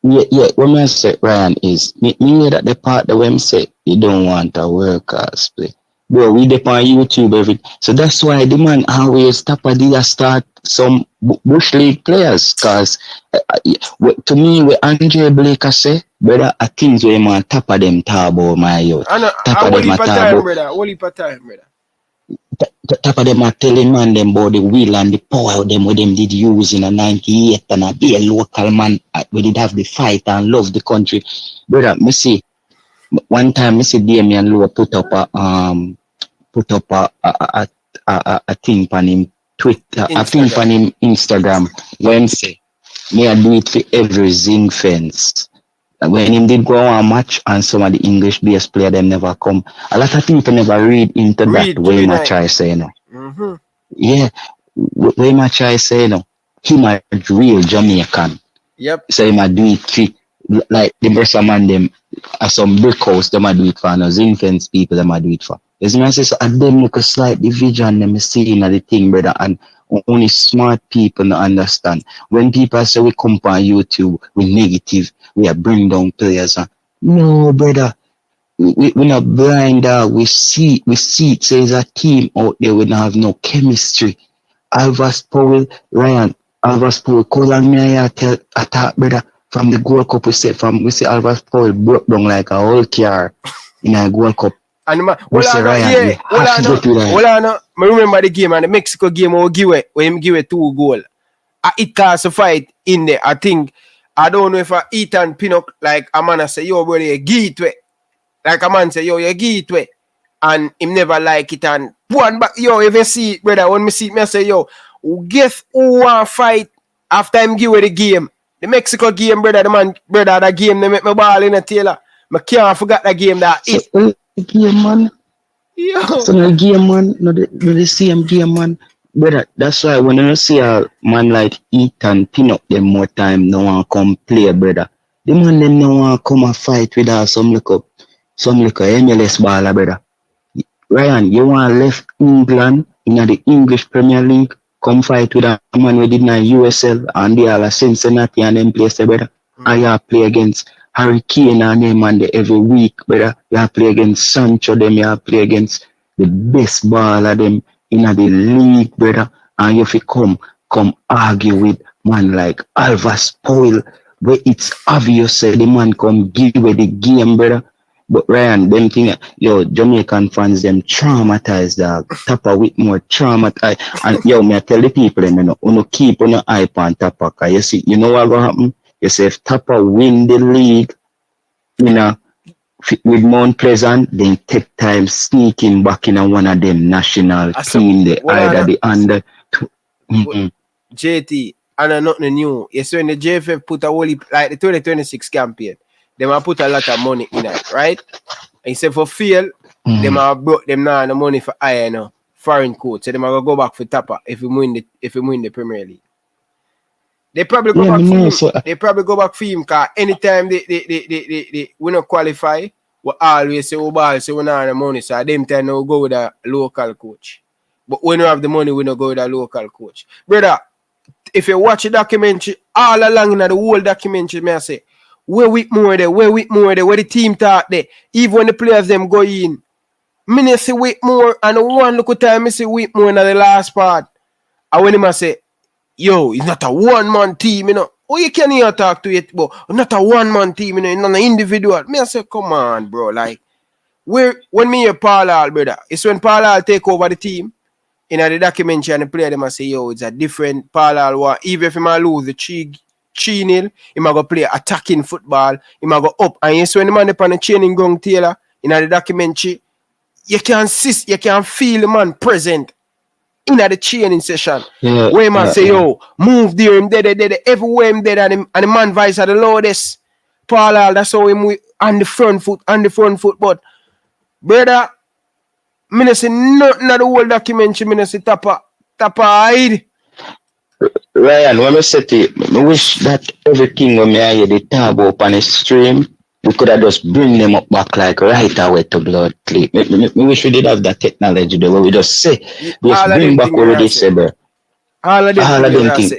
Yeah. What I say, Ryan, is me hear that the part that when say you don't want a world class play. Bro, we depend on YouTube everything. So that's why the man always start some bush league players. Cause to me, what Andrea Blake say, brother, I think we man top of them tabo my youth. Top of them tabo, brother. Only part time, brother. Top of them are telling man them about the will and the power of them what them did use in a 98 and a be a local man we did have the fight and love the country. Brother, me see one time me see Damian Lowe put up a thing on him Twitter, a thing on him Instagram when say me I do it for every Zing fence. When him did go on a match and some of the English based player them never come. A lot of people never read into that way much I say Yeah. Way much I say Him a real Jamaican. Yep. So him a do it like the Bursa man them some brick house them a do it for no Zing fence people them a do it for. As I say so I them look a slight division them see in the thing, brother, and only smart people no understand. When people say we come on YouTube, we negative, we are bring down players. No, brother, we're not blind. We see it says a team out there we don't have no chemistry. Alvarez Powell, Ryan, Alvarez Powell, call on me attack, brother. From the Gold Cup we see Alvarez Powell broke down like a whole car in a Gold Cup. And man, I remember the game and the Mexico game when him give it 2 goals. It caused a fight in there. I think I don't know if Ethan Pinnock like a man say, yo, brother, you give it way. Like a man say, yo, you give it way. And him never like it and one back, yo, if you see it, brother, when me see it, me say, yo, guess who want fight after him give away the game? The Mexico game, brother, that game, they make me ball in a Taylor. I can't forget that game that is. Game man. Yo. So no game man, no the same game man. Brother, that's why when you see a man like Ethan Pinnock them more time no one come play, brother. The man them no one come and fight with us some little MLS baller, brother. Ryan, you want left England in the English Premier League, come fight with a man we did in USL and they are Cincinnati and them place there, brother. And you play against Harry Kane and them and they every week, brother. You play against Sancho, them you play against the best baller them in the league, brother. And if you come argue with man like Alva Spoil, where it's obvious the man come give away the game, brother. But Ryan, them thing, yo, Jamaican fans, them traumatized, dog. Tapa Whitmore traumatized. And yo, me I tell the people, you know, keep on your eye on Tapa. Cause you see, you know what will happen? You say if Tapa win the league, you know, with Mount Pleasant, then take time sneaking back in one of them national team, the either the under. JT, and nothing new. Yes, when the JFF put a whole like the 2026 campaign. They might put a lot of money in it, right? And say for fail, they might brought them now the money for foreign coach. So they might go back for Tapa if we win the Premier League. They probably go back for him. So, they probably go back for him because anytime they we not qualify, we always say we ball, so we not have the money. So at them time we go with a local coach. But when we have the money, we not go with a local coach. Brother, if you watch the documentary, all along in the whole documentary, may I say, where Whitmore there, where the team talk there. Even when the players them go in. Me see Whitmore and one look at time I see Whitmore in the last part. And when him say, yo, it's not a one-man team, you know. Oh, you can hear talk to it, but not a one-man team, you know, it's not an individual. Me I say, come on, bro. Like, when me hear Paul Hall, brother, it's when Paul Hall take over the team. In the documentary and the player them I say, yo, it's a different Paul Hall. Even if he might lose the 3-0, he might go play attacking football, he might go up. And yes, when the man upon the training ground, Taylor, in the documentary, you can feel the man present in the training session. Yeah, where man say, yo, move there, him there, everywhere him there, and the man vice at the loudest. Paul Hall, that's how him on the front foot. But brother, I say nothing at the whole documentary, I say Tapa hide. Ryan, when I say to you, I wish that everything when I hear the tab up on the stream, we could have just bring them up back like right away to blood clip. I wish we did have that technology there where we just say, just bring back what we did say, bro. All of them things.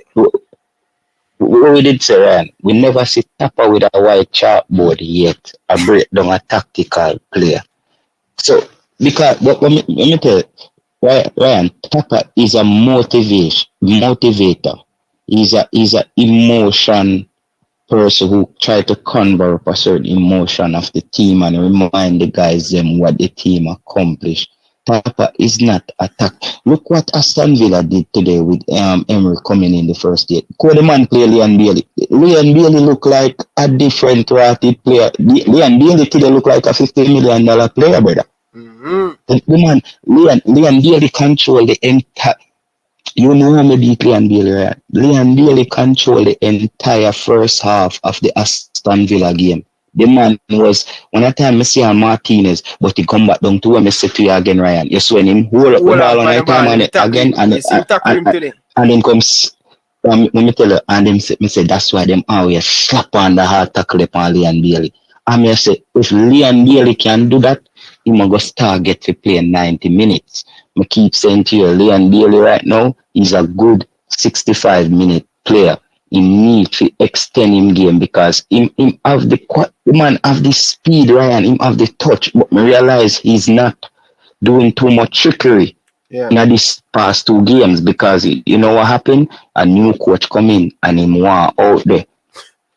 What we did say, Ryan, we never see Tapa with a white chalkboard yet, a breakdown a tactical player. So, because, let me tell you, Ryan, Tapa is a motivator. He's a emotion person who try to convey up a certain emotion of the team and remind the guys them what the team accomplished. Tapa is not attacked. Look what Aston Villa did today with Emery coming in the first day. Could the man play Leon Bailey? Leon Bailey look like a different rated player. Leon Bailey today look like a $50 million player, brother. The man, Leon Bailey control the entire. You know how many Leon Bailey, right? Leon Bailey control the entire first half of the Aston Villa game. The man was, when I time I see Martinez, but he come back down to him, I say to you again, Ryan. You see him hold up the ball on the time on it again, and then comes, let me tell you, and them say that's why them always slap on the hard tackle upon Leon Bailey. And I say, if Leon Bailey can do that, he must go start get to play 90 minutes. I keep saying to you, Leon Bailey right now is a good 65-minute player. He need to extend him game because him have the man have the speed, Ryan, him have the touch, but I realize he's not doing too much trickery in these past 2 games because you know what happened? A new coach come in and him want out there.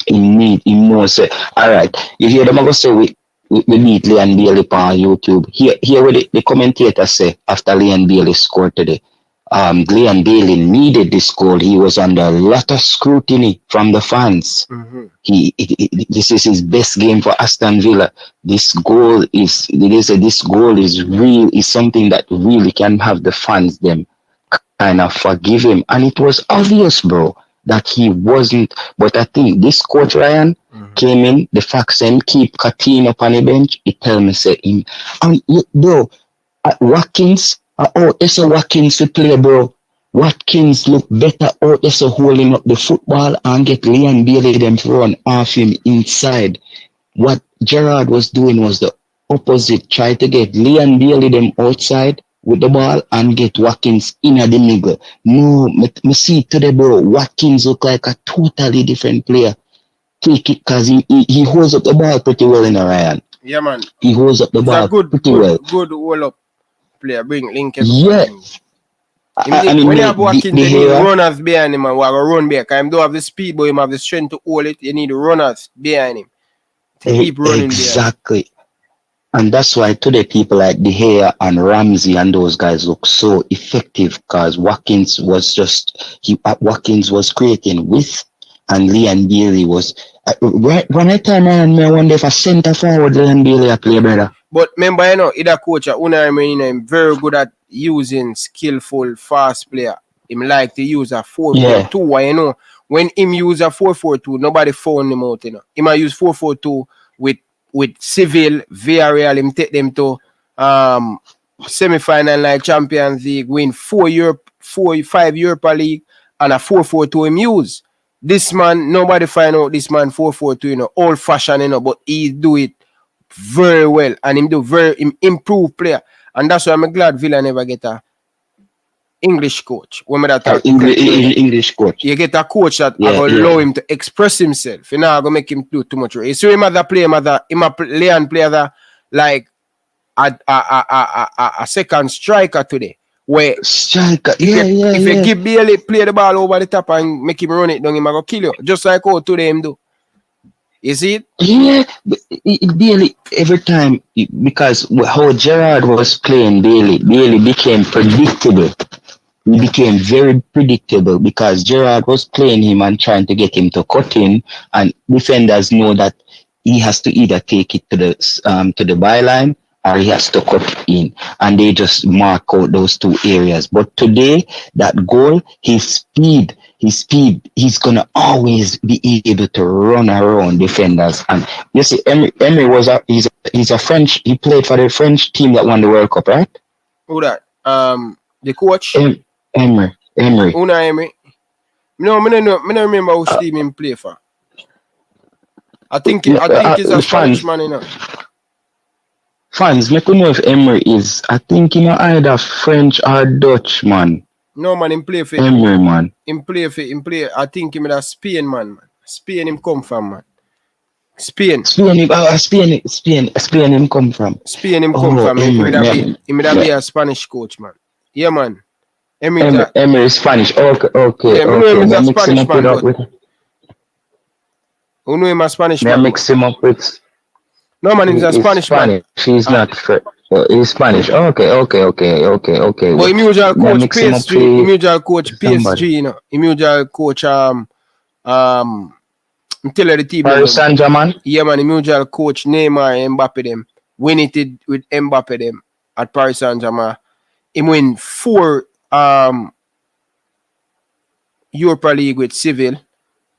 He knows say, all right, you hear them go say we beat Leon Bailey on YouTube. Here what the commentator say after Leon Bailey scored today. Leon Bailey needed this goal. He was under a lot of scrutiny from the fans. This is his best game for Aston Villa. This goal is real, is something that really can have the fans them kind of forgive him. And it was obvious, bro, that he wasn't. But I think this coach Ryan came in, the fact saying keep Coutinho up on the bench, he tell me say him. And bro, Watkins. It's a Watkins to play, bro. Watkins look better out it's a holding up the football and get Leon Bailey them to run off him inside. What Gerrard was doing was the opposite try to get Leon Bailey them outside with the ball and get Watkins in at the middle. No, me see today, bro. Watkins look like a totally different player. Take it because he holds up the ball pretty well in Ryan. Yeah, man. He holds up the ball pretty well. Good hold up player. Bring link. Yeah. When you have Watkins, you need runners behind him and we are run back. I don't have the speed, but you have the strength to hold it. You need runners behind him to keep running. Exactly. And that's why today people like De Gea and Ramsey and those guys look so effective because Watkins was creating width and Leon Bailey was right when I turn around me I wonder if a centre forward Leon Bailey a play better. But remember, you know, either coach Unai Emery, I'm very good at using skillful, fast player. Him like to use a 4-4-2. You know, when him use a 4-4-2, nobody found him out. You know, he might use 4-4-2 with Seville, Villarreal. Him take them to semi-final like Champions League, win 5 Europa League, and a 4-4-2 him use. This man, nobody find out this man 4-4-2. You know, old fashioned. You know, but he do it very well, and him improve player, and that's why I'm glad Villa never get a English coach. When English coach, you get a coach that allow him to express himself. You know, I'm gonna make him do too much. You see him as a player, Leon player that like a second striker today. Where striker, if you give Bailey play the ball over the top and make him run it down, him gonna kill you. Just like how today him do. You see it? Yeah, Bailey every time because how Gerrard was playing Bailey became predictable. He became very predictable because Gerrard was playing him and trying to get him to cut in, and defenders know that he has to either take it to the byline or he has to cut in, and they just mark out those two areas. But today, that goal, his speed, he's gonna always be able to run around defenders. And you see, Emery was he's a French. He played for the French team that won the World Cup, right? Who that? The coach. Emery. Unai Emery. No, I don't remember which team he played for. I think he's a Spanish man, you know. Fans, make you know if Emery is. I think he either French or Dutch man. No man, him play for Emery man. Him play. I think him a Spain man. Spain him come from, man. Spain him come from. Spain him come from. Him be a Spanish coach, man. Yeah, man. Emery is Spanish. Okay. Yeah, I know him is a Spanish man. Who know him a Spanish man? I mix him up with. No man, he's a Spanish man. He's not. He's Spanish. Okay. But him usual coach PSG. Him usual coach PSG. You know. Him usual coach I'm telling the team. Paris Saint-Germain. Yeah man. Him usual coach Neymar, Mbappe them. Win it with Mbappe them at Paris Saint-Germain. He win 4 Europa League with Seville.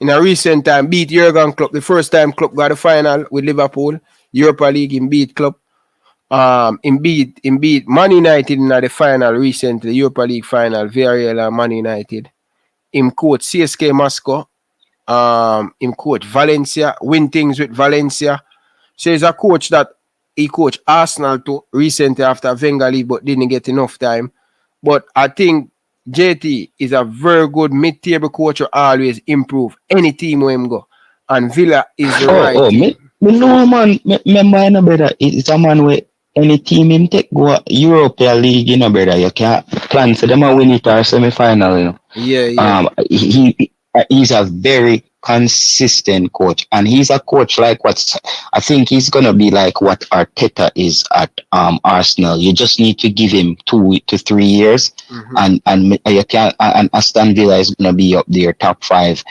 In a recent time, beat Jurgen Klopp. The first time Klopp got the final with Liverpool. Europa League, in beat Klopp. In beat Man United in the final recently, Europa League final, Villarreal and Man United. Him coach CSK Moscow. Him coach Valencia, win things with Valencia. So he's a coach that he coached Arsenal too recently after Wenger leave, but didn't get enough time. But I think JT is a very good mid-table coach who always improve any team where him go. And Villa is the right team. Me know man, remember you know brother, it's a man where any team him take go Europa League, you know brother, you can't plan for them to win it or semi-final, you know. Yeah. He's a very consistent coach, and he's a coach like I think he's gonna be like what Arteta is at Arsenal. You just need to give him 2 to 3 years, and you can and Aston Villa is gonna be up there top 5.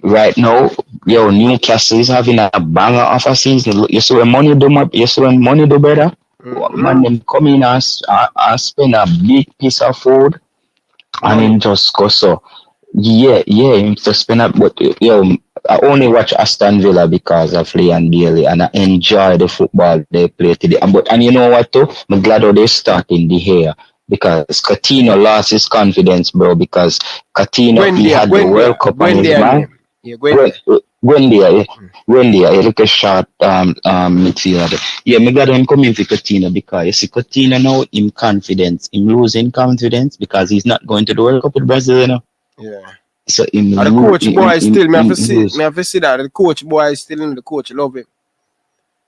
Right now, Newcastle is having a banger of a season. You see when money do better. Man, them come in and spend a big piece of food, and him just go so. Yeah, him to spend up, but I only watch Aston Villa because of Leon Bailey, and I enjoy the football they play today. And you know what though? I'm glad how they starting the hair because Coutinho lost his confidence, bro. Because Coutinho had the World Cup on his mind. Wendy, I look a short midfielder. Yeah, me got him coming for Coutinho because you see Coutinho now him confidence, him losing confidence because he's not going to the World Cup with Brazil, you know. Yeah. So him And the coach boy still me have to lose. see that the coach boy is still in the coach love him.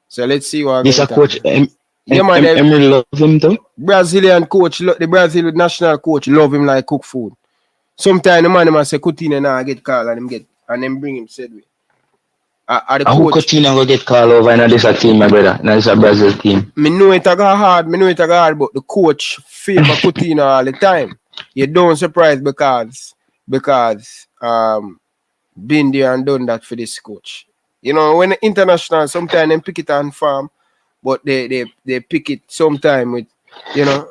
So let's see what This a coach Emery love him too. Brazilian coach, the Brazil national coach love him like cook food. Sometimes the man must say Coutinho now get called and them bring him said way. Who Coutinho go get called over in this team, my brother? Now this a Brazil team. Me know it a go hard, but the coach favor Coutinho all the time. You don't surprise because been there and done that for this coach. You know, when the international sometimes they pick it on farm, but they pick it sometime with, you know,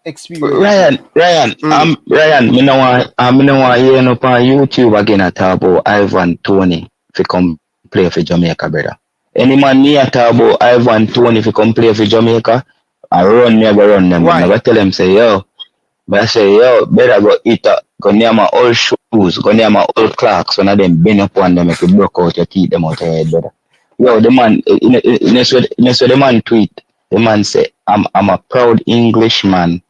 experience. Ryan, me no want hear no on YouTube again at talk about Ivan Toney to come play for Jamaica, brother. Any man me at talk about Ivan Toney to come play for Jamaica, I run them. Why? Never tell them say yo. But I say yo, better go eat up, go near my old shoes, go near my old clocks, one of them bend up on them if you broke out your teeth them out your head, brother. Yo, the man that's what the man tweet. The man say, I'm a proud Englishman.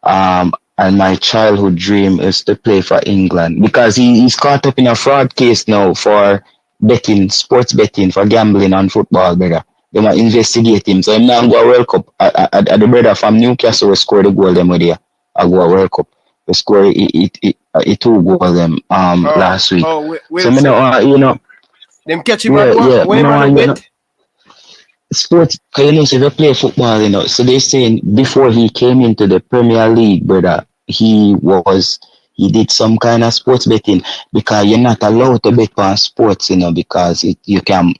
And my childhood dream is to play for England because he's caught up in a fraud case now for betting, sports betting, for gambling on football, brother. They might investigate him. So I'm now go a World Cup. The brother from Newcastle will score the goal them with you. I go a World Cup. We score it 2 goals them last week. So me know you know them catch him at what? Sports, cause you know, so if you play football, you know, so they're saying before he came into the Premier League, brother, he did some kind of sports betting because you're not allowed to bet on sports, you know, because you can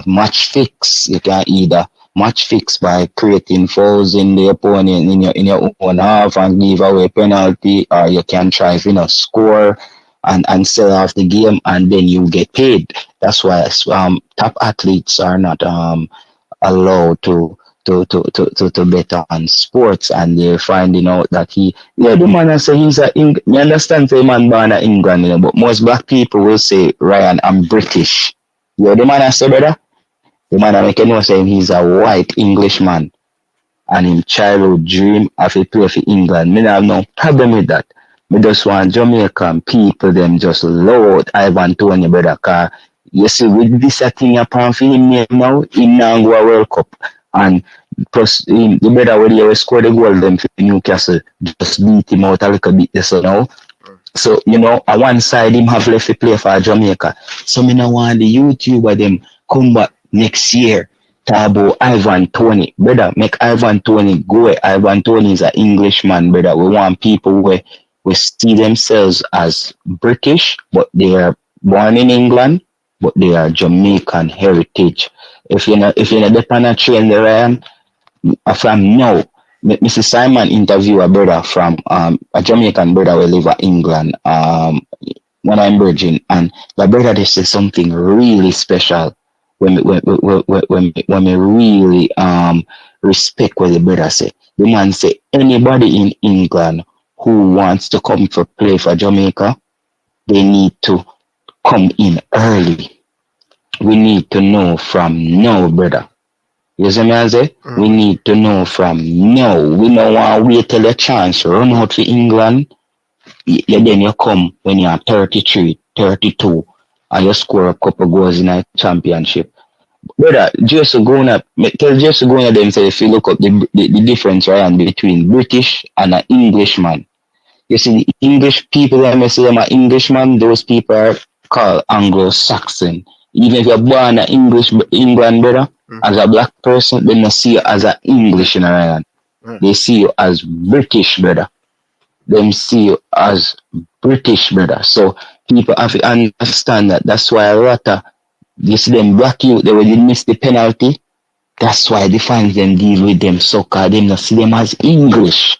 match fix. You can either match fix by creating fouls in the opponent in your own half and give away penalty, or you can try, you know, score and sell off the game and then you get paid. That's why top athletes are not allowed to bet on sports, and they're finding out that the man say he's me understand say man born in England, you know, but most black people will say, Ryan, I'm British. The man say, brother, the man make you know saying he's a white Englishman and in childhood dream of to play for England. Me have no problem with that. Me just want Jamaican people them just load Ivan Toney, brother, cause you see, with this thing upon for him now, he now go a World Cup. And plus, the brother when he scored the goal them for Newcastle, just beat him out a little bit so now. So, you know, on one side, him have left to play for Jamaica. So, me now want the YouTuber them come back next year talk about Ivan Toney. Brother, make Ivan Toney go. Ivan Toney is an Englishman, brother. We want people where we see themselves as British, but they are born in England, but they are Jamaican heritage. If you're not depend on train the Ryan, from now, Mrs. Simon interview a brother from a Jamaican brother who live in England, when I'm Virgin, and the brother they say something really special when me really respect what the brother say. The man say anybody in England who wants to come for play for Jamaica, they need to come in early. We need to know from now, brother. You see me I say? We need to know from now. We don't want to wait till a chance run out for England. Then you come when you're 33, 32, and you score a couple goals in a championship. Brother, just going up, them say if you look up the difference, Ryan, between British and an Englishman. You see, the English people, when I say them are Englishman, those people are called Anglo-Saxon. Even if you're born in England, brother, as a black person, they don't see you as an English in Ireland. They see you as British, brother. They see you as British, brother. So people have to understand that. That's why a lot of, you see them black youth, they will miss the penalty. That's why the fans then deal with them so called they don't see them as English.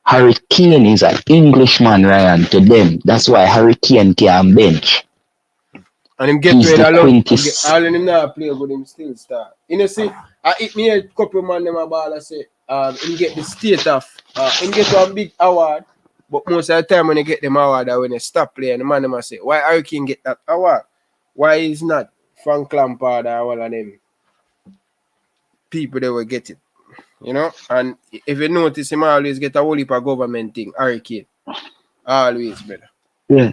Harry Kane is an Englishman, Ryan, to them. That's why Harry Kane can bench. And him get rid of all of him now play but him still start. You know, see, I hit me a couple man them about I say, him get the state of him get one big award, but most of the time when they get them award when they stop playing, the man them say, why Harry Kane get that award? Why is not Frank Lampard or one of them people that will get it? You know? And if you notice, him always get a whole heap of government thing, hurricane. Always, brother. Yeah.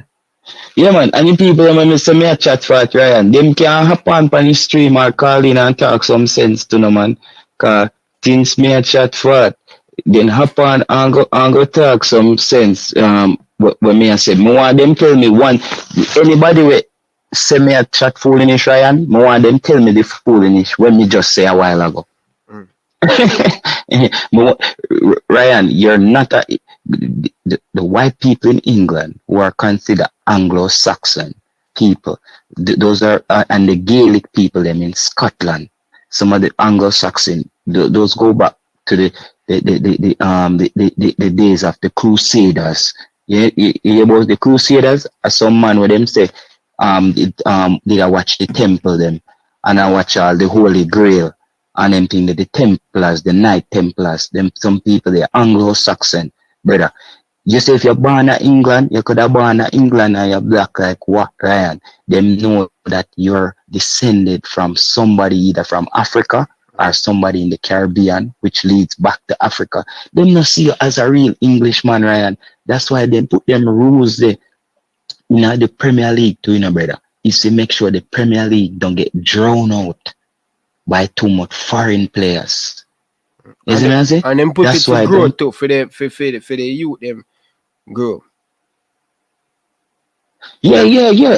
Yeah, man. And the people when me say me a chat for it, Ryan, them can hop on the stream or call in and talk some sense to no man. Cause since me a chat for it, then hop on and go talk some sense. When me I say, me want them tell me one, anybody with say me a chat foolishness, Ryan, me want them tell me the foolishness when me just say a while ago. Ryan, you're not the white people in England who are considered Anglo-Saxon people. Those are and the Gaelic people them in Scotland. Some of the Anglo-Saxon those go back to the days of the Crusaders. You hear about the Crusaders? Some man with them say did I watch the temple them and I watch all the Holy Grail. And them thing that the Templars, the Knight Templars, them some people they're Anglo-Saxon, brother. You say if you're born in England, you could have born in England and you're black like what, Ryan? Them know that you're descended from somebody either from Africa or somebody in the Caribbean, which leads back to Africa. Them not see you as a real Englishman, Ryan. That's why they put them rules there. You know, the Premier League too, you know, brother. Is to make sure the Premier League don't get drowned out by too much foreign players. You see what I'm saying? And then put that's it to grow too for the youth them grow. Yeah.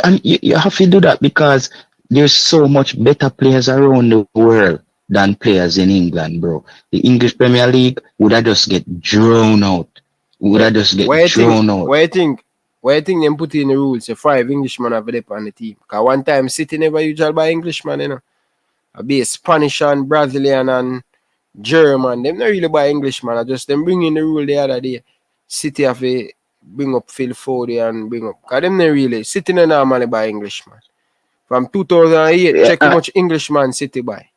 And you have to do that because there's so much better players around the world than players in England, bro. The English Premier League would have just get drowned out. Why you think them put in the rules? 5 Englishmen have it on the team. Because one time City never usually buy Englishman, you know. I be Spanish and Brazilian and German. Them not really buy Englishman. I just them bring in the rule the other day. City have to bring up Phil Foden and bring up. Because them not really. City not normally buy Englishman. From 2008, check how much Englishman City buy.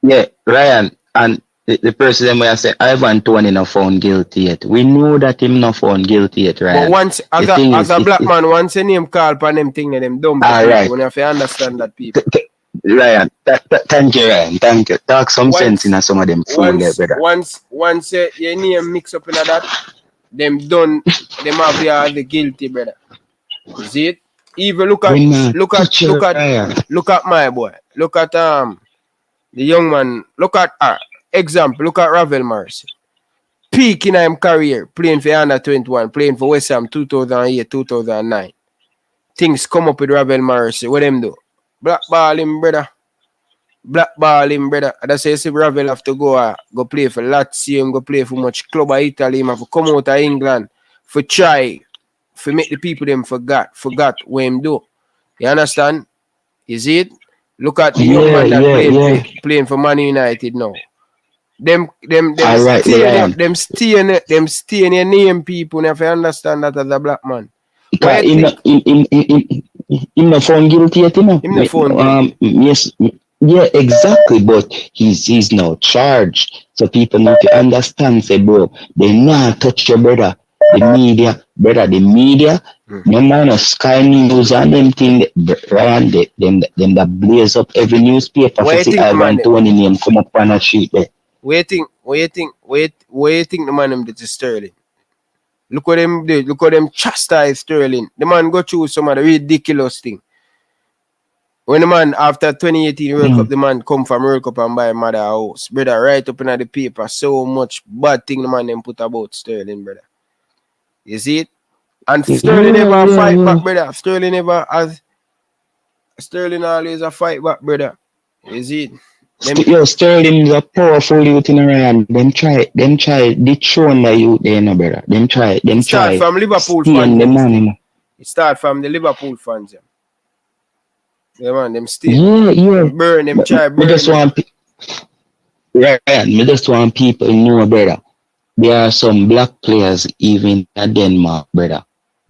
Yeah, Ryan. And the person where I say Ivan Toney not found guilty yet. We know that him not found guilty yet, Ryan. But once as a black man, once a name call upon them thing them dumb people, right. When you have to understand that people. Ryan, thank you, Ryan. Thank you. Talk some sense in some of them phone there, brother. Once your name mix up in that, them done them have the guilty, brother. You see it? Even look at my boy. Look at the young man. Look at example, look at Ravel Mercy. Peak in his career, playing for under 21, playing for West Ham 2008, 2009. Things come up with Ravel Mercy. What them do? Blackball him, brother. That's why you see Ravel have to go play for Lazio, go play for much club of Italy, him have to come out of England for try, for make the people them forgot what him do. You understand? You see it? Look at the young man that playing for Man United now. Them stay in your name, people. If you understand that as a black man. Him not found guilty yet, you know. Him not found guilty. Yes, yeah, exactly. But he's now charged. So people need to understand, say, bro, they not touch your brother. The media, no man of Sky News and them thing, Ryan, them that blaze up every newspaper for see Ivan Toney name come up on a sheet there. Where you think the man them did to Sterling? Look what them did. Look what them chastise Sterling. The man go through some of the ridiculous thing. When the man after 2018 World Cup, the man come from World Cup and buy a mother house, brother. Right up in the paper, so much bad thing the man them put about Sterling, brother. You see it? And Sterling never fight back, brother. Sterling always a fight back, brother. You see it? Sterling is a powerful youth in Ryan. Them try dethrone the youth there, no brother. Them try. Start from Liverpool fans. It start from the Liverpool fans. Yeah, man, them still. Yeah. Burn them, try burn. Me just want people to know, brother. There are some black players even at Denmark, brother.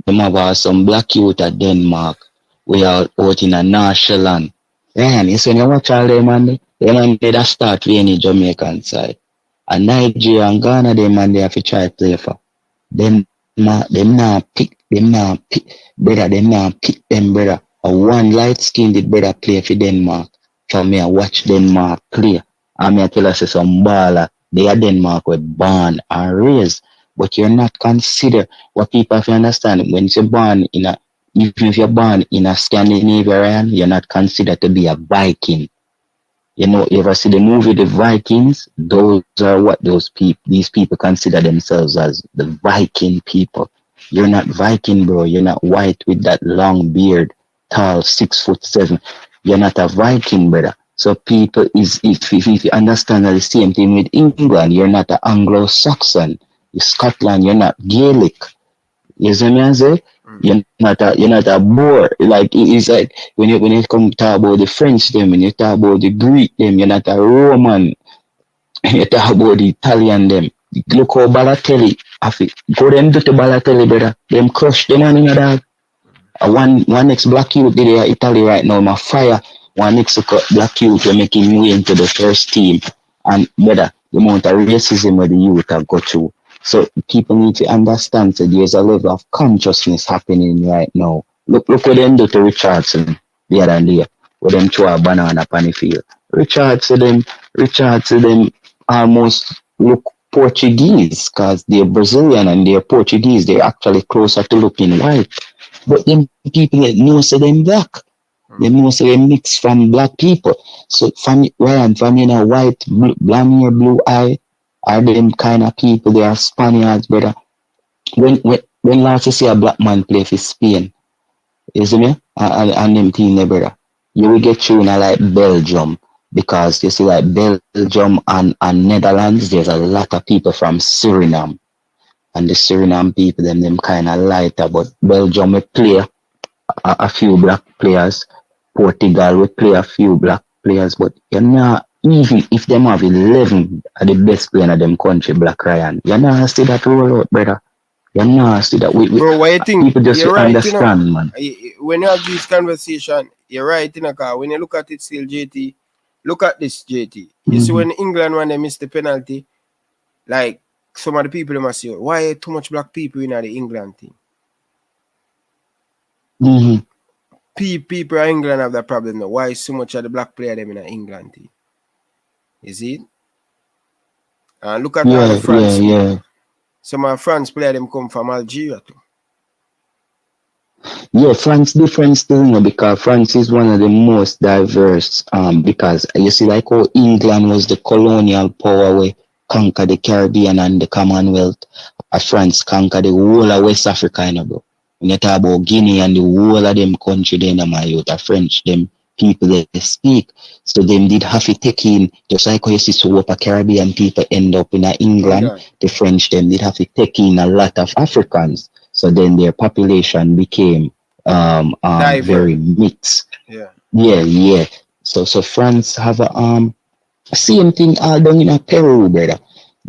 Them have some black youth at Denmark. We are out in a national. Ryan, you see when you watch all them man, they that start with any Jamaican side. And Nigeria and Ghana, they have to try to play for. Them not pick, brother. Them not pick them, brother. A one light-skinned brother play for Denmark. So me I watch Denmark play. And me I tell us some baller. They are Denmark with born and raised. But you're not considered what people have to understand. When you're born in a, even if you're born in a Scandinavian, you're not considered to be a Viking. You know, you ever see the movie The Vikings? Those are what these people consider themselves as, the Viking people. You're not Viking, bro. You're not white with that long beard, tall, 6'7". You're not a Viking, brother. So people if you understand the same thing with England, you're not an Anglo-Saxon. Scotland, you're not Gaelic. You see me I say? You're not a Boer. Like it's like when you come talk about the French them, when you talk about the Greek them, you're not a Roman. You talk about the Italian them. Look how Balotelli, go them to Balotelli, brother. Them crush them on in a dog. One next black youth there Italy right now, my fire. One next black youth will make him way into the first team. And brother, the amount of racism where the youth have got through. So people need to understand that there's a level of consciousness happening right now. Look what them do to Richardson the other day. Where them throw a banana upon the field. Richardson them almost look Portuguese because they're Brazilian and they're Portuguese. They're actually closer to looking white. But them people that most of them black. They most of them mix from black people. So from Ryan, from white, blonde hair, blue eye, are them kind of people. They are Spaniards, brother. When last you see a black man play for Spain, you see me? And them team there, brother. You will get through in like Belgium. Because you see like Belgium and Netherlands, there's a lot of people from Suriname. And the Suriname people, them kind of lighter. But Belgium will play a few black players. Portugal will play a few black players. But you're not, even if them have 11 of the best player in them country, Black Ryan, you're not see that roll out, brother. You're not see that. Bro, what you think? People just You're right, understand, man. When you have this conversation, you're right, car. When you look at it still, JT, look at this, JT. You see when England when they missed the penalty, like some of the people must say, why too much black people in the England team? People in England have that problem now. Why so much of the black player them in the England team? You see it? And look at all the France. Yeah. Some of France player them come from Algeria too. Yeah, France different still, you know, because France is one of the most diverse. Because you see, like how England was the colonial power where conquer the Caribbean and the Commonwealth. France conquer the whole of West Africa, you know, bro. When you talk about Guinea and the whole of them country, then my youth, the French, them people they speak. So them did have to take in, just like how you see so up a Caribbean people end up in England, the French them did have to take in a lot of Africans. So then their population became very mixed. Yeah. So France have a same thing all down in Peru, brother.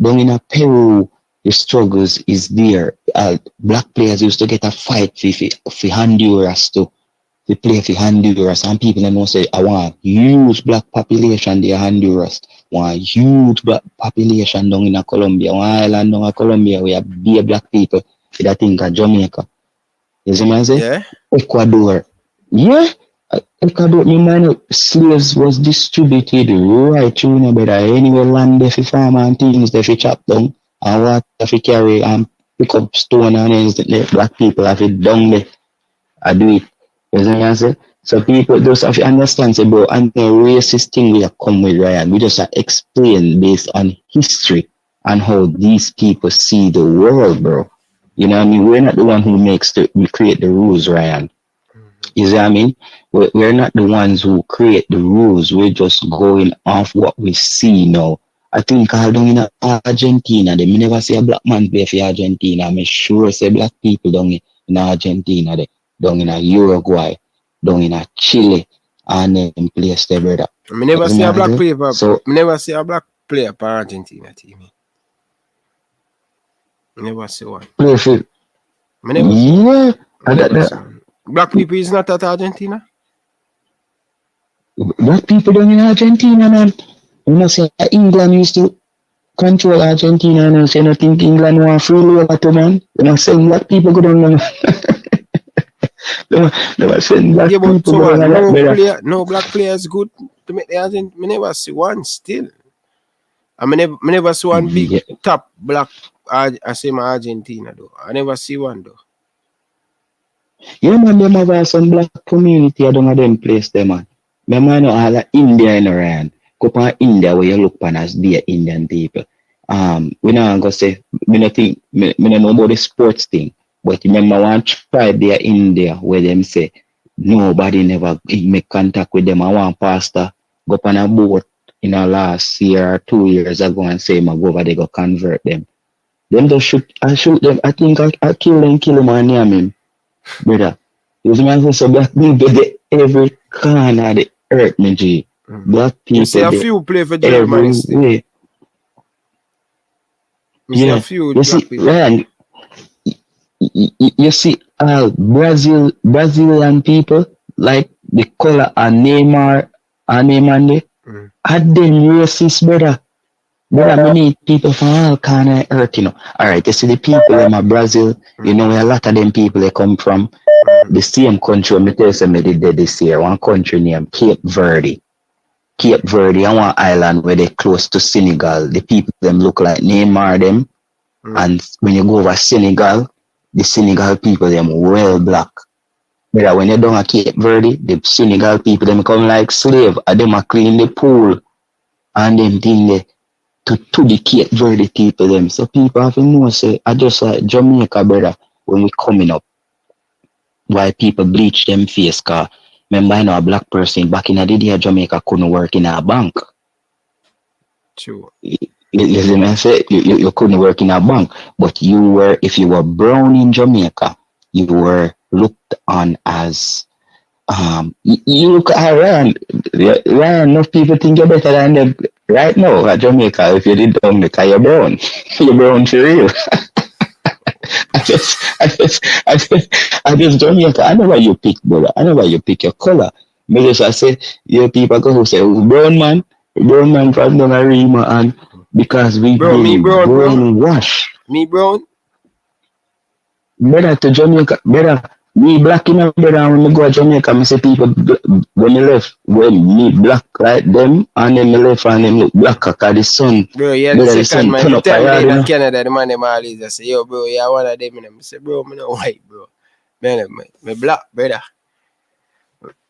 Down in Peru, the struggles is there. Black players used to get a fight for Honduras to play for Honduras, and people don't know say I want huge black population there Honduras. Want huge black population down in Colombia. One island down in Colombia we have be black people. I think of Jamaica. You see what I say? Yeah. Ecuador. Yeah. Ecuador, you man, slaves was distributed right through no better. Anywhere land there for farm and things there for chop down and water for carry and pick up stone and things that black people have it down there. I do it. You see what I say? So people just have to understand, say, bro, and the racist thing we have come with Ryan. We just have to explain based on history and how these people see the world, bro. You know what I mean? We're not the one who we create the rules, Ryan. You see what I mean? We're not the ones who create the rules. We're just going off what we see now. I think all down in Argentina, they never see a black man play for Argentina. I'm sure say black people down in Argentina, they down in Uruguay, down in Chile, and then place there, brother. I never see a black player. So never see a black player for Argentina team. I never see one. Play for Black people is not at Argentina? Black people down in Argentina, man. You know, say England used to control Argentina and say, I think England want free labor to man. You know, saying black people go down there. They were sending black Yeah, but people so what? going on that better. No black players good to make the Argentine. I never see one still. I never see one big top black. I say my Argentina though. I never see one though. Yeah, man, them have some black community. I don't know them place there, man. Me man know all of India in Ryan. Go on India where you look upon as be Indian people. We not gonna say me not think me not know about the sports thing. But remember one try there India where them say nobody never make contact with them. I want pastor go on a boat in the last year or 2 years ago and say go over there go convert them. Them just shoot them. I think I kill them and name him. Brother. This man so black people they every corner of the earth, me G. Black people. You see a few play for Germany still. Yeah, you see, Ryan, you see, Brazilian people like the color and Neymar and Neymar, are them racist, brother. Brother, we need people from all kind of earth, you know. All right, you see the people in Brazil, you know, a lot of them people they come from the same country. Me tell you, me did this year. One country named Cape Verde. Cape Verde, and one island where they close to Senegal. The people them look like Neymar them. And when you go over Senegal, the Senegal people them well black. But when you down at Cape Verde, the Senegal people them come like slave, and them a clean the pool and them thing there to the Cape Verde people them. So people have to know say I just like Jamaica, brother, when we coming up. Why people bleach them face, cause remember I know a black person back in the day Jamaica couldn't work in a bank. True. You see me say you couldn't work in a bank, but you were, if you were brown in Jamaica, you were looked on as you look at Ryan. Ryan, enough people think you're better than them right now at Jamaica. If you did down because you're brown. You're brown for real. I just Jamaica. I know why you pick, brother. I know why you pick your color. Maybe I say you people go who say brown man from down a Rima, and because we been brown wash. Me brown? Better to Jamaica, better me black in better, and when me go to Jamaica, me see people when me left, when me black like them, and then me left and them look black because the sun. Bro, yeah, the second man, you tell me in Canada, the man them always just say, yo bro, yeah, one of them, and I say, bro, me not white, bro. Man, me black, brother.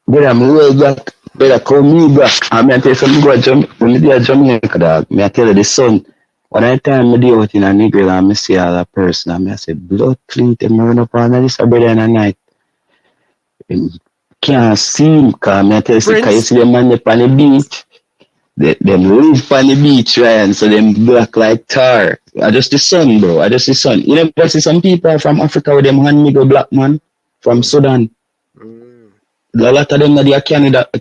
Brother, me well black. Brother, call me black. And I tell you something about Jamaica. When me do Jamaica, dog, me I tell you the sun. When I time me do out in a nigga and me see all that person, and I say, blood clean them run up on this brother in the night. Can't see him, because I tell you, you see them man up on the beach. Them live on the beach, Ryan, so them black like tar. I just the sun, bro. I just the sun. You know, but see some people from Africa with them hand me go black man from Sudan. A lot of them are the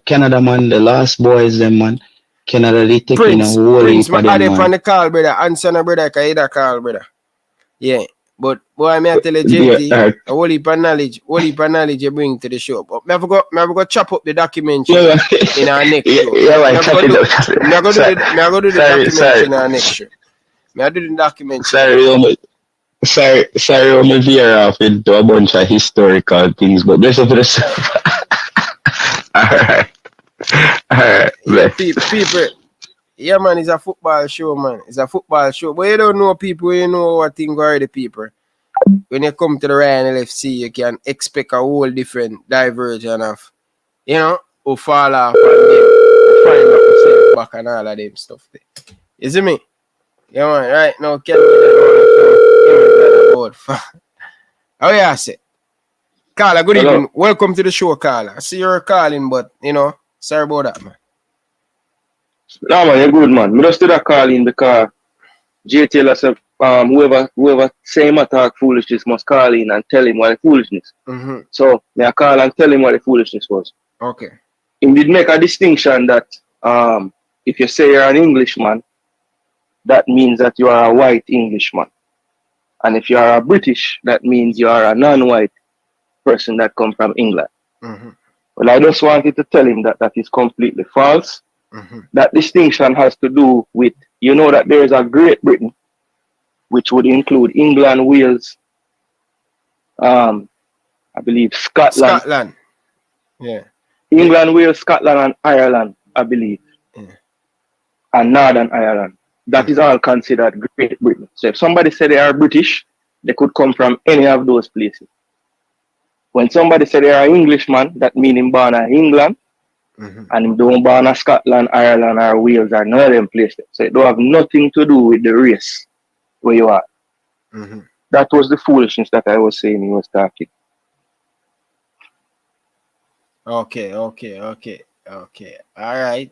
Canada man, the last boys, them man. Canada, they taking a whole heap of them, man. From the call, brother. Answer no, brother, because you call, brother. Yeah. But, boy, I tell you, JT, a whole heap of knowledge you bring to the show. But I have to chop up the documentary in our next show. Yeah, right, chop it up. I'm going to do the documentary in our next show. I do the documentary. Sorry, I'm veer off into a bunch of historical things, but bless up for the stuff. Alright. People, yeah, man, it's a football show, man. It's a football show. But you don't know people, you know what thing are the people. When you come to the Ryan LFC, you can expect a whole different diversion of, you know, who fall off and them, find out yourself back and all of them stuff there. You see me? Yeah, man, right now, can oh, yeah, I say. Carla, good evening. Welcome to the show, Carla. I see you're calling, but, you know, sorry about that, man. No, man, you're good, man. I just did a call in because JT said, whoever say him attack foolishness must call in and tell him what the foolishness. So, I call and tell him what the foolishness was. Okay. He did make a distinction that if you say you're an Englishman, that means that you are a white Englishman. And if you are a British, that means you are a non-white person that comes from England. Well, I just wanted to tell him that that is completely false. That distinction has to do with, you know, that there is a Great Britain, which would include England, Wales, and I believe Scotland. Scotland. Yeah. England, Wales, Scotland, and Ireland, I believe. Yeah. And Northern Ireland. That is all considered Great Britain. So if somebody said they are British, they could come from any of those places. When somebody said they are Englishman, that means him born in England, and him don't born in Scotland, Ireland, or Wales, or none of them places. So it don't have nothing to do with the race where you are. That was the foolishness that I was saying he was talking. Okay. All right,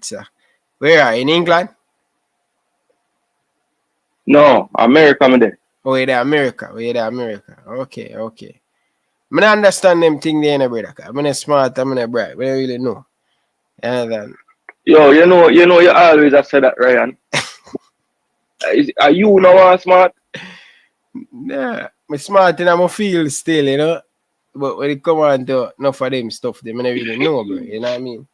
sir. Where are you? In England? No, America, I'm there. Oh, you're there, America. Okay. I don't understand them thing there, brother. I'm not smart, I'm not bright. We don't really know. Yo, you know, you always have said that, Ryan. Are you now smart? Nah, I'm smart in my field still, you know. But when it come on to enough of them stuff, they don't really know, bro. You know what I mean?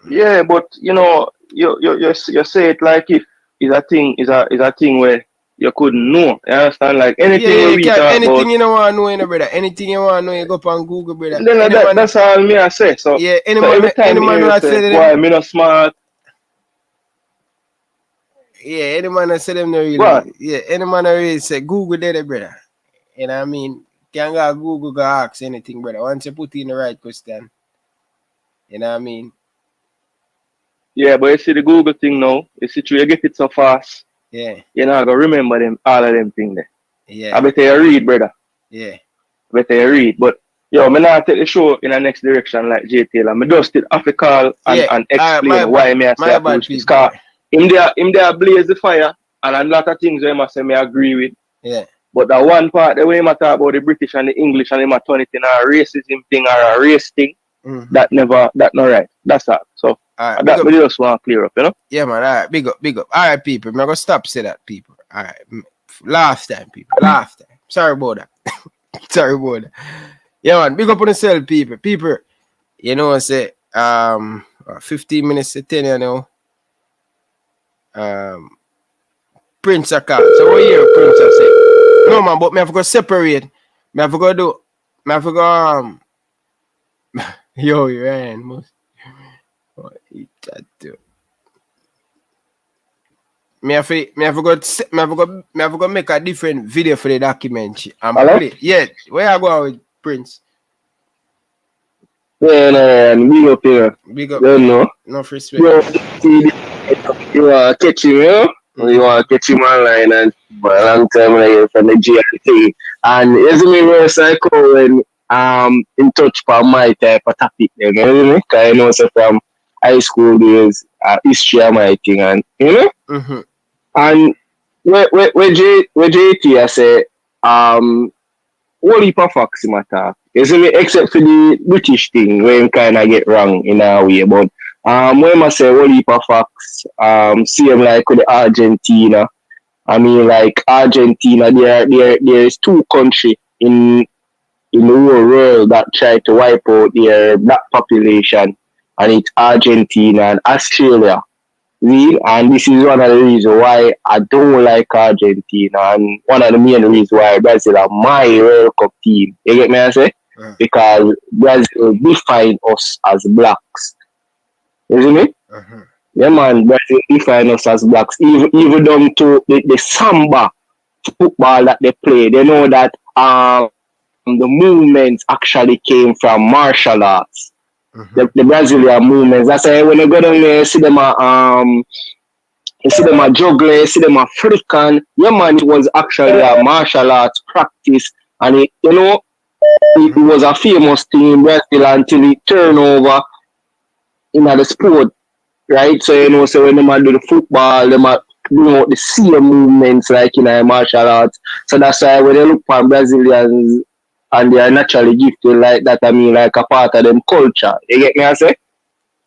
Yeah, but you know, you say it like if it's a thing where you couldn't know. You understand? Like anything anything you don't want to know, you know, brother. Anything you want to know, you go up on Google, brother. Then that's all me I say. So yeah, every time you say, why me not smart? Yeah, any man that say them no really. What? Yeah, any man that really say Google there, brother. You know what I mean? Can go Google go ask anything, brother. Once you put in the right question. You know what I mean? Yeah, but you see the Google thing now, you see you get it so fast. Yeah. You're not gonna remember them all of them things there. Yeah. I better you read, brother. Yeah. Better you read. But yo, me not take the show in the next direction like J Taylor. Me just did have to call and explain why me I say because him there blaze the fire and a lot of things where I say me agree with. Yeah. But that one part, the way I talk about the British and the English and him turn it in a racism thing or a race thing, that not right. That's all. So that we just want to clear up, you know? Yeah, man. All right, big up. All right, people. I'm gonna stop say that, people. All right. Last time, people. Sorry about that. Yeah, man. Big up on yourself, people. People, you know, I say 15 minutes to 10, you know. Prince a call. So what year Prince I say? No man, but me have to go separate. Me have to go do. Me have to go yo, Ryan must. Me have to go make a different video for the documentary. Play. Yeah, where I go with Prince? Yeah, no, big up here. Big up. You know. No respect. You want to catch him, you know? You want to catch him online and for a long time like, from the GRT. And isn't me very psycho when in touch for my type of topic, you know? Because I know so from high school days, history of my thing, and you know? And where JT I say, what heap of facts in my talk. Isn't it except for the British thing where you kind of get wrong in a way, but when I say what heap of facts, same like with the Argentina. I mean, like Argentina, there is two countries in the whole world that try to wipe out their black population, and it's Argentina and Australia. And this is one of the reasons why I don't like Argentina, and one of the main reasons why Brazil are my World Cup team. You get me I say? Because Brazil define us as blacks. Isn't it? Yeah, man, Brazil define us as blacks. Even down to the samba football that they play, they know that the movements actually came from martial arts. The Brazilian movements. That's why when you go down there, you see them juggling, you see them African. Yeah, man, it was actually a martial arts practice, and it was a famous thing in Brazil until it turned over in the sport, right? So so when they do the football, they do the same movements like in martial arts. So that's why when you look for Brazilians and they are naturally gifted like that, I mean, like a part of them culture. You get me I say?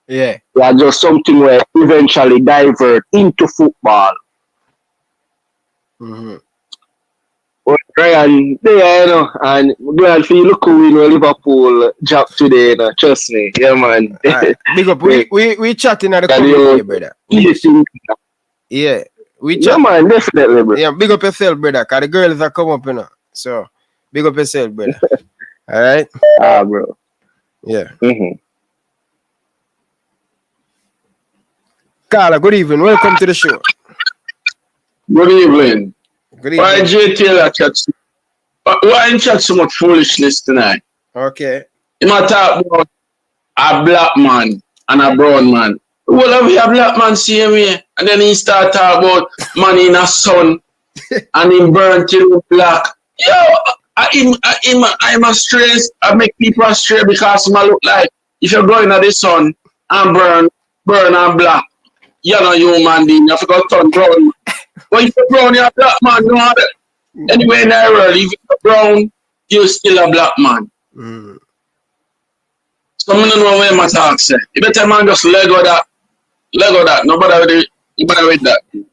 Yeah. They are just something where eventually divert into football. But Ryan, there, you know, and glad for you look who win Liverpool job today, you know, trust me. Yeah, man. Big up. We chatting at the community, brother. Yeah. We chat. Yeah, man, definitely, bro. Yeah, big up yourself, brother, because the girls are come up, you know. So Big up yourself, brother. All right? Bro. Yeah. Mm-hmm. Carla, good evening. Welcome to the show. Good evening. Good evening. Why J Taylor chat? Why you chat so much foolishness tonight? Okay. You might talk about a black man and a brown man. Well, have a black man same way, and then he start talk about money in a sun, and him burn till black. Yo, I'm astray. I make people astray because I look like if you're going to the sun and burn and black, you're not human being. You have to go turn brown. But if you're brown, you're a black man. No other. Anyway, in the world, if you're brown, you're still a black man. Mm. So I don't know where my talk say. You better man just Lego that. Nobody with that. You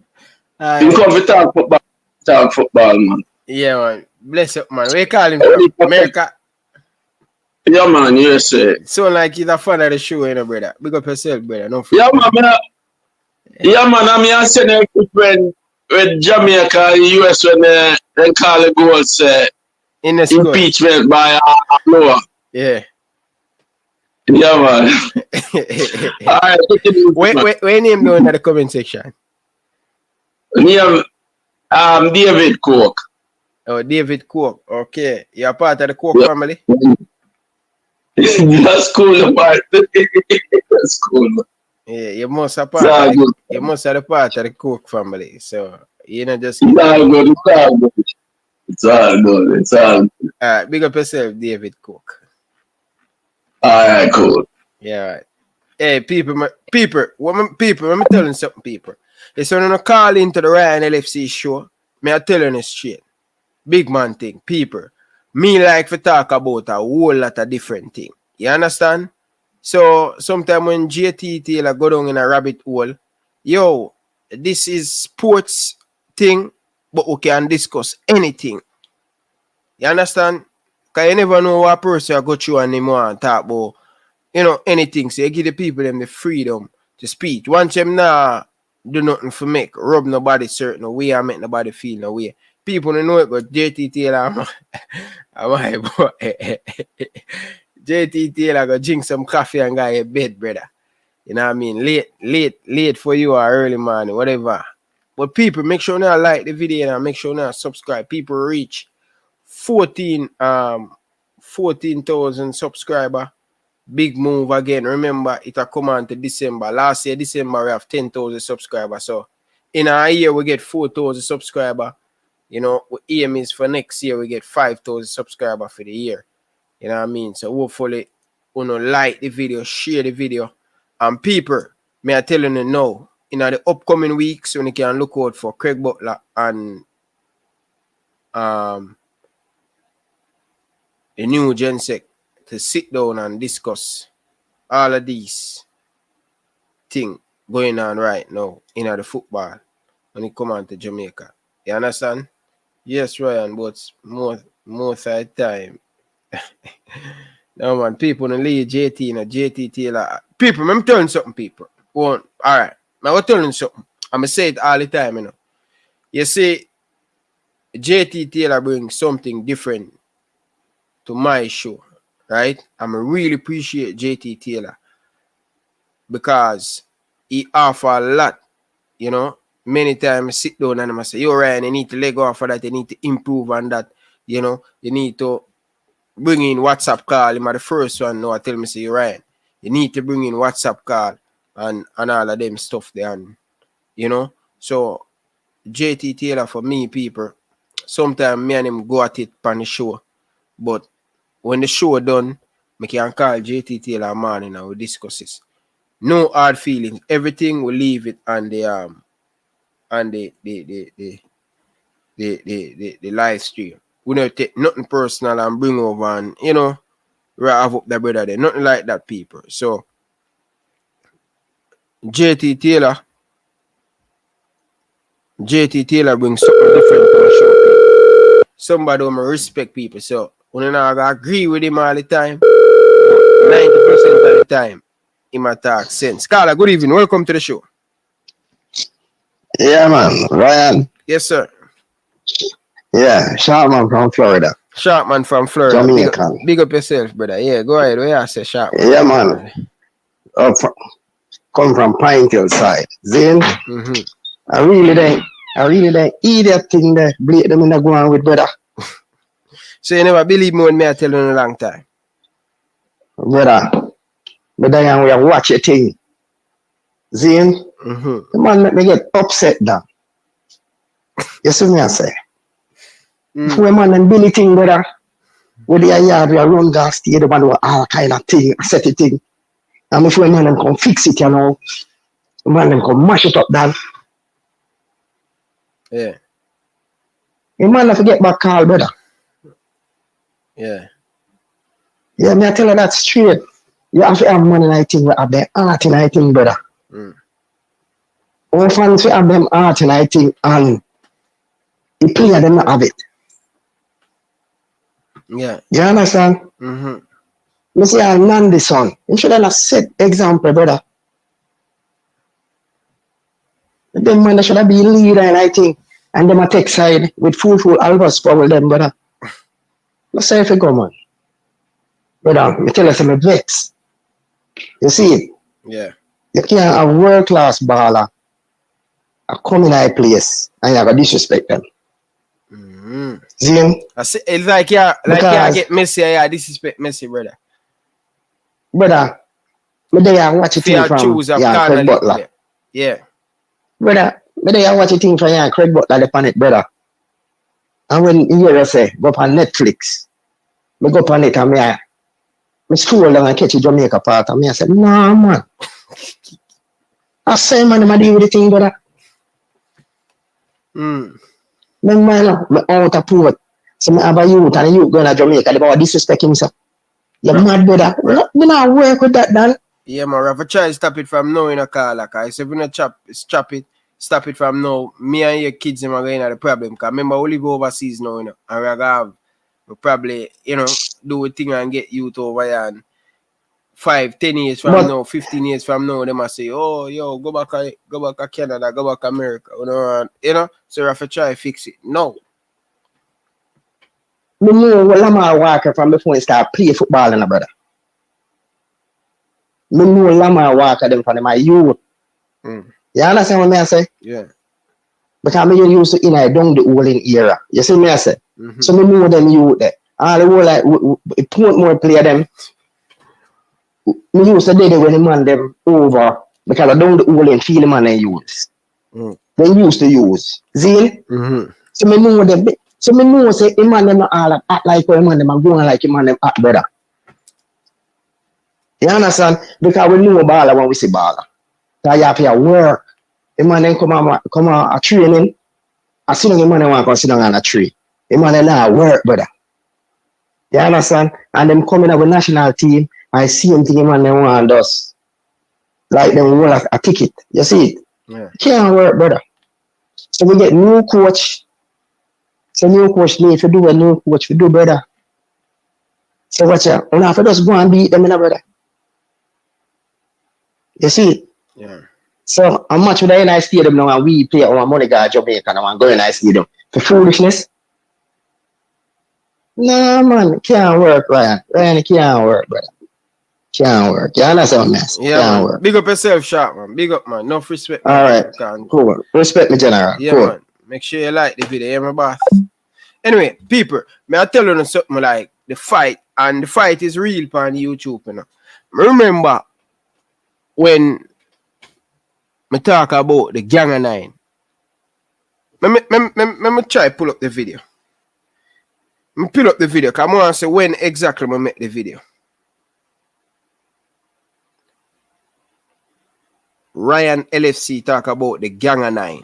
come to talk football, man. Yeah, man. Bless up, man. Where you call him from? America? Yeah, man, USA. So like he's a fan of the show, you know, brother. Big up yourself, brother. No yeah, man. I'm here sending a friend with Jamaica and US when they call the goals in the impeachment by Noah. Yeah. Yeah, man. All right. Where name down in the comment section? Name David Cook. Oh, David Cook. Okay. You're part of the Cook family? That's cool, man. That's cool, man. Yeah, you must have part of the Cook family. So you know just it's all good. It's all good. Alright, big up yourself, David Cook. Alright, cool. Yeah, right. Hey, people, let me tell you something, people. It's when you call into the Ryan LFC show, me I tell you straight. Big man thing, people. Me like to talk about a whole lot of different things. You understand? So sometimes when JT Taylor go down in a rabbit hole, yo, this is sports thing, but we can discuss anything. You understand? Because you never know what person go through and them want to talk about, you know, anything. So you give the people them the freedom to speak. Once them now do nothing for make, rub nobody certain way and make nobody feel no way. People don't know it, but JT Taylor, I'm my boy. JT Taylor go drink some coffee and go to bed, brother. You know what I mean? Late for you or early morning, whatever. But people, make sure now like the video and make sure now subscribe. People reach 14,000 subscribers. Big move again. Remember, it'll come on to December. Last year, December, we have 10,000 subscribers. So in a year, we get 4,000 subscribers. You know, aim is for next year, we get 5,000 subscribers for the year. You know what I mean? So hopefully, you know, like the video, share the video. And people, may I tell you now, in the upcoming weeks, when you can look out for Craig Butler and the new Gensec to sit down and discuss all of these things going on right now in the football when it comes on to Jamaica. You understand? Yes, Ryan, but most of the time. No, man, people don't leave JT and JT Taylor. People, I'm telling something, people. All right. I'm telling something. I'm going to say it all the time, you know. You see, JT Taylor brings something different to my show, right? I really appreciate JT Taylor because he offers a lot, you know. Many times I sit down and I say, yo, Ryan, you need to let go off of that. You need to improve on that. You know, you need to bring in WhatsApp call. Him at the first one now I tell me, say, Ryan, you need to bring in WhatsApp call and all of them stuff there. And, you know, so JT Taylor for me, people, sometimes me and him go at it on the show. But when the show done, I can call JT Taylor morning and we discuss this. No hard feelings. Everything we leave it on the the live stream. We don't take nothing personal and bring over and, you know, have up the brother there. Nothing like that, people. So JT Taylor brings something different to the show, people. Somebody who respect people. So when I agree with him all the time, 90% of the time, he might talk sense. Carla, good evening. Welcome to the show. Yeah, man. Ryan. Yes, sir. Yeah, Sharman from Florida. Sharpman from Florida. Jamaican. Big up yourself, brother. Yeah, go ahead. Where you say Sharpman? Yeah, man. Come from Pine Hill side. Zin, I really don't eat that thing there. Bleed them in the ground with brother. So you never believe me when me I tell you in a long time? Brother, we have watch a thing. Zin, the man make me get upset now. You see me I say? If we man and Billy thing, brother, with the yard we run gas stay, the man do all kind of thing, set it thing. And if we man them come fix it, you know, the man them come mash it up down. Yeah. The man don't forget back call, brother. Yeah. Yeah, me I tell you that straight. You have to have money in I think, we have the art in I think, brother. All fans we have them art in I think, and the player them not have it. Yeah. You understand? Me say I'm Nandi son. You should have set example, brother. Them man should have been leader and I think, and them a take side with full Albus power them, brother. Let's say if you go, man. Brother, me tell you some vex. You see it? Yeah. You can't have world class baller. I come in a place and you have a disrespect them. See him? It's like you get Messi, yeah, disrespect Messi, brother. Brother, me there watch a thing from Craig Butler. Yeah. Brother, me there watch a thing from Craig Butler the planet, brother. And when you hear us say, go up on Netflix, me go up on it and me scroll down and catch a Jamaica part and I say, nah, man. I say, man, I deal with the thing, brother. Man, me out of port. So I have a youth and a youth going to Jamaica, they about disrespect himself. You're mad, brother. Me not work with that, Dan. Yeah, man, Rafa try to stop it from now in a car, like I said, if you not stop it from now, me and your kids are going to have the problem. Because remember, we live overseas now, you know, and we're going to have probably, you know, do a thing and get youth over here. And 5, 10 years from now, 15 years from now, they must say, oh, yo, go back to Canada, go back to America, you know, so Rafa try to fix it. No. Me know Lamar Walker from before he start play football, and brother. Me know Lamar Walker them from my youth. You understand what I say? Yeah. Because me used to in I down the whole era. You see me I say? So me know them youth there. All the whole like Portmore player them. Me used to do it when the man them over because I down the whole and feel the man they use. They used to use. See? So me know them. So me know say the man them all act like the man them are going like the man them act, brother. You understand? Because we know baller when we see baller. So you have to work. The man then come on a training. I see the man want to sit down on a tree. The man then not work, brother. You understand? And them coming up with national team. I see them thing the man then want us. Like them want a ticket. You see it? Yeah. Can't work, brother. So we get new coach. So new coach need to do a new coach we do, brother. So watch out. We have to just go and beat them, brother. You see it? Yeah. So how much would I in I stadium now and we play our money guard Jamaica now and go in I stadium for foolishness? No man, can't work, Ryan. Ryan, it can't work, brother. Can't work. You understand, man? Yeah, can't man. work. Big up yourself, sharp, man. Big up, man. Enough respect. All right. Cool. Respect me, General. Yeah, cool. man. Make sure you like the video, my boss. Anyway, people, may I tell you something like the fight, and the fight is real on YouTube, you know. Remember when I talk about the Gang of 9. Let me try to pull up the video. I pull up the video because I want to say when exactly I make the video. Ryan LFC talk about the Gang of 9.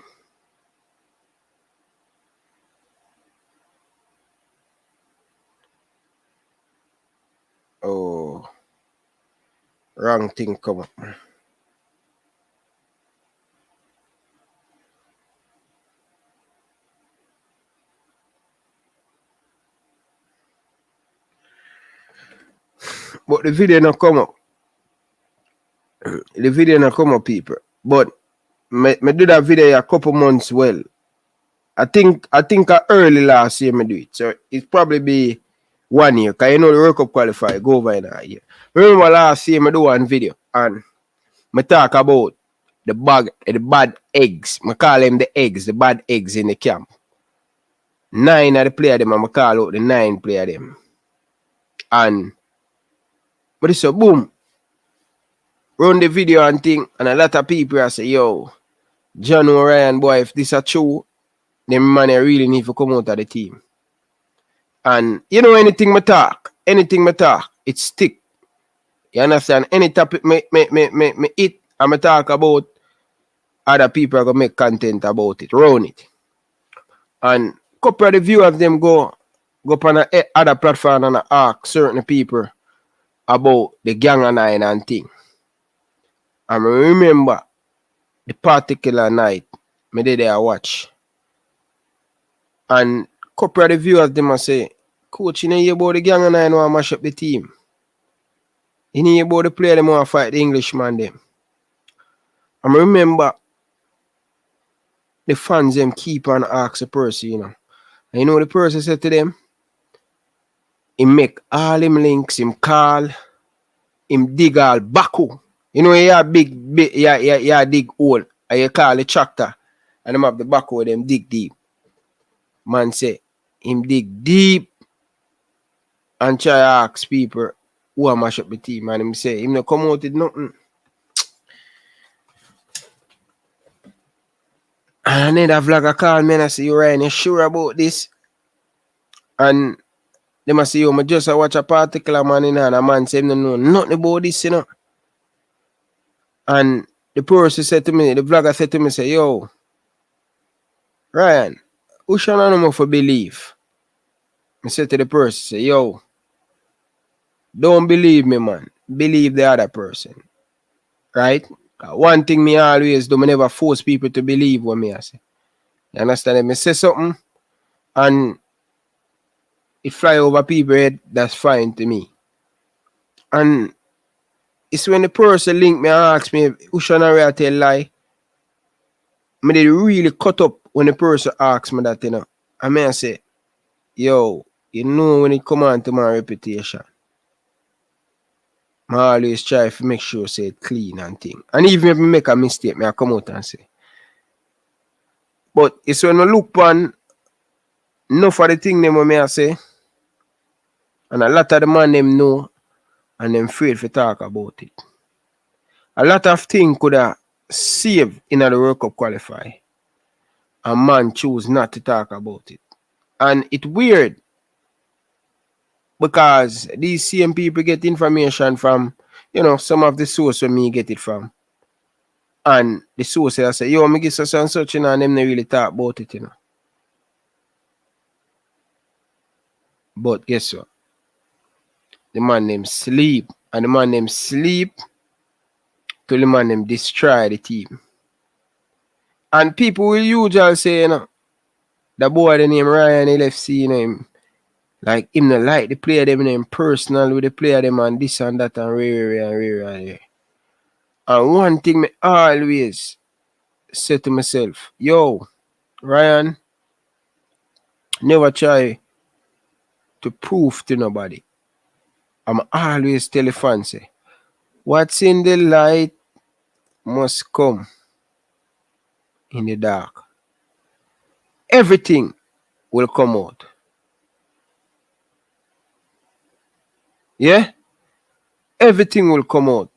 Oh, wrong thing come up. But the video not come up. The video not come up, people. But me do that video a couple months well. I think early last year me do it. So it probably be 1 year. Cause you know the World Cup qualifier go over in a year. Remember last year me do one video and me talk about the bad eggs. I call them the eggs, the bad eggs in the camp. 9 of the player them and I call out the 9 player them. And but it's a boom. Run the video and thing, and a lot of people are say, yo, JOIN RYAN boy, if this is true, them man really need to come out of the team. And you know anything me talk, it stick. You understand? Any topic me it and me talk about, other people are gonna make content about it, run it. And couple of the view of them go on a other platform and ask certain people about the gang and nine and thing. And I remember the particular night me did there watch. And couple of the viewers them say, Coach, you know hear about the gang and nine want to mash up the team. You know hear about the player them want to fight the Englishman them. And I remember the fans them keep on ask the person, you know. And you know the person said to them? He make all him links, him call, him dig all Baku. You know, you dig hole, and you call the tractor, and them have the Baku with them dig deep. Man say, him dig deep, and try to ask people who a mash up the team, and him say, him no come out with nothing. And another vlogger call me and I say, you Ryan, you sure about this? And they must say, yo, I just watch a particular man in and a man say, no know nothing about this, you know. And the person said to me, the vlogger said to me, say, yo, Ryan, who shall I know for believe? I said to the person, say, yo, don't believe me, man. Believe the other person. Right? One thing me always do, I never force people to believe what me I say. You understand? If I say something and it fly over people's head, that's fine to me. And it's when the person link me and ask me, who shall I tell lie? I did really cut up when the person asks me that, you know. I mean, I say, yo, you know when it come on to my reputation, I always try to make sure say it clean and thing. And even if I make a mistake, I come out and say. But it's when I look on enough of the thing them I say, and a lot of the man them know, and them afraid to talk about it. A lot of things could have saved in the World Cup qualify. A man choose not to talk about it. And it's weird because these same people get information from, you know, some of the source where me get it from. And the source say, yo, me get such and such, you know, and them they really talk about it, you know. But guess what? The man them sleep. And the man them sleep till the man them destroy the team. And people will usually say, you know, the boy the name Ryan LFC, you know, him, like him not like the player them name personal with the player them and this and that and rare. And one thing me always say to myself, yo, Ryan, never try to prove to nobody. I'm always tell the fans, say, what's in the light must come in the dark. Everything will come out. Yeah? Everything will come out.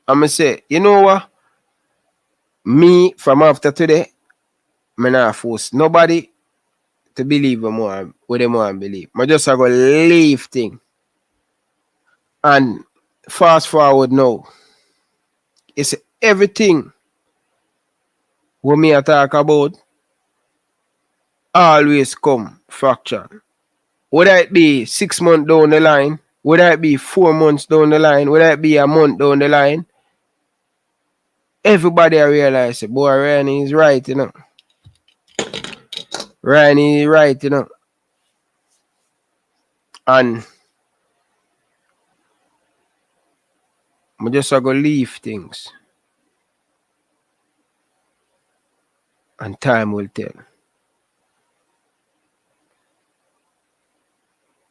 I'm going to say, you know what? Me, from after today, I'm not force nobody to believe what they want to believe. I just going to leave thing. And fast forward now. It's everything what me I talk about always come fraction. Whether it be 6 months down the line, whether it be 4 months down the line, whether it be a month down the line, everybody I realize, boy, Ryan is right, you know. Ryan is right, you know. And I'm just going to leave things. And time will tell.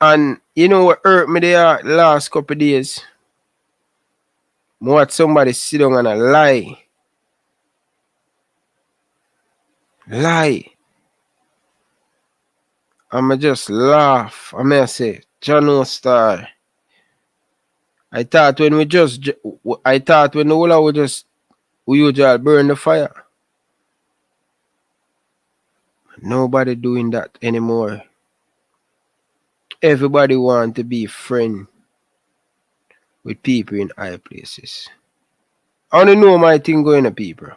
And you know what hurt me there the last couple of days? I watch somebody sit down and a lie. I'ma just laugh. I may say, John Star. I thought when the whole we usually burn the fire. Nobody doing that anymore. Everybody want to be friend with people in high places. I don't know my thing going to people.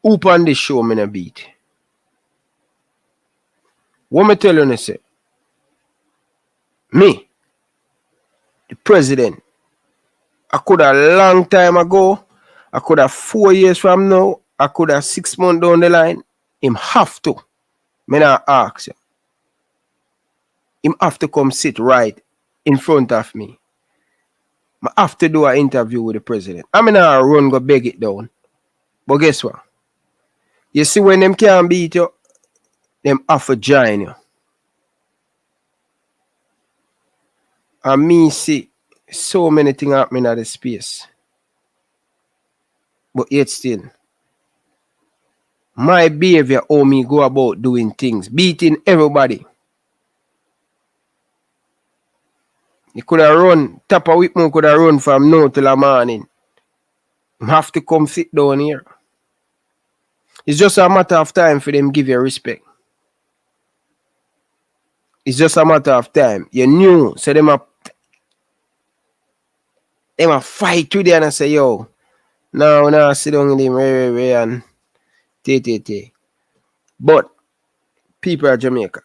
Who on this show me a beat? What me tell you say? Me, the president, I could have a long time ago, I could have 4 years from now, I could have 6 months down the line. Him have to. Me not ask you. Him have to come sit right in front of me. I have to do an interview with the president. I mean, I run go beg it down. But guess what? You see when them can't beat you, them have to join you. And me see so many things happening at the space. But yet still, my behavior, how me go about doing things, beating everybody. You could have run, Tapa Whitman could have run from now till the morning. You have to come sit down here. It's just a matter of time for them give you respect. It's just a matter of time. You knew, so them a fight with you and I say, yo, now sit down with him, and t. But people of Jamaica,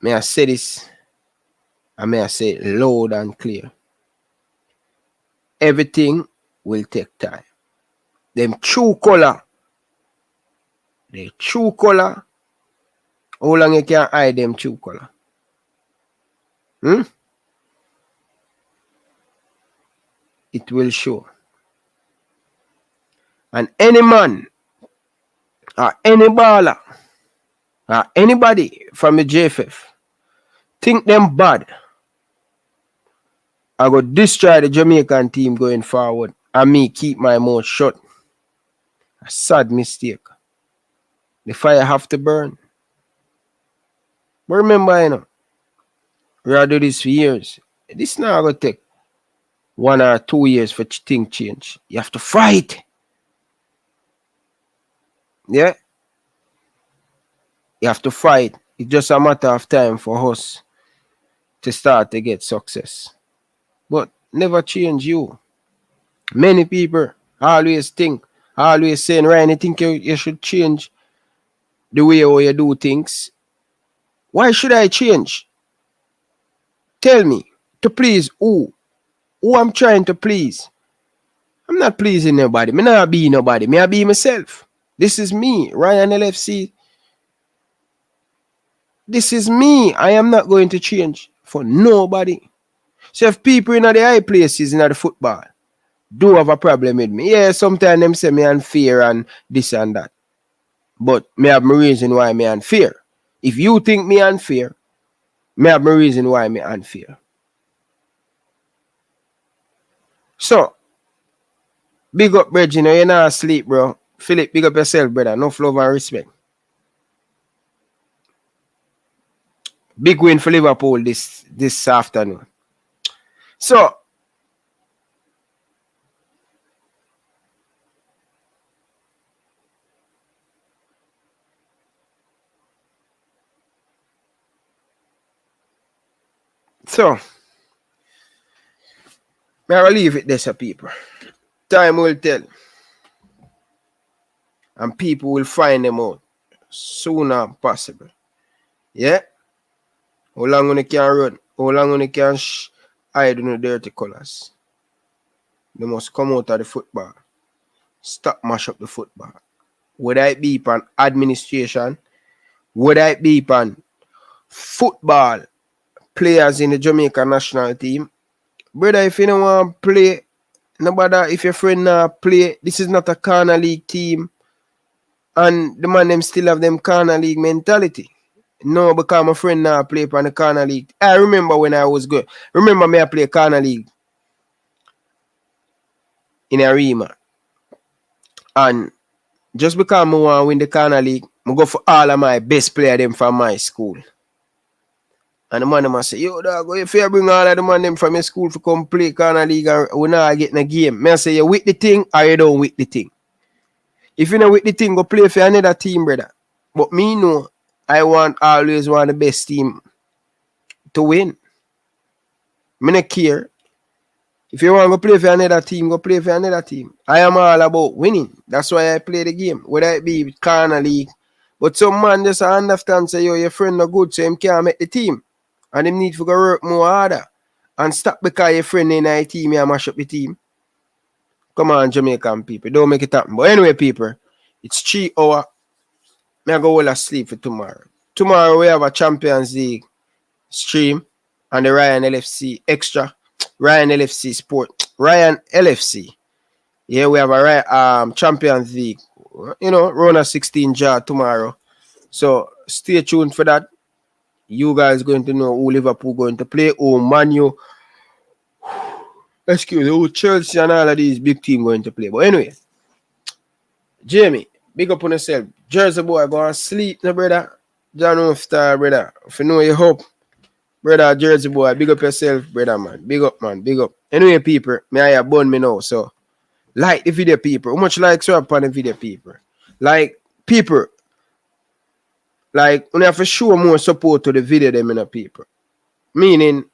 may I say this, and may I say it loud and clear. Everything will take time. Them true color, how long you can hide them true color? It will show. And any man or any baller or anybody from the JFF think them bad, I go destroy the Jamaican team going forward and me keep my mouth shut. A sad mistake. The fire have to burn. But remember, you know, we have do this for years. This now going to take 1 or 2 years for things change. You have to fight. Yeah? You have to fight. It's just a matter of time for us to start to get success. But never change you. Many people always saying, Ryan, you think you should change the way how you do things. Why should I change? Tell me, to please who? Who I'm trying to please? I'm not pleasing nobody. Me not be nobody. Me I be myself. This is me, Ryan LFC. This is me. I am not going to change for nobody. So if people in the high places in the football do have a problem with me, yeah, sometimes them say me unfair and this and that. But me have my reason why me unfair. If you think me unfair, me have my reason why me unfair. So, big up, Reggie. You're not asleep, bro. Philip, big up yourself, brother. Enough love and respect. Big win for Liverpool this afternoon. So, I will leave it there, so people. Time will tell. And people will find them out sooner possible. Yeah? How long you can run? How long you can hide in the dirty colors? They must come out of the football. Stop mash up the football. Whether it be upon administration, whether it be upon football players in the Jamaican national team. Brother, if you don't want to play, nobody, if your friend not play, this is not a corner league team. And the man them still have them corner league mentality. No, because my friend now play on the corner league. I remember when I was good. Remember me I play corner league in Arima. And just because I want to win the corner league, I go for all of my best player them from my school. And the man them say, yo dog, if you bring all of the man them from your school to come play corner league and we not get in a game. Me I say you with the thing or you don't with the thing. If you not with the thing, go play for another team, brother. But me know I always want the best team to win. Me not care. If you want to play for another team, go play for another team. I am all about winning. That's why I play the game. Whether it be with corner league. But some man just understand say, yo, your friend not good, so him can't make the team. And him need to go work more harder. And stop because your friend in a team, you mash up the team. Come on, Jamaican people. Don't make it happen. But anyway, people, it's 3 hours. I go all asleep for tomorrow. Tomorrow we have a Champions League stream on the Ryan LFC Extra. Ryan LFC Sport. Ryan LFC. Yeah, we have a Champions League. You know, round of 16 jar tomorrow. So stay tuned for that. You guys going to know who Liverpool going to play, who Man U, excuse me, who Chelsea and all of these big teams going to play. But anyway, Jamie, big up on yourself. Jersey boy, go and sleep, no brother. John Star, brother. If you know your hope, brother, Jersey boy, big up yourself, brother, man. Big up, man. Big up. Anyway, people, may I bun me now. So, like the video, people. How much likes you have on the video, people? Like, people, like, we have to show more support to the video, them, in the people. Meaning,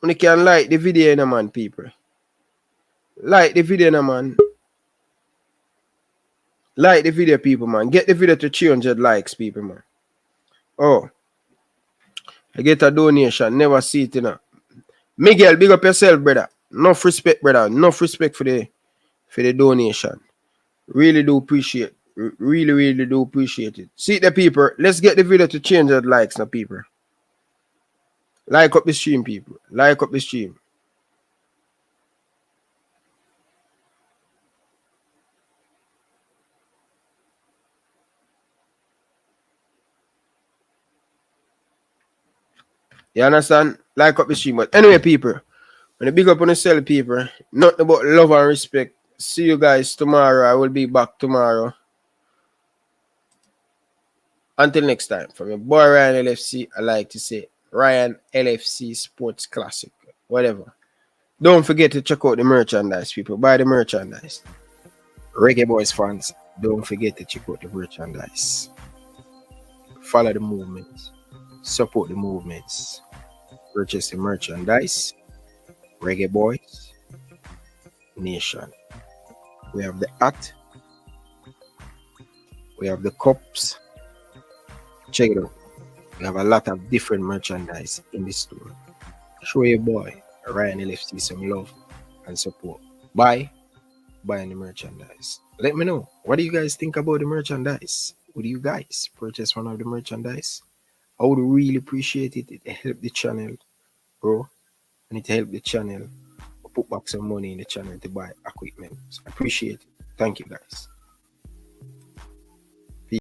we can like the video, in the man, people. Like the video, in the man. Like the video, people, man. Get the video to 300 likes, people, man. Oh. I get a donation. Never see it, you know. Miguel, big up yourself, brother. Enough respect, brother. Enough respect for the donation. Really do appreciate. Really, really do appreciate it. See the people. Let's get the video to 300 likes now, people. Like up the stream, people. Like up the stream. You understand? Like up the stream. But anyway, people, when you big up on yourself, people, nothing about love and respect. See you guys tomorrow. I will be back tomorrow. Until next time, from your boy Ryan LFC, I like to say Ryan LFC Sports Classic. Whatever. Don't forget to check out the merchandise, people. Buy the merchandise. Reggae Boyz fans, don't forget to check out the merchandise. Follow the movements. Support the movements. Purchase the merchandise. Reggae Boyz Nation. We have the hat. We have the cups. Check it out. We have a lot of different merchandise in the store. Show your boy Ryan LFC some love and support. Buy the merchandise. Let me know. What do you guys think about the merchandise? Would you guys purchase one of the merchandise? I would really appreciate it. It help the channel, bro. And it help the channel put back some money in the channel to buy equipment. So I appreciate it. Thank you, guys.